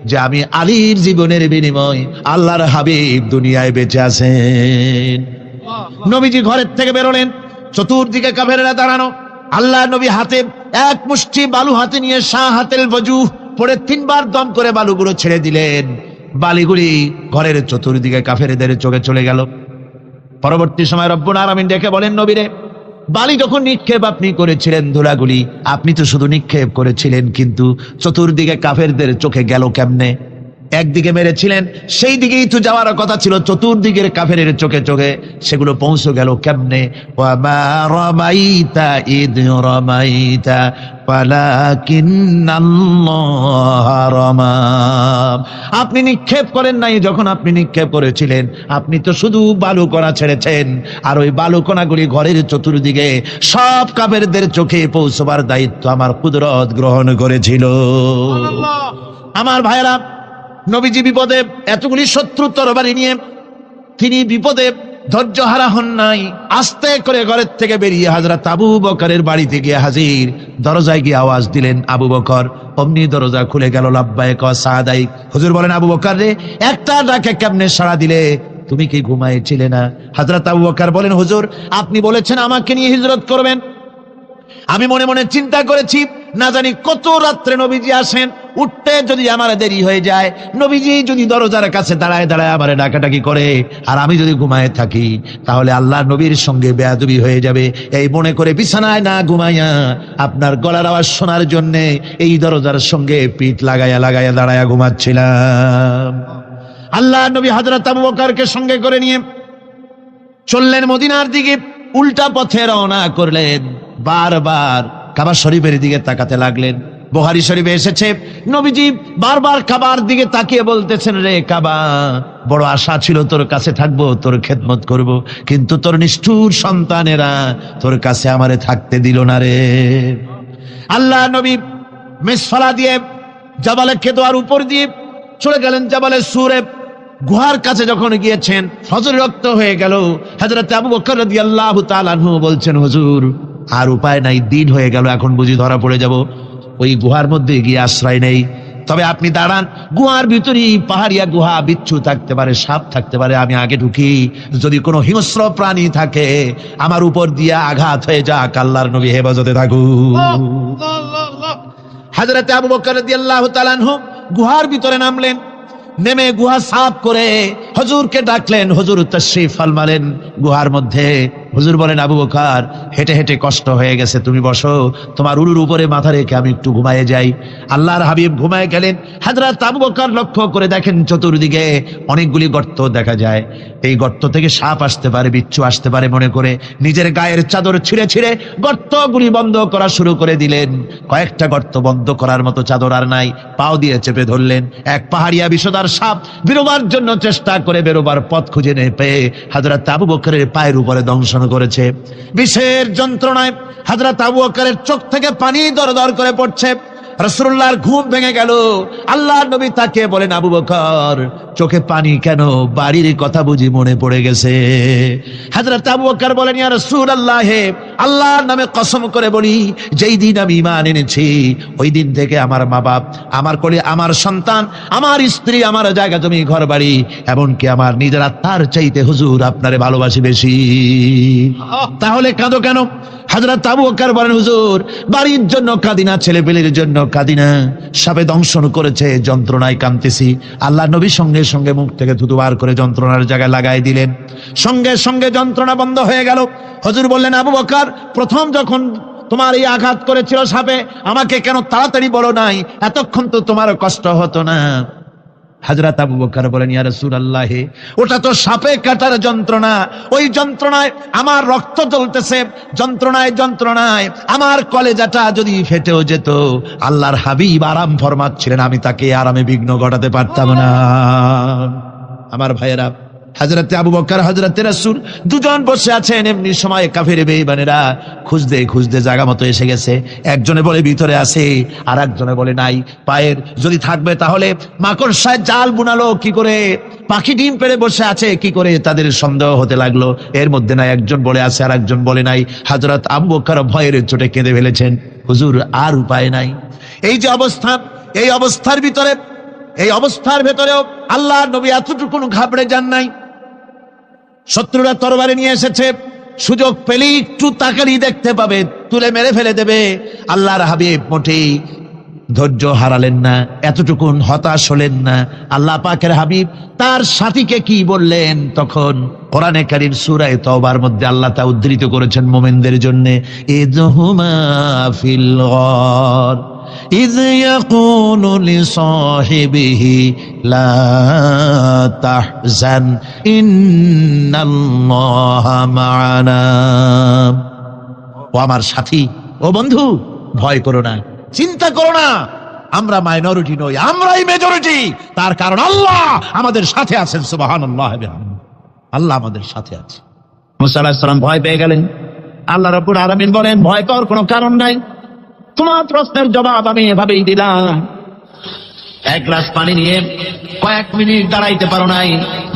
যে আমি আলীর জীবনের বিনিময় আল্লাহর হাবিব দুনিয়ায় বেঁচে আছেন। নবীজি ঘরের থেকে বেরোলেন, চতুর্দিকে কাফেররা দাঁড়ানো। আল্লাহ নবী হাতে এক মুষ্টি বালু হাতে নিয়ে শাহ হাতেল বজু পড়ে 3 বার দম করে বালুগুলো ছেড়ে দিলেন। বালিগুলি ঘরের চতুর্দিকে কাফেরদের চোখে চলে গেল। পরবর্তী সময় রব্বুল আলামিন ডেকে বলেন, নবীরে, বালি যখন নিক্ষেপ আপনি করেছিলেন, ধুলাগুলি আপনি তো শুধু নিক্ষেপ করেছিলেন, কিন্তু চতুর্দিকে কাফেরদের চোখে গেল কেমনে? একদিকে মেরেছিলেন, সেই দিকেই তো যাওয়ার কথা ছিল, চতুর্দিকের কাফেরের চোখে চোখে সেগুলো পৌঁছে গেল কেমনে? ওয়ামা রামাইতা ইদ রামাইতা ওয়ালাকিন্নাল্লাহ রামা। আপনি নিক্ষেপ করেন নাই, যখন আপনি নিক্ষেপ করেছিলেন আপনি তো শুধু বালু কণা ছেড়েছেন, আর ওই বালু কণাগুলি ঘরের চতুর্দিকে সব কাফেরদের চোখে পৌঁছবার দায়িত্ব আমার কুদরত গ্রহণ করেছিল। আমার ভাইরা, নবীজি বিপদে, এতগুলি শত্রু তরবারি নিয়ে তিনি বিপদে ধৈর্য হারা হন নাই। আস্তে করে ঘরের থেকে বেরিয়ে হযরত আবু বকরের বাড়িতে গিয়ে হাজির। দরজায় গিয়ে আওয়াজ দিলেন, আবু বকর। অমনি দরজা খুলে গেল। লাব্বাইক ওয়া সাদাইক। হুজুর বলেন, আবু বকর রে, একটা ডাকে কেমনে সাড়া দিলে? তুমি কি ঘুমাইছিলে না? হযরত আবু বকর বলেন, হুজুর আপনি বলেছেন আমাকে নিয়ে হিজরত করবেন, আমি মনে মনে চিন্তা করেছি, না জানি কত রাত্রে নবীজি আসেন, উঠতে যদি আমার দেরি হয়ে যায়, নবীজি যদি দরজার কাছে দাঁড়ায় দাঁড়ায় আমার ডাকাডাকি করে, আর আমি যদি ঘুমায় থাকি, তাহলে আল্লাহ নবীর সঙ্গে বেয়াদবি হয়ে যাবে। এই মনে করে বিছানায় না ঘুমাইয়া আপনার গলার আওয়াজ শোনার জন্য এই দরজার সঙ্গে পিঠ লাগাইয়া লাগাইয়া দাঁড়াইয়া ঘুমাচ্ছিলাম। আল্লাহ নবী হযরত আবু বকরকে সঙ্গে করে নিয়ে চললেন মদিনার দিকে। উল্টা পথে রওনা করলেন। বারবার কাবা শরীফের দিকে তাকাতে লাগলেন। বুখারী শরীফে এসেছে, নবীজি বারবার কাবার দিকে তাকিয়ে বলতেছেন, রে কাবা, বড় আশা ছিল তোর কাছে থাকবো, তোর খেদমত করব, কিন্তু তোর নিষ্ঠুর সন্তানেরা তোর কাছে আমারে থাকতে দিল না রে। আল্লাহ নবী মিসফালা দিয়ে জাবালে কেদোয়ার উপর দিয়ে চলে গেলেন জাবালে সুরে। গুহার কাছে যখন গিয়েছেন, ফজর রক্ত হয়ে গেল। হযরত আবু বকর রাদিয়াল্লাহু তাআলা আনহু বলছেন, হুজুর আর উপায় নাই, দিন হয়ে গেল, এখন বুঝি ধরা পড়ে যাব। ওই গুহার মধ্যে গিয়ে আশ্রয় নেই। তবে আপনি দাঁড়ান, গুহার ভিতরেই পাহাড়িয়া গুহা, বিচ্ছু থাকতে পারে, সাপ থাকতে পারে, আমি আগে ঢুকি। যদি কোনো হিংস্র প্রাণী থাকে আমার উপর দিয়ে আঘাত হয়ে যাক, আল্লাহর নবী হেফাজতে থাকুক। হযরত আবু বকর রাদিয়াল্লাহু তাআলা আনহু গুহার ভিতরে নামলেন। নেমে গুহা সাফ করে হুজুরকে ডাকলেন। হুজুর তাশরীফ ফরমালেন গুহার মধ্যে। হুজুর বলেন, আবু বকর, হেঁটে হেঁটে কষ্ট হয়ে গেছে, তুমি বসো, তোমার উরুর উপরে মাথা রেখে আমি একটু ঘুমায়ে যাই। আল্লাহর হাবিব ঘুমায়ে গেলেন। হযরত আবু বকর লক্ষ্য করে দেখেন চতুর্দিকে অনেকগুলি গর্ত দেখা যায়। এই গর্ত থেকে সাপ আসতে পারে, বিচ্ছু আসতে পারে মনে করে নিজের গায়ের চাদর ছিঁড়ে ছিঁড়ে গর্তগুলি বন্ধ করা শুরু করে দিলেন। কয়েকটা গর্ত বন্ধ করার মতো চাদর আর নাই, পাও দিয়ে চেপে ধরলেন। এক পাহাড়িয়া বিষধর সাপ বেরোবার জন্য চেষ্টা করে বেরোবার পথ খুঁজে না পেয়ে হযরত আবু বকরের পায়ের উপরে দংশন করেছে। বিষের যন্ত্রণায় হযরত আবু বকরের চোখ থেকে পানি দরদর করে পড়ছে। রাসূলুল্লাহর ঘুম ভেঙে গেল। আল্লাহর নবী তাকে বলেন, আবু বকর, চোখে পানি কেন? বাড়ির কথা বুঝি মনে পড়ে গেছে? হযরত আবু বকর বলেন, ইয়া রাসূলুল্লাহ, আল্লাহর নামে কসম করে বলি, যেই দিন আমি ঈমান এনেছি ওই দিন থেকে আমার মা বাপ, আমার কোলে আমার সন্তান, আমার স্ত্রী, আমার জায়গা জমি ঘর বাড়ি, এমনকি আমার নিজের আত্মার চাইতে হুজুর আপনারে ভালোবাসি বেশি। তাহলে কাঁদো কেন? হযরত আবু বকর বলেন, হুজুর বাড়ির জন্য কাঁদি না, ছেলে পেলের জন্য কাঁদি না, সাপে দংশন করেছে, যন্ত্রণায় কাঁদতেছি। আল্লাহ নবী সঙ্গে সঙ্গে মুখ থেকে থুতু বার করে যন্ত্রণার জায়গায় লাগাই দিলেন। সঙ্গে সঙ্গে যন্ত্রণা বন্ধ হয়ে গেল। হুজুর বললেন, আবু বকর, প্রথম যখন তোমার এই আঘাত করেছিল সাপে, আমাকে কেন তাড়াতাড়ি বলো নাই? এতক্ষণ তো তোমার কষ্ট হতো না। হযরত আবু বকর বলেন, ইয়া রাসূলুল্লাহ, ওটা তো সাপে কাটার যন্ত্রণা, ওই যন্ত্রণায় আমার রক্ত জ্বলতেছে, যন্ত্রণায় যন্ত্রণায় আমার কলেজাটা যদি ফেটেও যেত। আল্লাহর হাবিব আরাম ফরমাচ্ছিলেন, আমি তাকে আরামে বিঘ্ন ঘটাতে পারতাম না। আমার ভাইয়েরা, হযরতে আবু বকর, হযরতে রাসূল দুজন বসে আছেন। এমনি সময় কাফের বেঈমানেরা খুঁজতে খুঁজতে জায়গা মতো এসে গেছে। একজনে বলে ভিতরে আছে, আর একজনে বলে নাই। পায়ের যদি থাকবে তাহলে মাকড়সায় জাল বুনালো কি করে, পাখি ডিম পেড়ে বসে আছে কি করে, তাদের সন্দেহ হতে লাগলো। এর মধ্যে নাই একজন বলে আছে আর একজন বলে নাই। হযরত আবু বকর ভয়ের চোটে কেঁদে ফেলেছেন, হুজুর আর উপায় নাই। এই যে অবস্থা, এই অবস্থার ভেতরেও আল্লাহর নবী এতটুকু ঘাবড়ে যান নাই। শত্রুরা তরবারি নিয়ে এসেছে, সুযোগ পেলেই একটু তাকারি দেখতে পাবে, তুলে মেরে ফেলে দেবে। আল্লাহর হাবিব মোটেই ধৈর্য হারালেন না, এতটুকুন হতাশ হলেন না। আল্লাহ পাকের হাবিব তার সাথীকে কি বললেন? তখন কোরআনে কারীম সূরা তাওবার মধ্যে আল্লাহ তা উদ্ধৃত করেছেন মোমেনদের জন্য, ইযহুমা ফিল গার إذ يقول لصاحبه لا تحزن إن الله معنا। ও আমার সাথী, ও বন্ধু, ভয় করো না, চিন্তা করো না, আমরা মাইনরিটি নই, আমরাই মেজরিটি। তার কারণ আল্লাহ আমাদের সাথে আছেন। সুবহানাল্লাহ, আল্লাহ আমাদের সাথে আছে। মুসা আলাইহিস সালাম ভয় পেয়ে গেলেন। আল্লাহ রাব্বুল আলামিন বলেন, ভয় পাওয়ার কোনো কারণ নাই, তোমার প্রশ্নের জবাব আমি এভাবেই দিলাম। এক গ্লাস পানি নিয়ে কয়েক মিনিট দাঁড়াইতে পারো নাই,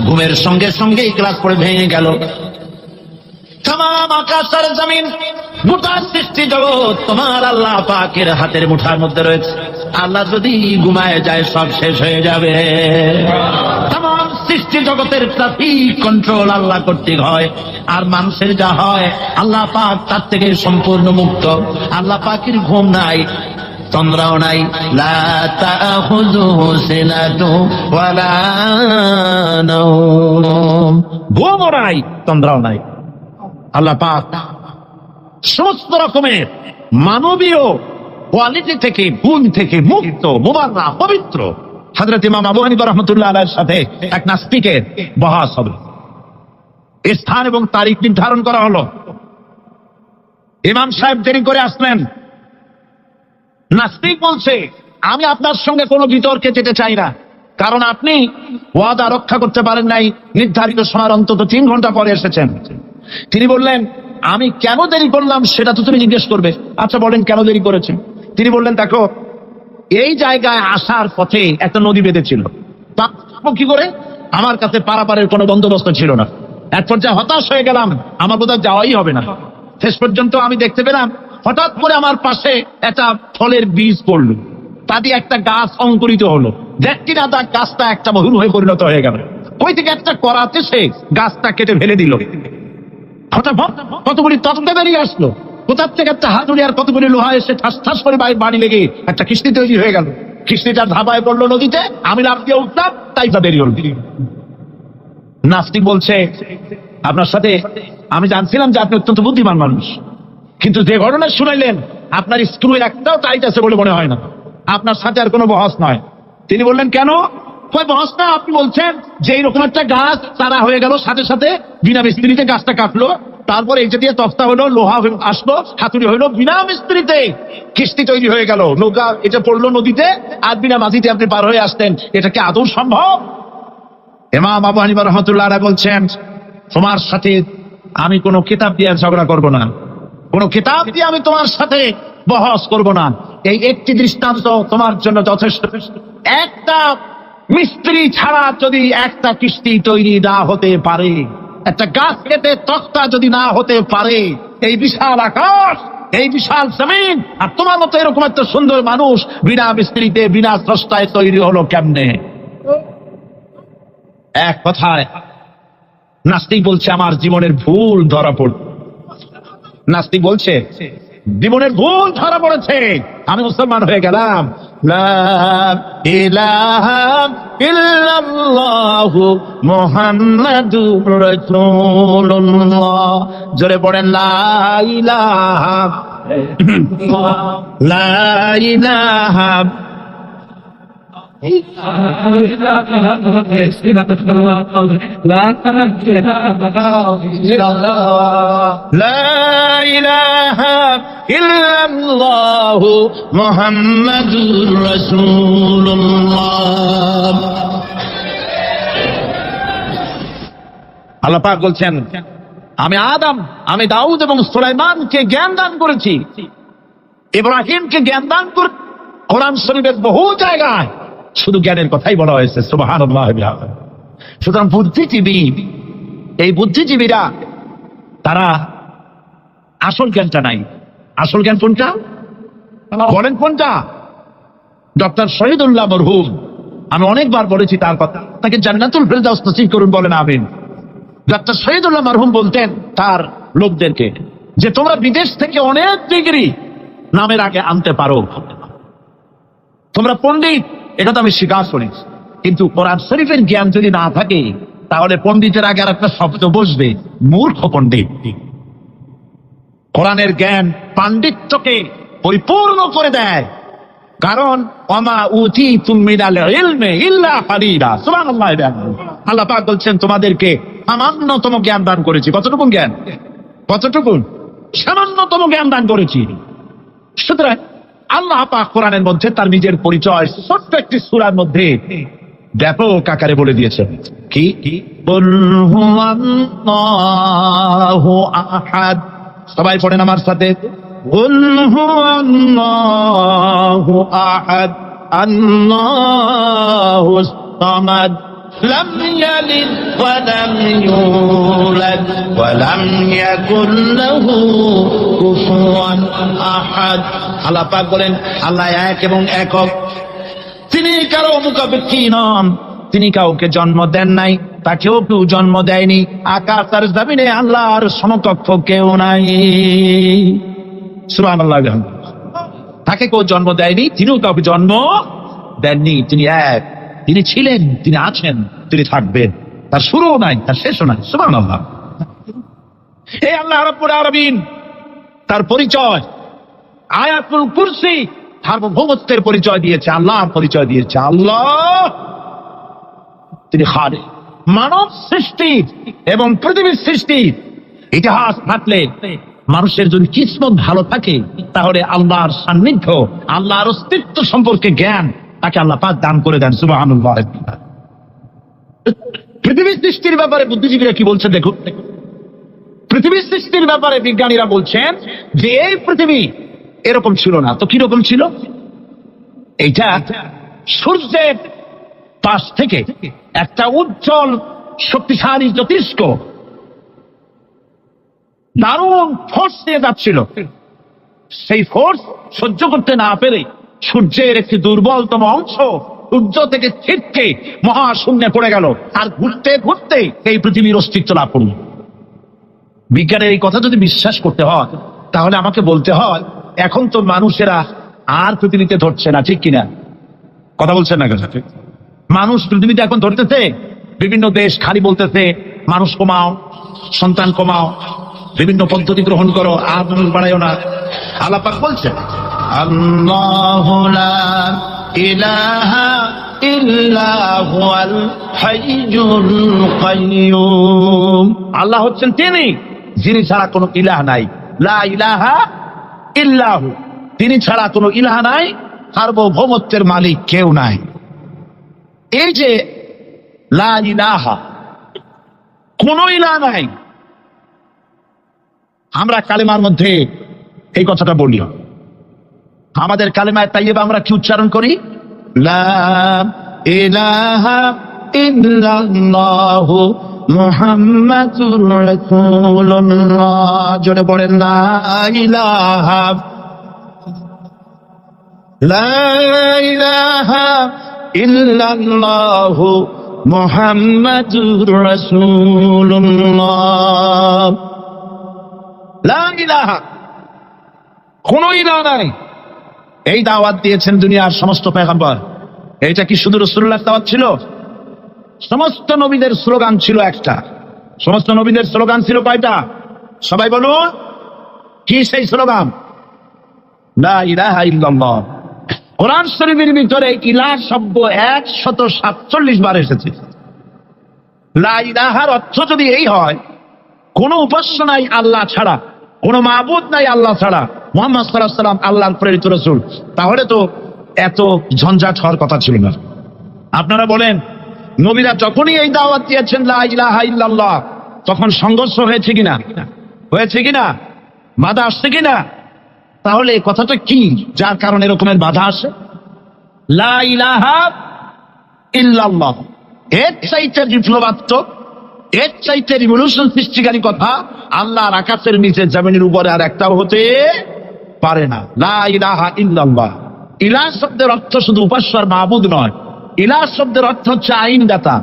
ঘুমের সঙ্গে সঙ্গে গ্লাস পড়ে ভেঙে গেল। তামাম আকাশ আর জমিন, গোটা সৃষ্টি জগৎ তোমার আল্লাহ পাকের হাতের মুঠার মধ্যে রয়েছে। আল্লাহ যদি ঘুমায় যায় সব শেষ হয়ে যাবে। তামাম সৃষ্টি জগতের ট্রাফিক কন্ট্রোল আল্লাহ কর্তৃক হয়, আর মানুষের যা হয় আল্লাহ পাক তার থেকে সম্পূর্ণ মুক্ত। আল্লাহ পাকের ঘুম নাই, তন্দ্রাও নাই। লা তাখুযুহু সিনাতুন ওয়ালা নাওম, ঘুমও নাই, তন্দ্রাও নাই। আল্লাহ পাক সমস্ত রকমের মানবীয় কোয়ালিটি থেকে, গুণ থেকে মুক্ত, মুবাররা, পবিত্র। হযরত ইমাম আবু হানিফা রাহমাতুল্লাহ আলাইহির সাথে এক নাস্তিকের বহাস হবে। স্থান এবং তারিখ নির্ধারণ করা হলো। ইমাম সাহেব দেরি করে আসলেন। নাস্তিক বলছে, আমি আপনার সঙ্গে কোনো বিতর্কে যেতে চাই না, কারণ আপনি ওয়াদা রক্ষা করতে পারেন নাই, নির্ধারিত সময়ের অন্তত 3 ঘন্টা পরে এসেছেন। তিনি বললেন, আমি কেন দেরি করলাম সেটা তো তুমি জিজ্ঞেস করবে। আচ্ছা বলেন কেন দেরি করেছেন? তিনি বললেন, দেখো, এই জায়গায় আসার পথে একটা নদী বেঁধেছিল, তা কি করে? আমার কাছে পারাপারের কোনো বন্দোবস্ত ছিল না। এক পর্যায়ে হতাশ হয়ে গেলাম, আমার বোধহয় যাওয়াই হবে না। শেষ পর্যন্ত আমি দেখতে পেলাম হঠাৎ করে আমার পাশে একটা ফলের বীজ পড়ল, তা দিয়ে একটা গাছ অঙ্কুরিত হলো। দেখছি না তার গাছটা একটা মহুল হয়ে পরিণত হয়ে গেল। কই থেকে একটা করাতে সে গাছটা কেটে ফেলে দিল। কতগুলি তত্ত্ব বেরিয়ে আসলো, কোথার থেকে একটা হাতুড়ি আর কতগুলি লোহা এসে ঠাস ঠাস করে বাড়ি লেগে একটা কিস্তি তৈরি হয়ে গেল। কিস্তিটা ধাবায় পড়লো নদীতে, আমি লাফ দিয়ে উঠলাম, তাই তা বেরিয়ে হল। নাস্তিক বলছে, আপনার সাথে আমি জানছিলাম যে আপনি অত্যন্ত বুদ্ধিমান মানুষ, কিন্তু যে ঘটনা শুনাইলেন আপনার স্ক্রু একটাও টাইট আছে বলে মনে হয় না, আপনার সাথে আর কোনো বহস নয়। তিনি বললেন, কেন? বহস না, আপনি বলছেন যে এইরকম একটা গাছ তারা হয়ে গেল, সাথে সাথে বিনা মিস্ত্রিতে গাছটা কাটলো, তারপর এইটা দিয়ে তক্তা হলো, লোহা আসলো, হাতুড়ি হইলো, বিনা মিস্ত্রিতে কিস্তি তৈরি হয়ে গেল, নৌকা এটা পড়লো নদীতে, আর বিনা মাঝিতে আপনি পার হয়ে আসতেন। এটা কি আদৌ সম্ভব? ইমাম আবু হানিফা রাহমাতুল্লাহ আলাইহি বলছেন, তোমার সাথে আমি কোনো কিতাব দিয়ে ঝগড়া করব না, কোনো কিতাব দিয়ে আমি তোমার সাথে বহস করব না। এই একটি দৃষ্টান্ত তোমার জন্য যথেষ্ট। একটা মিস্ত্রি ছাড়া যদি একটা কিস্তি তৈরি না হতে পারে, একটা গাছ কেটে তক্তা যদি না হতে পারে, এই বিশাল আকাশ, এই বিশাল জমিন, আর তোমার মতো এরকম একটা সুন্দর মানুষ বিনা মিস্ত্রিতে, বিনা স্রষ্টায় তৈরি হলো কেমনে? এক কথায় নাস্তিক বলছে, আমার জীবনের ভুল ধরা পড়ল। নাস্তিক বলছে, জীবনের ভুল ধরা পড়েছে, আমি মুসলমান হয়ে গেলাম। লা ইলাহা ইল্লাল্লাহু মুহাম্মাদুর রাসূলুল্লাহ। জোরে পড়েন, লা ইলাহা লা ইলাহা ইল্লাল্লাহু মুহাম্মাদুর রাসূলুল্লাহ। আল্লাহ পাক বলছেন, আমি আদম, আমি দাউদ এবং সুলাইমানকে জ্ঞান দান করেছি, ইব্রাহিমকে জ্ঞান দান করে। কোরআন শরীফের বহু জায়গায় শুধু জ্ঞানের কথাই বলা হয়েছে। সুবহানাল্লাহ। সুতরাং বুদ্ধিজীবী, এই বুদ্ধিজীবীরা তারা আসল জ্ঞানটা নাই। আসল জ্ঞান কোনটা বলেন? কোনটা? ডক্টর শহীদুল্লাহ মরহুম, আমি অনেকবার বলেছি তার কথা, তাকে জান্নাতুল ফেরদাউস নসিব করুন, বলেন আমিন। ডক্টর শহীদুল্লাহ মরহুম বলতেন তার লোকদেরকে যে তোমরা বিদেশ থেকে অনেক ডিগ্রি নামের আগে আনতে পারো, তোমরা পণ্ডিত, এটা তো আমি স্বীকার করি, কিন্তু কোরআন শরীফের জ্ঞান যদি না থাকে তাহলে পণ্ডিতের আগে আর একটা শব্দ বসবে, মূর্খ পণ্ডিত। কোরআনের জ্ঞান পাণ্ডিত্যকে পরিপূর্ণ করে দেয়, কারণ ওমা উতীতুম মিনাল ইলমি ইল্লা কালিলা। সুবহানাল্লাহ। আল্লাহ পাক বলছেন তোমাদেরকে সামান্যতম জ্ঞান দান করেছি। কতটুকু জ্ঞান? কতটুকু? সামান্যতম জ্ঞান দান করেছি। সুতরাং আল্লাহ পাক কোরআনের মধ্যে তার নিজের পরিচয় ছোট্ট একটি সূরার মধ্যে ব্যাপক আকারে বলে দিয়েছেন। কি? কুল হুয়াল্লাহু আহাদ। সবাই পড়েন আমার সাথে, কুল হুয়াল্লাহু আহাদ আল্লাহুস সামাদ লাম ইয়ালিদ ওয়া লাম ইউলাদ ওয়া লাম ইয়াকুল লাহু কুফুয়ান আহাদ। আল্লাহ পাক বলেন আল্লাহ এক এবং একক, তিনি কারো মুখাপেক্ষী নন, তিনি কাউকে জন্ম দেন নাই, তাকেও কেউ জন্ম দেয়নি। আকাশ আর জমিনে আল্লাহর সমকক্ষ কেউ নাই। সুবহানাল্লাহ। তাকে কেউ জন্ম দেয়নি, তিনিও কাউকে জন্ম দেননি। তিনি এক, তিনি ছিলেন, তিনি আছেন, তিনি থাকবেন। তার শুরুও নাই, তার শেষও নাই। সুবহানাল্লাহ। এই আল্লাহ রাব্বুল আলামিন তার পরিচয় আয়াতুল কুরসি সার্বভৌমত্বের পরিচয় দিয়েছে, আল্লাহর পরিচয় দিয়েছে। আল্লাহ তিনি খালিক। মানব সৃষ্টি এবং পৃথিবীর সৃষ্টি ইতিহাস থাকলে মানুষের যদি কিসমত ভালো থাকে তাহলে আল্লাহর সান্নিধ্য, আল্লাহর অস্তিত্ব সম্পর্কে জ্ঞান তাকে আল্লাহ পাক দান করে দেন। সুবহানাল্লাহ। পৃথিবীর সৃষ্টির ব্যাপারে বুদ্ধিজীবীরা কি বলছেন দেখুন। পৃথিবীর সৃষ্টির ব্যাপারে বিজ্ঞানীরা বলছেন যে এই পৃথিবী এরকম ছিল না, তো কিরকম ছিল? এইটা সূর্যের পাশ থেকে একটা উজ্জ্বল শক্তিশালী জ্যোতিষ্ক দারুণ ফোর্স নিয়ে যাচ্ছিল। সেই ফোর্স সহ্য করতে না পেরে সূর্যের একটি দুর্বলতম অংশ সূর্য থেকে ছিটকে মহাশূন্যে পড়ে গেল, আর ঘুরতে ঘুরতে এই পৃথিবীর অস্তিত্ব লাভ করল। বিজ্ঞানের এই কথা যদি বিশ্বাস করতে হয় তাহলে আমাকে বলতে হয় এখন তো মানুষেরা আর পৃথিবীতে ধরছে না, ঠিক কিনা? কথা বলছেন না? মানুষ পৃথিবীতে এখন ধরতেছে, বিভিন্ন দেশ খালি বলতেছে মানুষ কমাও, সন্তান কমাও, বিভিন্ন পদ্ধতি গ্রহণ করো, আর মানুষ বাড়াইও না। আল্লাহ পাক বলছেন আল্লাহু লা ইলাহা ইল্লা হুয়াল হাইয়ুল কাইয়্যুম। আল্লাহ হচ্ছেন তিনি যিনি ছাড়া কোনো ইলাহ নাই। লা ইলাহা ইল্লাহু, তিনি ছাড়া কোনো ইলাহ নাই, সার্বভৌমত্বের মালিক কেউ নাই। এই যে লা ইলাহা, কোন ইলাহ নাই, আমরা কালেমার মধ্যে এই কথাটা বলি। আমাদের কালেমায় তাইয়্যিবা আমরা কি উচ্চারণ করি? লা ইলাহা ইল্লাল্লাহু মুহাম্মাদুর রাসূলুল্লাহ। জোরে বলেন লা ইলাহা, লা ইলাহা ইল্লাল্লাহু মুহাম্মাদুর রাসূলুল্লাহ। লা ইলাহা, কোন ইলাহ নাই। এই দাওয়াত দিয়েছেন দুনিয়ার সমস্ত পয়গম্বর। এইটা কি শুধু রাসূলুল্লাহর দাওয়াত ছিল? সমস্ত নবীদের স্লোগান ছিল একটা। সমস্ত নবীদের স্লোগান ছিল কয়টা? সবাই বলুন, কি সেই স্লোগান? লা ইলাহা ইল্লাল্লাহ। কোরআন শরীফের ভিতরে ইলাহ শব্দ 147 বার এসেছে। লা ইলাহার অর্থ যদি এই হয় কোন উপাস্য নাই আল্লাহ ছাড়া, কোন মাবুদ নাই আল্লাহ ছাড়া, মুহাম্মদ সাল্লাল্লাহু আলাইহি ওয়াসাল্লাম আল্লাহর প্রেরিত রাসূল, তাহলে তো এত ঝঞ্ঝাট হওয়ার কথা ছিল না। আপনারা বলেন, নবীরা যখনই এই দাওয়াত দিয়েছেন লা ইলাহা ইল্লাল্লাহ, তখন সংঘর্ষ হয়েছে কিনা, হয়েছে কিনা, বাধা আসছে কিনা? তাহলে এই কথাটা কি যার কারণে এরকমের বাধা আসে? লা ইলাহা ইল্লাল্লাহ, এর চাইতে বিপ্লবাত্মক, এর চাইতে রিভলিউশন সৃষ্টিকারী কথা আল্লাহর আকাশের নিচে জমিনের উপরে আর একটাও হতে পারে না। লা ইলাহা ইল্লাল্লাহ। ইলাহ শব্দের অর্থ শুধু উপাস্য আর মাবুদ নয়। ইলাহ শব্দের অর্থ হচ্ছে আইনদাতা,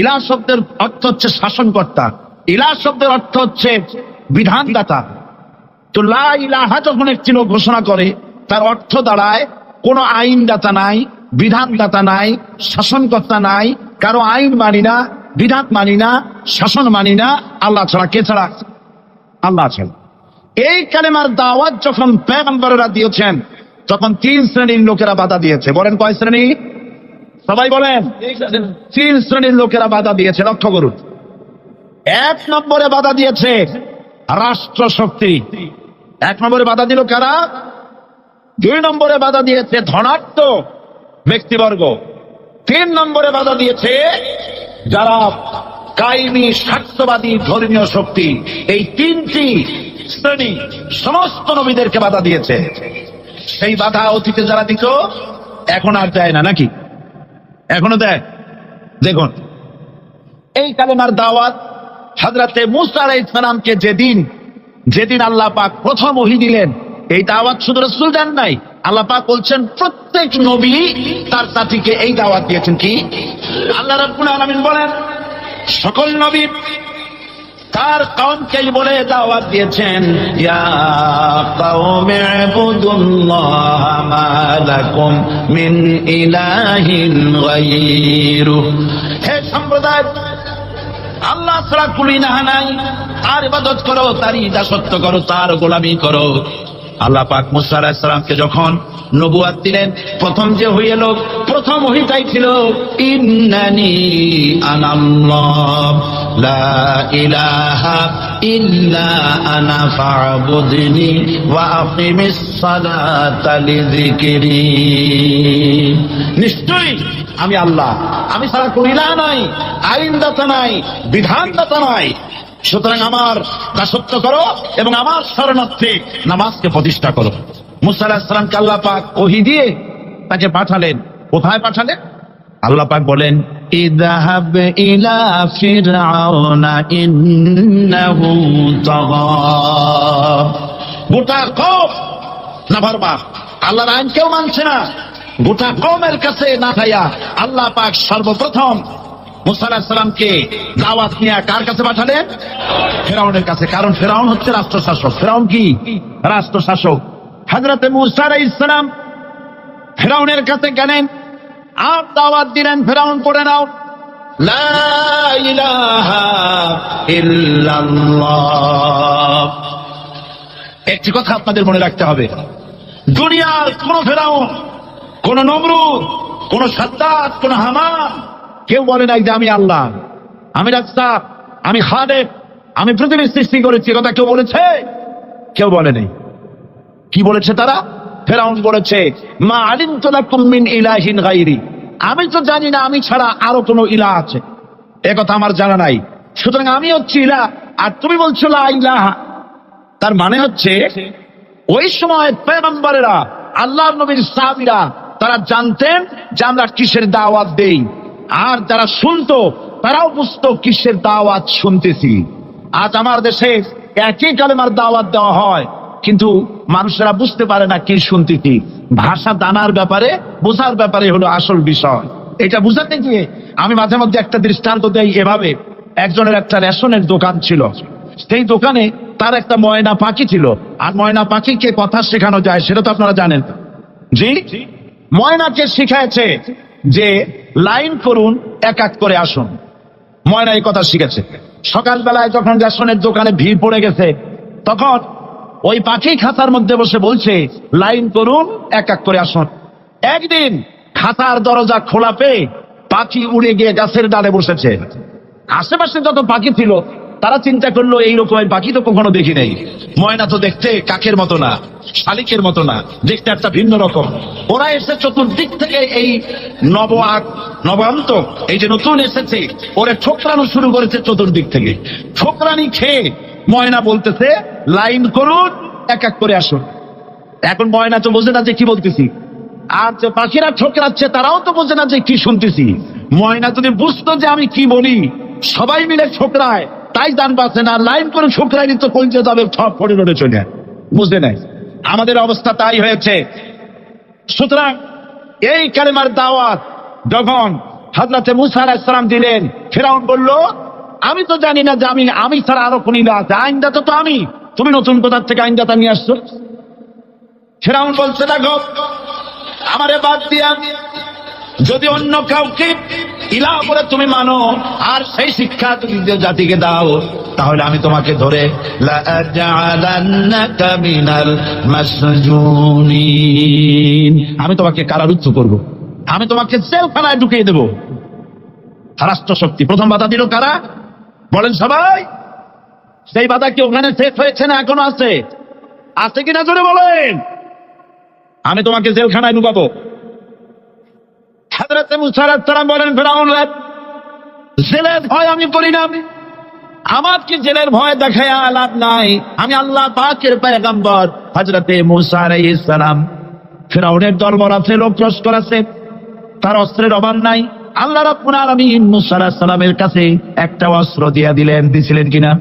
ইলাহ শব্দের অর্থ হচ্ছে শাসনকর্তা, ইলাহ শব্দের অর্থ হচ্ছে বিধানদাতা। তো লা ইলাহা যখন একটি লোক ঘোষণা করে, তার অর্থ দাঁড়ায় কোন আইনদাতা নাই, বিধানদাতা নাই, শাসনকর্তা নাই, কারো আইন মানি না, বিধান মানি না, শাসন মানি না, আল্লাহ ছাড়া। কে ছাড়া? আল্লাহ ছাড়া। এই কালেমার দাওয়াত যখন পয়গম্বররা দিয়েছেন, তখন 3 শ্রেণীর লোকেরা বাধা দিয়েছে। বলেন কয় শ্রেণী? সবাই বলেন। 3 শ্রেণীর লোকেরা বাধা দিয়েছে, লক্ষ্য করুন। 1 নম্বরে বাধা দিয়েছে রাষ্ট্র শক্তি। 1 নম্বরে বাধা দিল কারা? 2 নম্বরে বাধা দিয়েছে ধনাঢ্য ব্যক্তিবর্গ। 3 নম্বরে বাধা দিয়েছে যারা কায়েমি স্বার্থবাদী ধর্মীয় শক্তি। এই 3টি শ্রেণী সমস্ত নবীদেরকে বাধা দিয়েছে। সেই বাধা অতীতে যারা দিত এখন আর দেয় না, নাকি? এখনো দেয়? দেখুন, এই কালেমার দাওয়াত হযরতে মূসা আলাইহিস সালামকে যেদিন আল্লাহ পাক প্রথম ওহী দিলেন, এই দাওয়াত শুধু রাসূল দেন নাই, আল্লাহ পাক বলছেন প্রত্যেক নবী তার জাতিকে এই দাওয়াত দিয়েছেন। কি? আল্লাহ রাব্বুল আলামিন বলেন সকল নবী তার কওমকেই বলে দাওয়াত দিয়েছেন, ইয়া কওমি ইবুদুল্লাহ মা লাকুম মিন ইলাহিন গায়রুহু। হে সম্প্রদায়, আল্লাহ ছাড়া কোন ইলাহ নাই, তার ইবাদত করো, তারই দাসত্ব করো, তার গোলামি করো। আল্লাহ পাক মূসা আলাইহিস সালামকে যখন নবুয়াত দিলেন, প্রথম যে হয়ে এলো, প্রথম ওহীটাই ছিল ইন্নানি আনাল্লাহ লা ইলাহা ইল্লা আনা ফা'বুদনি ওয়া আকিমিস সালাতা লিযিকরি। নিশ্চয়ই আমি আল্লাহ, আমি ছাড়া কোন ইলাহ নাই, আইনদাতা নাই, বিধানদাতা নাই, সুতরাং আমার দাসত্ব করো এবং আমার শরণার্থে নামাজকে প্রতিষ্ঠা করো। মূসা আলাইহিস সালামকে আল্লাহ পাক ওহী দিয়ে তাকে পাঠালেন। কোথায় পাঠালেন? আল্লাহ পাক বলেন, ইযহাব ইলা ফিরআউনা ইন্নাহু তাগা। গোটা কওম নাফরমান, আল্লাহর আইন কেউ মানছে না। গোটা কওমের কাছে না খাইয়া আল্লাহ পাক সর্বপ্রথম মূসা আলাইহিস সালামকে দাওয়াত নিয়ে কার কাছে পাঠালেন? ফিরআউনের কাছে। কারণ ফিরআউন হচ্ছে রাষ্ট্রশাসক। ফিরআউন কি? রাষ্ট্রশাসক। হযরতে মূসা আলাইহিস সালাম ফিরআউনের কাছে গেলেন আর দাওয়াত দিলেন, ফিরআউন পড়ে নাও লা ইলাহা ইল্লাল্লাহ। একটি কথা আপনাদের মনে রাখতে হবে, দুনিয়ার কোন ফিরআউন, কোন নমরুদ, কোন সাদ্দাত, কোন হামান কেউ বলে নাই যে আমি আল্লাহ, আমি রাজ্জাক, আমি খালেক, আমি পৃথিবীর সৃষ্টি করেছি। কথা কেউ বলেছে? কেউ বলে নাই। কি বলেছে তারা? ফিরআউন বলেছে মা আলিমতু লাকুম মিন ইলাহিন গায়রি, আমি তো জানি না আমি ছাড়া আরো কোনো ইলাহ আছে, এ কথা আমার জানা নাই, সুতরাং আমি হচ্ছি ইলাহ আর তুমি বলছো লা ইলাহা। তার মানে হচ্ছে ওই সময় পয়গম্বরেরা, আল্লাহর নবীর সাহাবীরা তারা জানতেন যে আমরা কিসের দাওয়াত দেই, আর যারা শুনতো তারাও বুঝতো কিসের দাওয়াত শুনতেছি। আজ আমার দেশে একই কালেমার দাওয়াত দেওয়া হয়, কিন্তু মানুষেরা বুঝতে পারে না কি শুনতেছি। ভাষা জানার ব্যাপারে, বোঝার ব্যাপারে হলো আসল বিষয়। এটা বুঝাতে গিয়ে আমি মাঝে মধ্যে একটা দৃষ্টান্ত দেই এভাবে। একজনের একটা রেশনের দোকান ছিল, সেই দোকানে তার একটা ময়না পাখি ছিল। আর ময়না পাখিকে কথা শেখানো যায় সেটা তো আপনারা জানেন। জি, ময়নাকে শিখাইছে যে লাইন করুন, এক এক করে আসুন। ময়না এই কথা শিখেছে। সকালবেলায় যখন রেশনের দোকানে ভিড় পড়ে গেছে, তখন ওই পাখি খাঁচার মধ্যে বসে বলছে লাইন করুন, এক এক করে আসুন। একদিন খাঁচার দরজা খোলা পেয়ে পাখি উড়ে গিয়ে গাছের ডালে বসেছে। আশেপাশে যত পাখি ছিল তারা চিন্তা করলো এই রকমের পাখি তো কখনো দেখি নাই। ময়না তো দেখতে কাকের মতো না, শালিকের মতো না, দেখতে একটা ভিন্ন রকম। ওরা এসে চতুর্দিক থেকে এই নবান্তক এই যে নতুন এসেছে ওরে ঠোকরানো শুরু করেছে চতুর্দিক থেকে। ঠোকরানি খেয়ে ময়না বলতেছে লাইন করুন, এক এক করে আসুন। এখন ময়না তো বোঝে না যে কি বলতেছি, আর যে পাখিরা ঠোকরাচ্ছে তারাও তো বোঝে না যে কি শুনতেছি। ময়না যদি বুঝতো যে আমি কি বলি, সবাই মিলে ঠোকরায়, তাই দান পাচ্ছে না। লাইন করে ঠোকরাইনি তো কলজে যাবে সব পড়ে নড়ে চলে, বুঝতে নাই। আমাদের অবস্থা তাই হয়েছে। সুতরাং এই কালেমার দাওয়াত যখন হযরতে মূসা আলাইহিস সালাম দিলেন, ফিরআউন বলল আমি তো জানি না যে আমি ছাড়া আরো কোন ইলাহ আছে, আইনদাতা তো আমি, তুমি নতুন কোথা থেকে আইনদাতা নিয়ে আসছো? ফিরআউন বলছে দেখো আমারে বাদ দিয়া যদি অন্য কাউকে ইলাহ বলে তুমি মানো আর সেই শিক্ষা তুমি জাতিকে দাও, তাহলে আমি তোমাকে ধরে লাআজআলান্নাকা মিনাল মাসজুনিন, আমি তোমাকে কারারুদ্ধ করব, আমি তোমাকে জেলখানায় ঢুকিয়ে দেব। রাষ্ট্রশক্তি প্রথম বাধা দিল কারা বলেন সবাই? সেই বাধা কি ওখানে শেষ হয়েছে না এখনো আছে? আছে কিনা জোরে বলেন। আমি তোমাকে জেলখানায় ঢুকাবো। হযরতে মূসা আলাইহিস সালাম বলেন ফিরআউন জেলের ভয় আমি করি না, আমার কি জেলের ভয় দেখায় লাভ নাই, আমি আল্লাহ পাকের পয়গম্বর হযরতে মূসা আলাইহিস সালাম। ফিরআউনের দরবার আছে, লোক লস্কর আছে, তার অস্ত্রের অভাব নাই। আল্লাহ রাব্বুল আলামিন মূসা আলাইহিস সালামের কাছে একটা অস্ত্র দিয়ে দিছিলেন কিনা?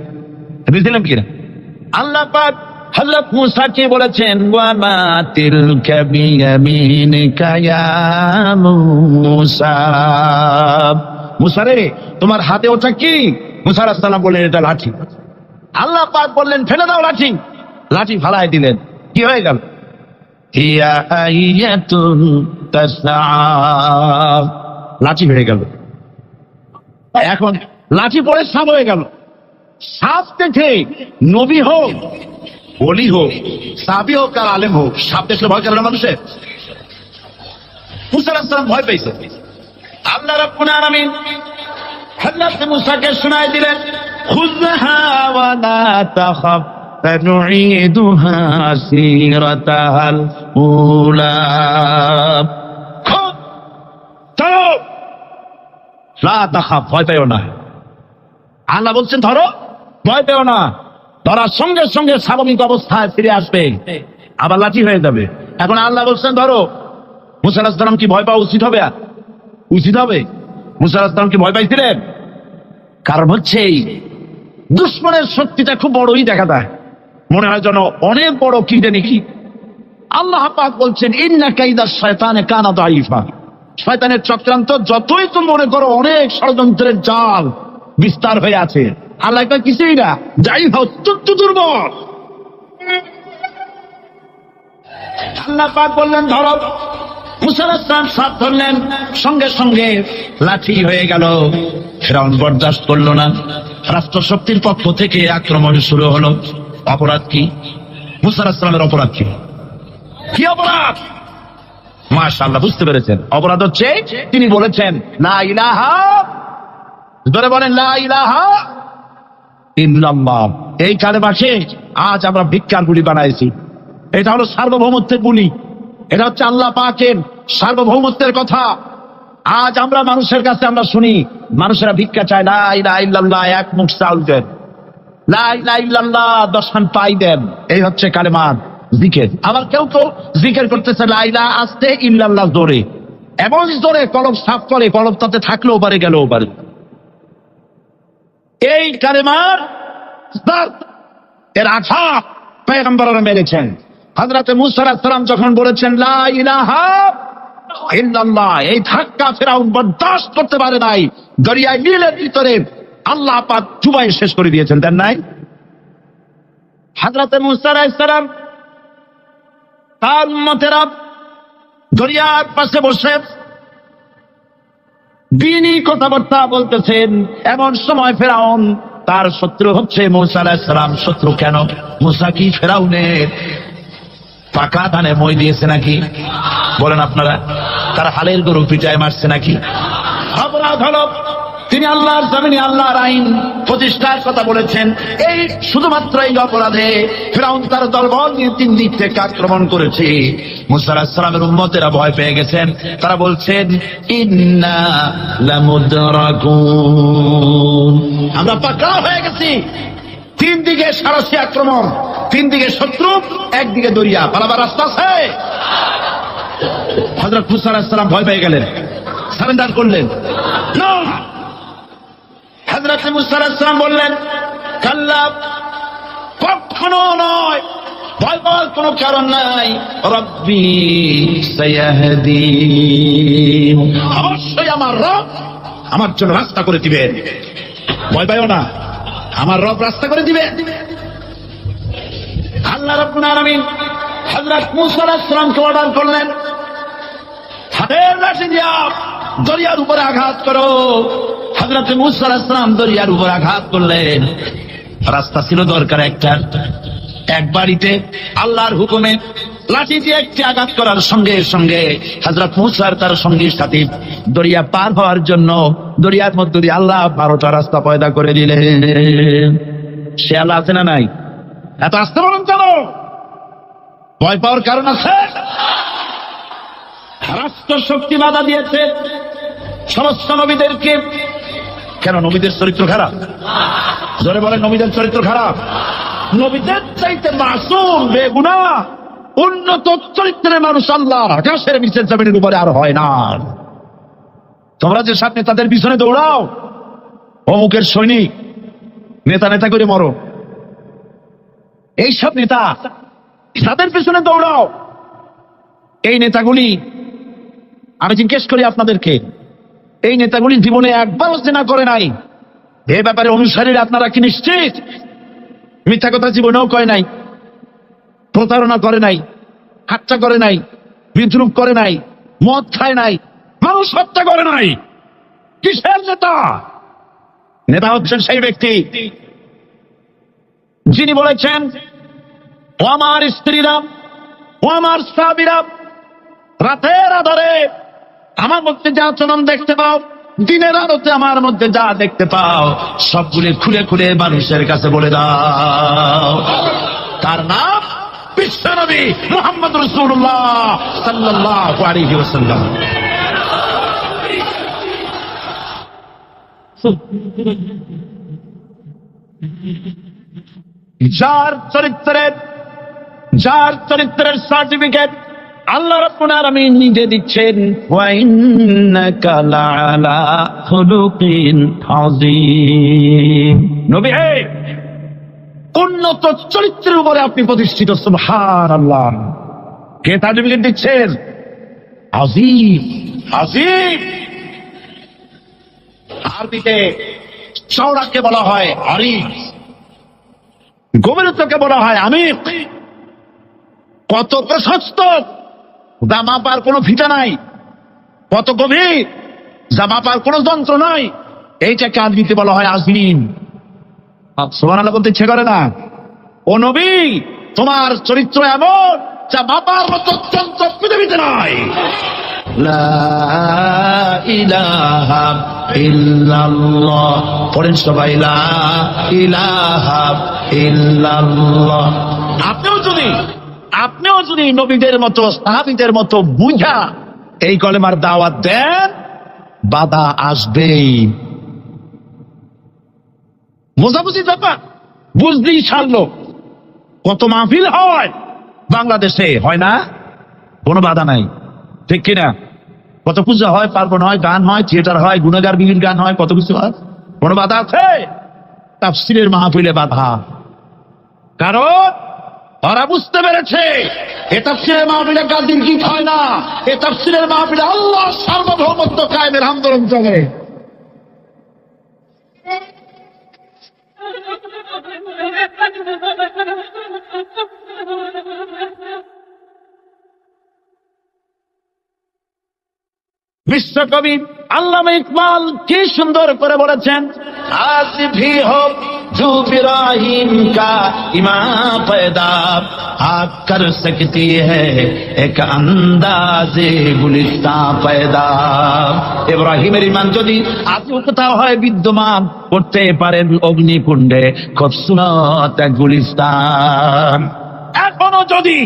আল্লাহ পাক হযরত মূসাকে বলেছেন ওয়া মা তিলকা বিয়ামিনিকা ইয়া মূসা, মূসা রে তোমার হাতে ওটা কি? মূসা আলাইহিস সালাম বললেন এটা লাঠি। আল্লাহ পাক বললেন ফেলে দাও লাঠি। লাঠি ফালাই দিলেন, কি হয়ে গেল? হিয়া আইয়াতুন তাসআ, লাঠি হয়ে গেল। এখন লাঠি পড়ে সাপ হয়ে গেল। সাপ দেখে নবী হোক, ওলি হোক, সাহাবী হোক আর আলেম হোক, সাপ দেখলে ভয় করে না মানুষের? মূসা আলাইহিস সালাম ভয় পেয়েছে। আল্লাহ রাব্বুল আলামিন হযরত মূসাকে শোনায় দিলেন খুযহা ওয়া লা তাখাফ সানুঈদুহা সিরাতাল উলা, ধরো লা তাখাফ, ভয় পেও না। আল্লাহ বলছেন ধরো, ভয় পেও না। ধরার সঙ্গে সঙ্গে স্বাভাবিক অবস্থায় ফিরে আসবে, আবার লাঠি হয়ে যাবে। এখন আল্লাহ বলছেন ধরো। মূসা আলাইহিস সালাম কি ভয় পাওয়া উচিত হবে? উচিত হবে? মূসা আলাইহিস সালাম কি ভয় পাইছিলেন? কারণ হচ্ছে এই দুশমনের শক্তিটা খুব বড়ই দেখা দেয়, মনে হয় যেন অনেক বড় কি জানি কি। আল্লাহ পাক বলছেন ইন্না কাইদা শায়তানে কানা দাঈফা, শয়তানের চক্রান্ত যতই তুমি মনে করো অনেক ষড়যন্ত্রের জাল বিস্তার হয়ে আছে, আল্লাহ কিছুই না, যাই অত্যন্ত দুর্বল। আল্লাহ পাক বললেন ধরো। মূসা আলাইহিস সালাম সাপ ধরলেন, সঙ্গে সঙ্গে লাঠি হয়ে গেল। ফিরআউন বরদাস্ত করলো না, রাষ্ট্রশক্তির পক্ষ থেকে আক্রমণ শুরু হলো। অপরাধ কি? মূসা আলাইহিস সালামের অপরাধ কি? কি অপরাধ? মাশাআল্লাহ বুঝতে পেরেছেন। অপরাধ হচ্ছে তিনি বলেছেন লা ইলাহা, ধরে বলেন লা ইলাহা ইল্লাল্লাহ। এই কালেমাকে আজ আমরা ভিক্ষার গুলি বানাইছি। এটা হলো সার্বভৌমত্বের গুলি, এটা হচ্ছে আল্লাহ পাকের সার্বভৌমত্বের কথা। আজ আমরা মানুষের কাছে আমরা শুনি মানুষেরা ভিক্ষা চায়, লা ইলাহা ইল্লাল্লাহ, এক মুঠ চাউল দেন, লা ইলাহা ইল্লাল্লাহ 10 খান পাই দেন। এই হচ্ছে কালেমার জিকির। আবার কেউ তো জিকির করতেছে লা ইলাহা আস্তে, ইল্লাল্লাহ জোরে, এমন জোরে কলম সাফ করে, কলম তাতে থাকলেও পারে গেলেও পারে। এই কালেমার এর আঘাত পয়গম্বররা মেরেছেন। হযরতে মূসা আলাইহিস সালাম যখন বলেছেন লা ইলাহা ইল্লাল্লাহ, এই ধাক্কা ফিরআউন বরদাস্ত করতে পারে নাই। দরিয়ায় নীলের ভিতরে আল্লাহ পাক ডুবাই শেষ করে দিয়েছেন, দেন নাই? হযরতে মূসা আলাইহিস সালাম তার উম্মতেরা দরিয়ার পাশে বসে দ্বীনি কথাবার্তা বলতেছেন। এমন সময় ফিরআউন, তার শত্রু হচ্ছে মূসা আলাইহিস সালাম। শত্রু কেন? মূসা কি ফিরআউনের পাকা ধানে মই দিয়েছে নাকি? বলেন আপনারা। তার হালের গরু পিটায় মারছে নাকি? অপরাধ হলো তিনি আল্লাহর জমিনে আল্লাহর আইন প্রতিষ্ঠার কথা বলেছেন। এই শুধুমাত্র এই অপরাধে ফিরআউন তার দলবল নিয়ে 3 দিক থেকে আক্রমণ করেছে। মুসা আলাইহিস সালামের উম্মতেরা ভয় পেয়ে গেছেন। তারা বলছেন, ইন্না লামুদরাকুন, আমরা পাকড়াও হয়ে গেছি। 3 দিকে সারসী আক্রমণ, 3 দিকে শত্রু, একদিকে দরিয়া, পালাবার রাস্তা আছে? হযরত মুসা আলাইহিস সালাম ভয় পেয়ে গেলেন, সারেন্ডার করলেন না। হযরত মুসা আলাইহিস সালাম বললেন, কাল্লা, কখনো নয়, ভয় পাওয়ার কোনো কারণ নাই। রব্বি সায়াহদিন, অবশ্যই আমার রব আমার জন্য রাস্তা করে দিবেন। ভয় পাইও না, আমার রব রাস্তা করে দিবেন। আল্লাহ রাব্বুল আলামিন হযরত মুসা আলাইহিস সালামকে অর্ডার করলেন, হাতের লাঠি দিয়া দরিয়ার উপরে আঘাত করো। হযরত মুসা আলাইহিস সালাম দরিয়ার উপর আঘাত করলেন। রাস্তা ছিল দরকার একটা, এক বাড়িতে আল্লাহর হুকুমে লাঠি দিয়ে একটি আঘাত করার সঙ্গে সঙ্গে হযরত মুসা আর তার সঙ্গী সাথী দরিয়া পার হওয়ার জন্য দরিয়ার মধ্যে দিয়ে আল্লাহ 12টা রাস্তা পয়দা করে দিলেন। সে আল্লাহ আছে না নাই? এত আসতে বলেন কেন? ভয় পাওয়ার কারণ আছে? রাষ্ট্র শক্তি বাধা দিয়েছে সমস্ত নবীদেরকে। কেন নবীদের চরিত্র খারাপ? জোরে বলেন, নবীদের চরিত্র খারাপ? নবীদের চাইতে মাসুম বেগুনাহ উন্নত চরিত্রের মানুষ আল্লাহ আকাশের নিচের জমিনের উপরে আর হয় না। তোমরা যে সব নেতাদের পিছনে দৌড়াও, অমুকের সৈনিক, নেতা নেতা করে মরো, এইসব নেতা তাদের পিছনে দৌড়াও, এই নেতাগুলি, আমি জিজ্ঞেস করি আপনাদেরকে, এই নেতাগুলি জীবনে একবারও জিনা করে নাই? এ ব্যাপারে অনুসারীরা আপনারা কি নিশ্চিত? মিথ্যা কথা জীবনেও কয় নাই, প্রতারণা করে নাই, হাত্তা করে নাই, বিদ্রুপ করে নাই, মদ খায় নাই, মানুষ হত্যা করে নাই। কিসের নেতা? নেতা হচ্ছেন সেই ব্যক্তি যিনি বলেছেন, ও আমার স্ত্রীরা, ও আমার সাহাবীরা, রাতের আধারে আমার মধ্যে যা আচরণ দেখতে পাও, দিনের আলোতে আমার মধ্যে যা দেখতে পাও, সবগুলি খুলে খুলে মানুষের কাছে বলে দাও। তার নাম বিশ্বনবী মুহাম্মদ রাসূলুল্লাহ সাল্লাল্লাহু আলাইহি ওয়াসাল্লাম। যার চরিত্রের সার্টিফিকেট আল্লাহ রাব্বুল আলামিন নিজে দিচ্ছেন, ওয়া ইন্নাকা লাআলা খুলুকিন আযীম। নবী হে, উন্নত চরিত্রের উপরে আপনি প্রতিষ্ঠিত। সুবহানাল্লাহ। কে সার্টিফিকেট দিচ্ছেন? আযীম, আযীম। আরবিতে চওড়াকে বলা হয় আরিফ, গভীরতাকে বলা হয় আমিক। কত প্রশস্ত, যা মাপার কোনো ফিতা নাই, কত গভীর, যা মাপার কোনো যন্ত্র নাই, এইটাকে আরবিতে বলা হয় আযীম। সুবহানাল্লাহ বলতে ইচ্ছে করে না? ও নবী, তোমার চরিত্র এমন যা মাপার মতো যন্ত্র পৃথিবীতে নাই। লা ইলাহা ইল্লাল্লাহ, পড়েন সবাই, লা ইলাহা ইল্লাল্লাহ। আপনিও যদি নবীদের মতো, সাহাবীদের মতো বুঝা এই কলেমার দাওয়াত দেন, বাধা আসবেই। বোঝাবুঝি ব্যাপার, বুঝলেই ছাড়লো। কত মাহফিল হয় বাংলাদেশে, হয় না? কোনো বাধা নাই, ঠিক কিনা? কত পূজা হয়, পার্বণ হয়, গান হয়, থিয়েটার হয়, গুনাগার বিবির গান হয়, কত কিছু হয়। কোনো বাধা আছে? তাফসীরের মাহফিলে বাধা। কারণ ওরা বুঝতে পেরেছে এ তাফসীরের মাহফিলে গাদির গীত হয় না, এ তাফসীরের মাহফিলে আল্লাহ সার্বভৌমত্ব কায়েমের আন্দোলন চলে। বিশ্বকবি আল্লামা ইকবাল কি সুন্দর করে বলেছেন, आज भी हो जो इब्राहिम का इमाम पैदा आग कर सकती है एक अंदाजे गुलिस्तां पैदा। ইব্রাহিমের ইমান যদি আজও কোথাও হয় বিদ্যমান, করতে পারেন অগ্নিকুণ্ডে খুবসুরত এক গুলিস্তান। এখনো যদি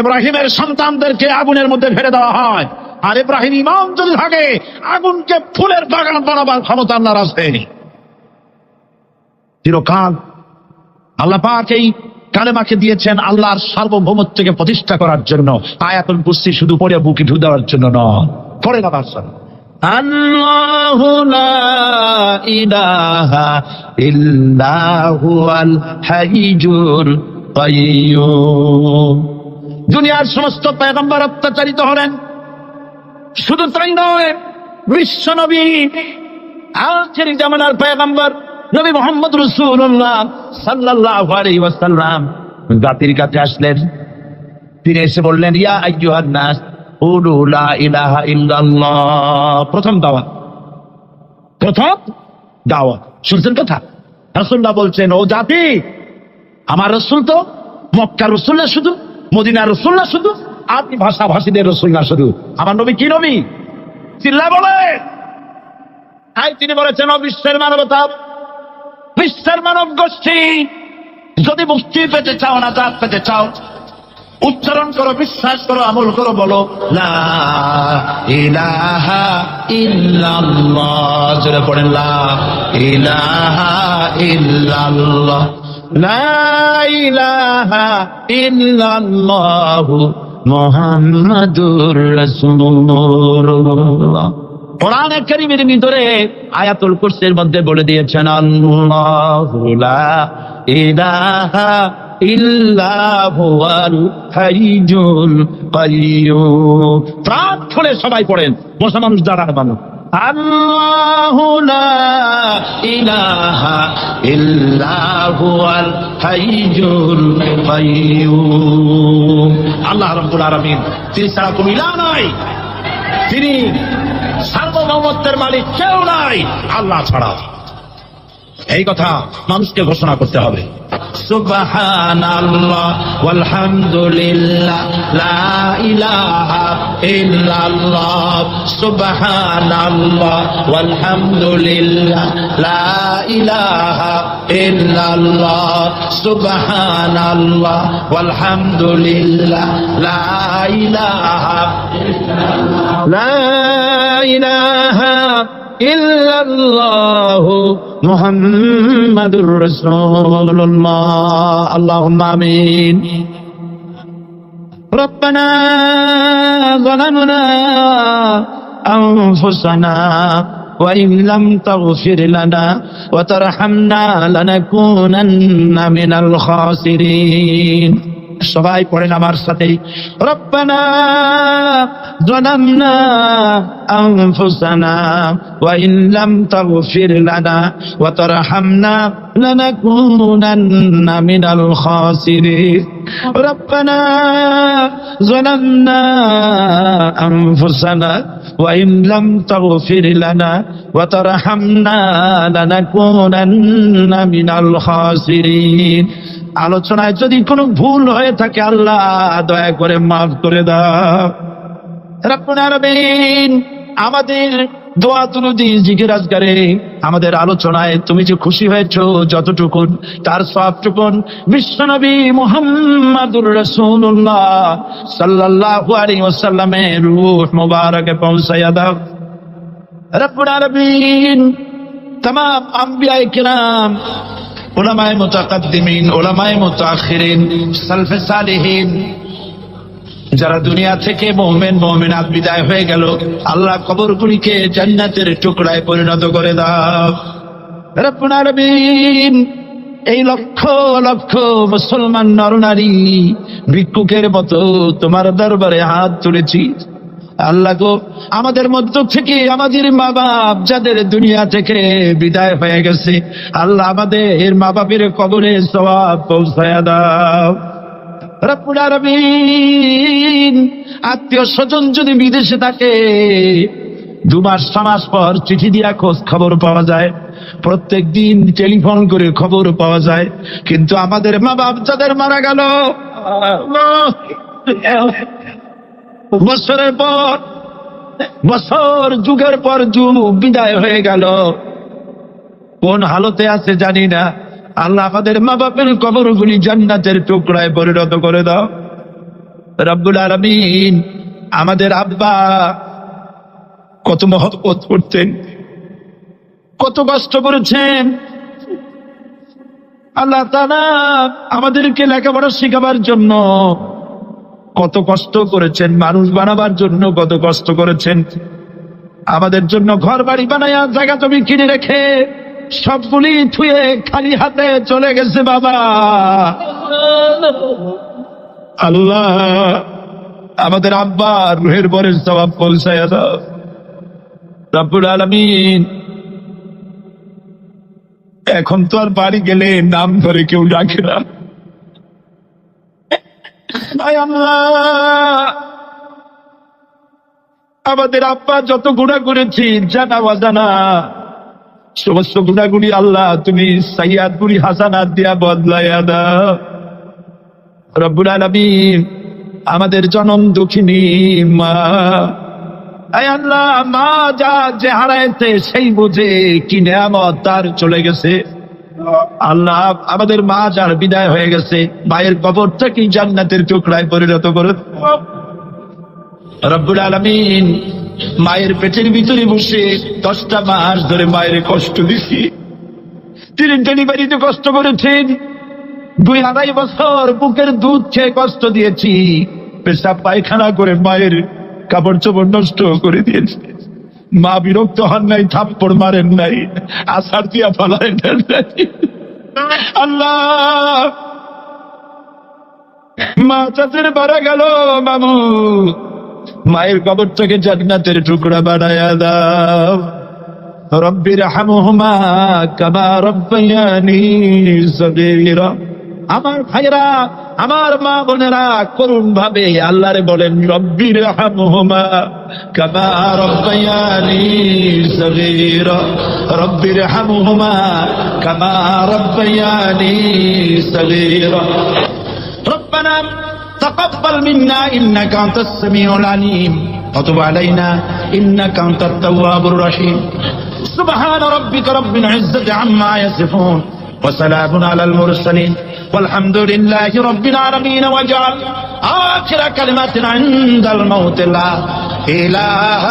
ইব্রাহিমের সন্তানদেরকে আগুনের মধ্যে ফেলে দেওয়া হয়, আর ইব্রাহিম ইমাম যদি থাকে, আগুনকে ফুলের বাগান বানাবার ক্ষমতা আল্লাহর আছে। চিরকাল আল্লাহ পাক এই কালেমাকে দিয়েছেন আল্লাহর সার্বভৌমত্বকে প্রতিষ্ঠা করার জন্য। আয়াতুল কুরসি শুধু পড়ে বুকে ঢু দেওয়ার জন্য নয়, পড়ে না বারবার। আল্লাহু লা ইলাহা ইল্লা হুয়াল হাইয়ুল কাইয়্যুম। দুনিয়ার সমস্ত পয়গম্বর অত্যাচারিত হলেন, শুধু তাই নয়, বিশ্ব নবী আখির জামানার পয়গম্বর নবী মুহাম্মদ রাসূলুল্লাহ সাল্লাল্লাহু আলাইহি ওয়াসাল্লাম জাতির কাছে আসলেন। তিনি এসে বললেন, ইয়া আইয়ুহান নাস কুলু লা ইলাহা ইল্লাল্লাহ। প্রথম দাওয়াত, প্রথম দাওয়াত। শুনছেন কথা? রাসূলুল্লাহ বলছেন, ও জাতি, আমার রাসূল তো মক্কার রাসূল না শুধু, মদিনার রাসূল না শুধু, আপনি ভাষাভাষীদের রাসূল না শুধু, আমার নবী কি নবী? চিল্লা বলে। তাই তিনি বলেছেন, ও বিশ্বের মানবতা, বিশ্বের মানব গোষ্ঠী, যদি মুক্তি পেতে চাও, নাজাত পেতে চাও, উচ্চারণ করো, বিশ্বাস করো, আমল করো, বলো লা ইলাহা ইল্লাল্লাহ। জোরে পড়েন, লা ইলাহা ইল্লাল্লাহ, লা ইলাহা ইল্লাল্লাহ মুহাম্মাদুর রাসূলুল্লাহ। কোরআনে কারীমের ভিতরে আয়াতুল কুরসির মধ্যে বলে দিয়েছেন, আল্লাহু লা ইলাহা ইল্লা হুয়াল হাইয়ুল কাইয়্যুম। প্রাণ খুলে সবাই পড়েন, বসা মানুষ দাঁড়ান মানুষ। আল্লাহু লা ইলাহা ইল্লা হুয়াল হাইয়ুল কাইয়্যুম। আল্লাহ রাব্বুল আলামিন, তিনি ছাড়া কোনো ইলাহ নাই, তিনি সার্বভৌমত্বের মালিক, কেউ নাই আল্লাহ ছাড়া। এই কথা মানুষকে ঘোষণা করতে হবে। সুবহানাল্লাহ ওয়ালহামদুলিল্লাহ লা ইলাহা ইল্লাল্লাহ, সুবহানাল্লাহ ওয়ালহামদুলিল্লাহ লা ইলাহা ইল্লাল্লাহ, সুবহানাল্লাহ ওয়ালহামদুলিল্লাহ লা ইলাহা লা ইলাহা ইল্লাল্লাহু মুহাম্মাদুর রাসূলুল্লাহ। আল্লাহুম্মা আমিন। রব্বানা যালামনা আনফুসানা ওয়া ইন লাম তাগফির লানা ওয়া তারহামনা লানাকুনান্না মিনাল খাসিরিন। সবাই পড়েন আমার সাথে, রব্বানা যালামনা আনফুসানা ওয়া ইন লাম তাগফির লানা ওয়া তারহামনা লানাকুনান্না মিনাল খাসিরিন। রব্বানা যালামনা আনফুসানা ওয়া ইন লাম তাগফির লানা ওয়া তারহামনা লানাকুনান্না মিনাল খাসিরিন। আলোচনায় যদি কোনো ভুল হয়ে থাকে আল্লাহ দয়া করে মাফ করে দাও। রব্বুল আলামিন, আমাদের দোয়া তুলুদি জিকির আজকারে, আমাদের আলোচনায় তুমি যে খুশি হয়েছো যতটুকু, তার সবটুকুন বিশ্বনবী মুহাম্মাদুর রাসূলুল্লাহ সাল্লাল্লাহু আলাইহি ওয়াসাল্লামের রূহ মুবারকে পৌঁছায়া দাও। রব্বুল আলামিন, तमाम আম্বিয়ায়ে কিরাম, উলামায়ে মুতাকাদ্দিমিন, উলামায়ে মুতাআখিরিন, সালফে সালেহিন, যারা দুনিয়া থেকে মুমিন মুমিনাত বিদায় হয়ে গেল, আল্লাহ কবরগুলিকে জান্নাতের টুকরায় পরিণত করে দাও। রব্বুল আলামিন, এই লক্ষ লক্ষ মুসলমান নরনারী ভিক্ষুকের মতো তোমার দরবারে হাত তুলেছি। আল্লাহ গো, আমাদের মধ্য থেকে আমাদের মা বাপ যাদের দুনিয়া থেকে বিদায় হয়ে গেছে, আল্লাহ আমাদের মা বাপের কবরে সওয়াব পৌঁছায়া দাও। রব্বুল আলামিন, আত্মীয় স্বজন যদি বিদেশে থাকে, 2 মাস 6 মাস পর চিঠি দিয়া খোঁজ খবর পাওয়া যায়, প্রত্যেক দিন টেলিফোন করে খবর পাওয়া যায়। কিন্তু আমাদের মা বাপ যাদের মারা গেল, বছরের পর বছর, যুগের পর যুগ বিদায় হয়ে গেল, কোন হালতে আছে জানি না। আল্লাহ আমাদের মা বাপের কবরগুলি জান্নাতের টুকরায় পরিণত করে দাও রব্বুল আলামিন। আমাদের আব্বা কত মহব্বত করতেন, কত কষ্ট করেছেন। আল্লাহ তাআলা আমাদেরকে লেখাপড়া শেখাবার জন্য কত কষ্ট করেছেন, মানুষ বানাবার জন্য কত কষ্ট করেছেন। আমাদের জন্য ঘর বাড়ি বানায়া জায়গা জমি কিনে রেখে সবগুলি থুয়ে খালি হাতে চলে গেছে বাবা। আল্লাহ আমাদের আব্বা রুহের বরের সওয়াব পৌঁছায়া দাও রব্বুল আলামিন। এখন তো আর বাড়ি গেলে নাম ধরে কেউ ডাকে না। আয় আল্লাহ, আমাদের আব্বা যত গুনাহ করেছি জানা অজানা, সমস্ত গুনাহগুলি আল্লাহ তুমি সাইয়্যাতুল হাসানাত দিয়া বদলাইয়া দাও রব্বুল আলামিন। আমাদের জনম দুঃখিনী মা, আয় আল্লাহ, মা যা যে হারাইছে সেই বুঝে কি নিয়ামত তার চলে গেছে। আল্লাহ আমাদের মা যার বিদায় হয়ে গেছে, মায়ের কবরটাকে জান্নাতের টুকরায় পরিণত করে রব্বুল আলামিন। মায়ের পেটের ভিতরে বসে 10টা মাস ধরে মায়ের কষ্ট দিছি, তিনি ডেলিভারিতে কষ্ট করেছেন, 2-2.5 বছর বুকের দুধ খেয়ে কষ্ট দিয়েছি, পেশাব পায়খানা করে মায়ের কাপড় চোপড় নষ্ট করে দিয়েছি। মা বিরক্ত হন নাই, থাপ্পড় মারেন নাই, আছাড় দিয়া ফেলায় দেন নাই। আল্লাহ মা চাচের মারা গেল মামু, মায়ের কবরটাকে জান্নাতের টুকরা বানায়া দাও রব্বির হামহুমা কামা রব্বায়ানি সগীরা। আমার ভাইরা, আমার মা বোনেরা করুণ ভাবে আল্লাহরে বলেন রব্বির হামহুমা কামা রব্বায়ানি সগীরা, রব্বির হামহুমা কামা রব্বায়ানি সগীরা। রব্বানা تقبل منا إنك أنت السميع العليم وتب علينا إنك أنت التواب الرحيم سبحان ربك رب العزة عما يصفون وسلام على المرسلين والحمد لله رب العالمين واجعل آخر كلمة عند الموت لا إله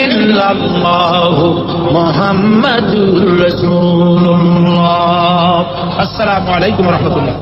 إلا الله محمد رسول الله. السلام عليكم ورحمة الله.